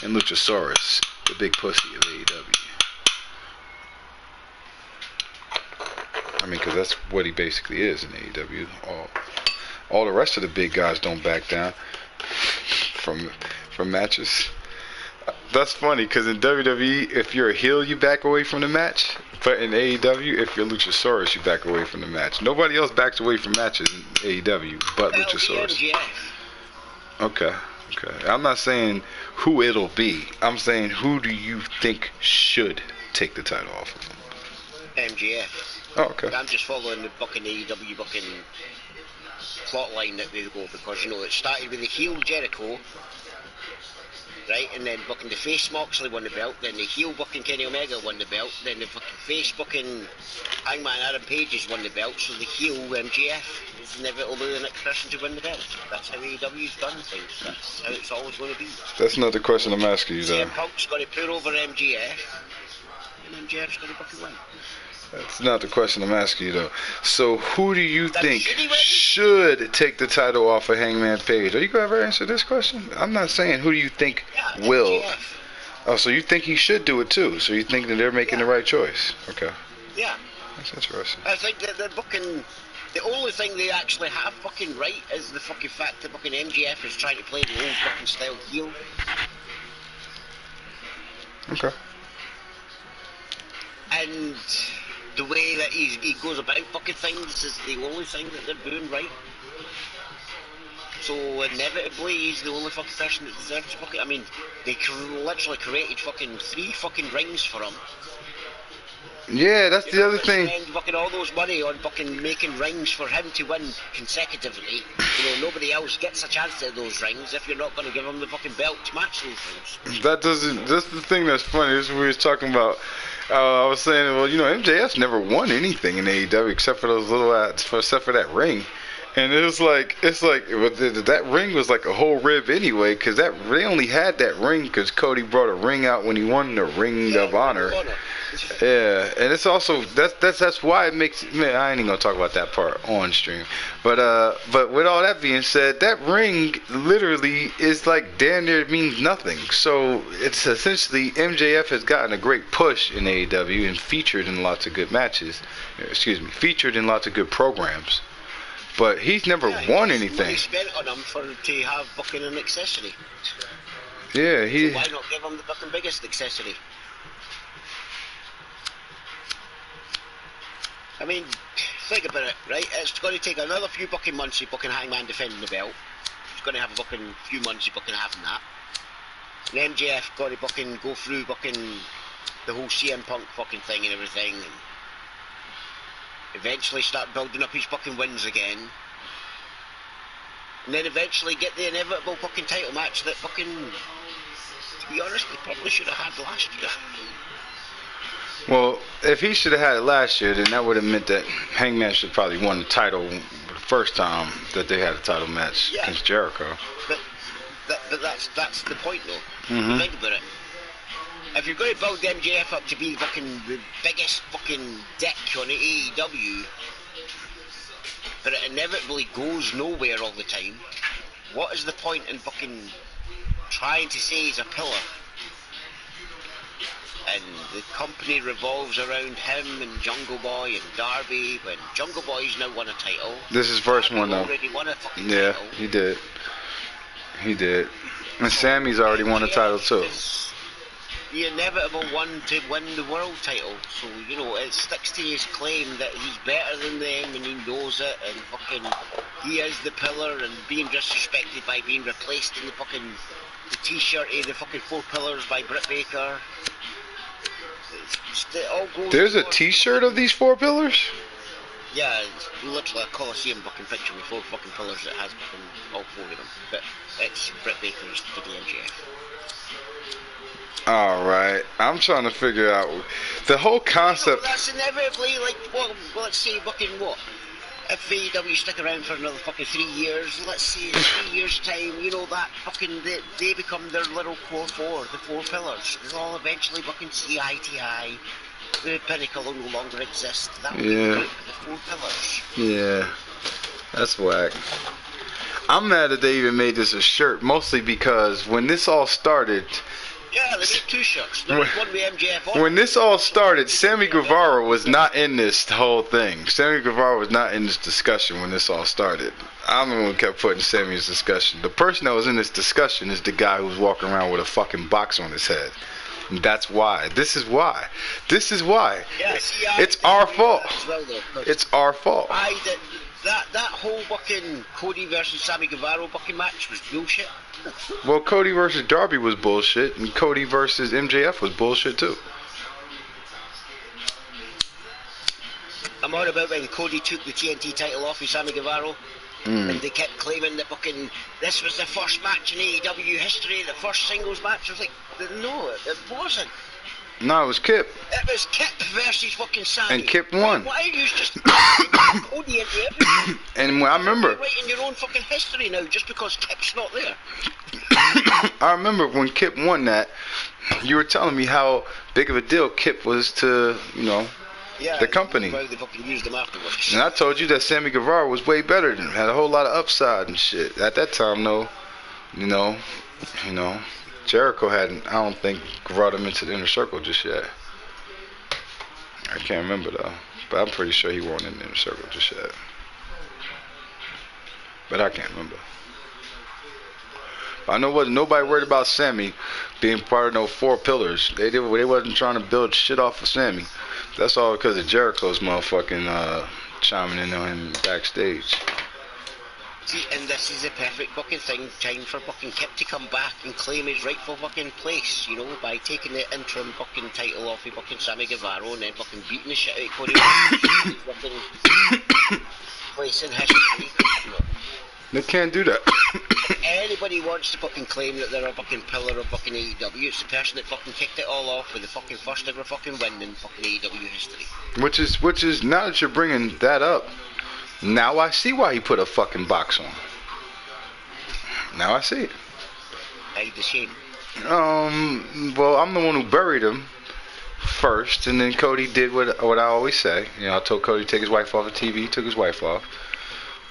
Speaker 2: And Luchasaurus, the big pussy of AEW. Because that's what he basically is in AEW. All the rest of the big guys don't back down from matches. That's funny, because in WWE, if you're a heel, you back away from the match. But in AEW, if you're Luchasaurus, you back away from the match. Nobody else backs away from matches in AEW but Luchasaurus. Okay. I'm not saying who it'll be. I'm saying who do you think should take the title off of him?
Speaker 7: MJF.
Speaker 2: Oh, okay.
Speaker 7: I'm just following the booking AEW booking plot line that they go, because it started with the heel Jericho, right, and then booking the face Moxley won the belt, then the heel booking Kenny Omega won the belt, then the fucking face booking Hangman Adam Page's won the belt, so the heel MJF is inevitably the next person to win the belt. That's how AEW's done things. That's how it's always going to be.
Speaker 2: That's not the question I'm asking you, though.
Speaker 7: CM Punk's going to put over MJF, and MJF's going to fucking win.
Speaker 2: That's not the question I'm asking you, though. So who do you think should take the title off of Hangman Page? Are you going to ever answer this question? I'm not saying who do you think will. MJF. Oh, so you think he should do it, too. So you think that they're making the right choice. Okay.
Speaker 7: Yeah.
Speaker 2: That's interesting.
Speaker 7: I think that they're booking... The only thing they actually have fucking right is the fucking fact that fucking MJF is trying to play the old fucking style heel.
Speaker 2: Okay.
Speaker 7: And the way that he goes about fucking things is the only thing that they're doing right. So inevitably he's the only fucking person that deserves to book it. They literally created fucking 3 fucking rings for him.
Speaker 2: Yeah, that's the other thing.
Speaker 7: Spend fucking all those money on fucking making rings for him to win consecutively. Nobody else gets a chance at those rings if you're not going to give him the fucking belt to match those rings. That's
Speaker 2: the thing that's funny. This is what we was talking about. I was saying, well, MJF's never won anything in AEW except for those except for that ring. And it's like that ring was like a whole rib anyway, because they only had that ring because Cody brought a ring out when he won the Ring of Honor. Yeah, and it's also that's why it makes. Man, I ain't even gonna talk about that part on stream, but with all that being said, that ring literally is like damn near means nothing. So it's essentially MJF has gotten a great push in AEW and featured in lots of good matches. Featured in lots of good programs. But he's never won anything.
Speaker 7: He spent on him to have fucking an accessory.
Speaker 2: Yeah,
Speaker 7: so why not give him the fucking biggest accessory? Think about it, right? It's going to take another few fucking months to fucking Hangman defending the belt. It's going to have a fucking few months to fucking having that. And MJF got to fucking go through fucking the whole CM Punk fucking thing and everything. And eventually start building up his fucking wins again. And then eventually get the inevitable fucking title match that fucking, to be honest, they probably should have had last year.
Speaker 2: Well, if he should have had it last year, then that would have meant that Hangman should have probably won the title the first time that they had a title match against Jericho.
Speaker 7: But that's the point, though.
Speaker 2: Mm-hmm.
Speaker 7: Think about it. If you're going to build MJF up to be the biggest fucking dick on the AEW, but it inevitably goes nowhere all the time, what is the point in fucking trying to say he's a pillar? And the company revolves around him and Jungle Boy and Darby, when Jungle Boy's now won a title.
Speaker 2: This is first one, though.
Speaker 7: Already won a fucking
Speaker 2: title.
Speaker 7: Yeah,
Speaker 2: he did. He did. And Sammy's already won the title too.
Speaker 7: The inevitable one to win the world title. So, you know, it sticks to his claim that he's better than them and he knows it, and fucking he is the pillar and being disrespected by being replaced in the fucking the t-shirt of the fucking 4 pillars by Britt Baker. It all goes.
Speaker 2: There's a t-shirt of these 4 pillars?
Speaker 7: Yeah, it's literally a Coliseum fucking picture with 4 fucking pillars that has fucking all 4 of them. But it's Britt Baker's for the MJF.
Speaker 2: Alright, I'm trying to figure out the whole concept.
Speaker 7: That's inevitably like, well, let's say fucking what? If AEW stick around for another fucking 3 years, let's say in 3 years' time, you know, that fucking, they become their little core 4, the 4 pillars. They'll all eventually fucking see eye to eye. The Pinnacle will no longer exist. That will be the group, the 4 pillars.
Speaker 2: Yeah, that's whack. I'm mad that they even made this a shirt, mostly because when this all started...
Speaker 7: Yeah, they made 2 shirts. There was one with MJF on.
Speaker 2: When this all started, Sammy Guevara was not in this whole thing. Sammy Guevara was not in this discussion when this all started. I'm the one who kept putting Sammy in this discussion. The person that was in this discussion is the guy who was walking around with a fucking box on his head. And that's why. This is why. This is why.
Speaker 7: Yeah, see,
Speaker 2: it's our fault.
Speaker 7: Well, though,
Speaker 2: it's our fault.
Speaker 7: That whole fucking Cody versus Sammy Guevara fucking match was bullshit.
Speaker 2: Well, Cody versus Darby was bullshit, and Cody versus MJF was bullshit too.
Speaker 7: I'm on about when Cody took the TNT title off of Sammy Guevara, and they kept claiming that fucking this was the first match in AEW history, the first singles match. I was like, no, it wasn't.
Speaker 2: No, it was Kip.
Speaker 7: It was Kip versus fucking Sammy.
Speaker 2: And Kip won.
Speaker 7: Why are you just Cody into everything?
Speaker 2: And I remember...
Speaker 7: You're writing your own fucking history now just because Kip's not there.
Speaker 2: I remember when Kip won that, you were telling me how big of a deal Kip was to, you know, the company.
Speaker 7: Why they fucking used him afterwards.
Speaker 2: And I told you that Sammy Guevara was way better than him, had a whole lot of upside and shit. At that time, though, you know, Jericho hadn't, I don't think, brought him into the inner circle just yet. I can't remember, though. But I'm pretty sure he wasn't in the inner circle just yet. But I can't remember. I know wasn't nobody worried about Sammy being part of those 4 pillars. They wasn't trying to build shit off of Sammy. That's all because of Jericho's motherfucking chiming in on him backstage.
Speaker 7: See, and this is the perfect fucking time for fucking Kip to come back and claim his rightful fucking place, you know, by taking the interim fucking title off of fucking Sammy Guevara and then fucking beating the shit out of Cody. Fucking place in history. You know.
Speaker 2: They can't do that.
Speaker 7: If anybody wants to fucking claim that they're a fucking pillar of fucking AEW, it's the person that fucking kicked it all off with the fucking first ever fucking win in fucking AEW history.
Speaker 2: Which is now that you're bringing that up, now I see why he put a fucking box on. Now I see it.
Speaker 7: Hide the shame.
Speaker 2: Well, I'm the one who buried him first, and then Cody did what I always say. You know, I told Cody to take his wife off the TV. He took his wife off.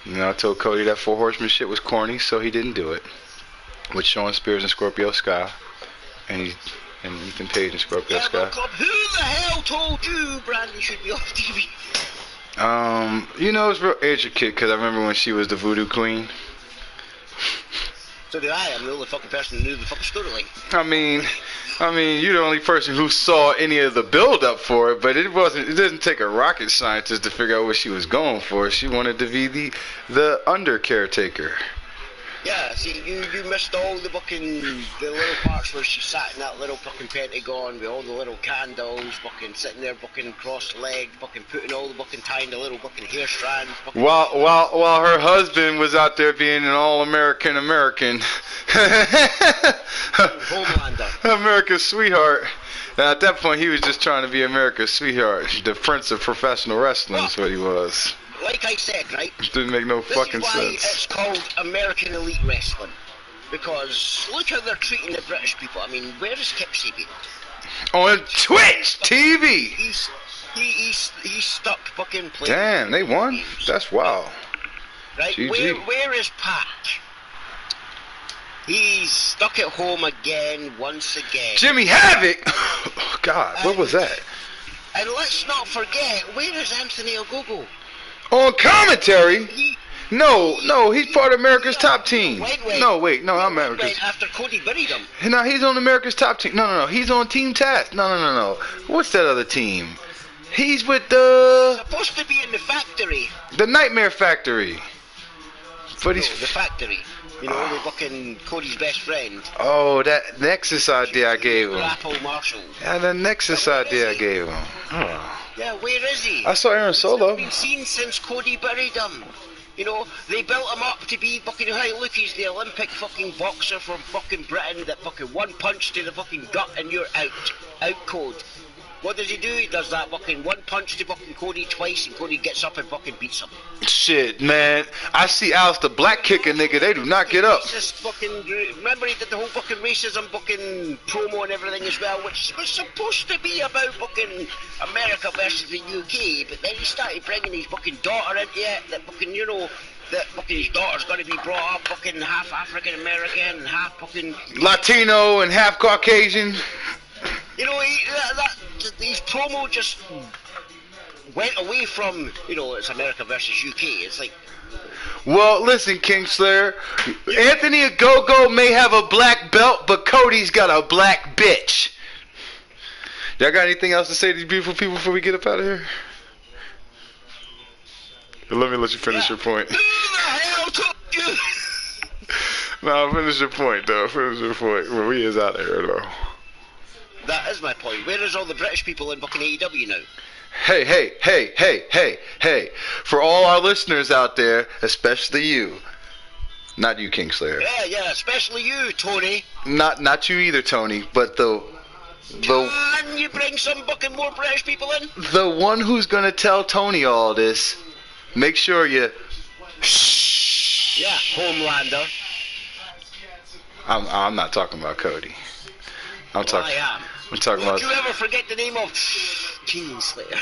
Speaker 2: You know, I told Cody that 4 Horsemen shit was corny, so he didn't do it. With Shawn Spears and Scorpio Sky, and Ethan Page and Scorpio Sky.
Speaker 7: Club, who the hell told you Brandy should be off TV?
Speaker 2: You know, it's real intricate because I remember when she was the Voodoo Queen.
Speaker 7: So did I. I'm the only fucking person who knew the fucking storyline.
Speaker 2: I mean, you're the only person who saw any of the build-up for it, but it doesn't take a rocket scientist to figure out what she was going for. She wanted to be the under caretaker.
Speaker 7: Yeah, see, you missed all the little parts where she sat in that little fucking pentagon with all the little candles, fucking sitting there, fucking cross-legged, fucking putting all the fucking tying the little fucking hair strands.
Speaker 2: While her husband was out there being an all-American
Speaker 7: Homelander.
Speaker 2: America's sweetheart. And at that point, he was just trying to be America's sweetheart. The prince of professional wrestling is what he was.
Speaker 7: Like I said, right?
Speaker 2: It didn't make no fucking sense.
Speaker 7: This is why it's called American Elite Wrestling. Because look how they're treating the British people. I mean, where is Kip Sabian?
Speaker 2: On Twitch TV!
Speaker 7: He's stuck fucking playing.
Speaker 2: Damn, they won? That's wild.
Speaker 7: Right? Where is Pat? He's stuck at home again, once again.
Speaker 2: Jimmy Havoc! Oh, God, what was that?
Speaker 7: And let's not forget, where is Anthony Ogogo?
Speaker 2: On commentary? No, he's part of America's top team.
Speaker 7: Wait.
Speaker 2: No, not America's.
Speaker 7: Went after Cody buried him.
Speaker 2: No, he's on America's top team. No, he's on Team Taz. No. What's that other team? He's with
Speaker 7: supposed to be in the factory.
Speaker 2: The Nightmare Factory. But he's
Speaker 7: the factory. You know, the fucking Cody's best friend.
Speaker 2: Oh, that Nexus idea I gave him.
Speaker 7: Apple Marshall.
Speaker 2: Yeah, the Nexus idea I gave him. Oh.
Speaker 7: Yeah, where is he?
Speaker 2: I saw Aaron Solo.
Speaker 7: He's been seen since Cody buried him. You know, they built him up to be fucking, hey, look, he's the Olympic fucking boxer from fucking Britain that fucking one punch to the fucking gut and you're out. Out cold. What does he do? He does that fucking one punch to fucking Cody twice and Cody gets up and fucking beats him.
Speaker 2: Shit, man. I see Alistair Black kick a nigga. They do not get up.
Speaker 7: Remember he did the whole fucking racism fucking promo and everything as well, which was supposed to be about fucking America versus the UK, but then he started bringing his fucking daughter into it, that fucking, you know, that fucking his daughter's going to be brought up fucking half African American and half fucking
Speaker 2: Latino and half Caucasian.
Speaker 7: You know, his promo just went away from, you know, it's America versus UK. It's like...
Speaker 2: Well, listen, Kingslayer. Anthony Ogogo may have a black belt, but Cody's got a black bitch. Y'all got anything else to say to these beautiful people before we get up out of here? Let me let you finish your point.
Speaker 7: Who the hell told you?
Speaker 2: No, finish your point, though. Finish your point. Well, we is out of here, though.
Speaker 7: That is my point. Where is all the British people in fucking AEW now?
Speaker 2: Hey. For all our listeners out there, especially you. Not you, Kingslayer.
Speaker 7: Yeah, especially you, Tony.
Speaker 2: Not you either, Tony, but the
Speaker 7: Can you bring some fucking more British people in?
Speaker 2: The one who's going to tell Tony all this, make sure you...
Speaker 7: Yeah, Homelander.
Speaker 2: I'm not talking about Cody. I'm talking about...
Speaker 7: Would you ever forget the name of Kingslayer?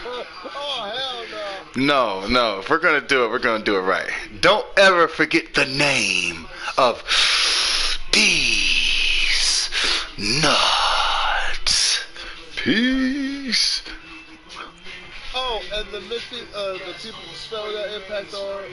Speaker 6: Oh, hell no.
Speaker 2: No. If we're going to do it, we're going to do it right. Don't ever forget the name of these nuts. Peace.
Speaker 6: Oh, and the missing, the people spelling that Impact are...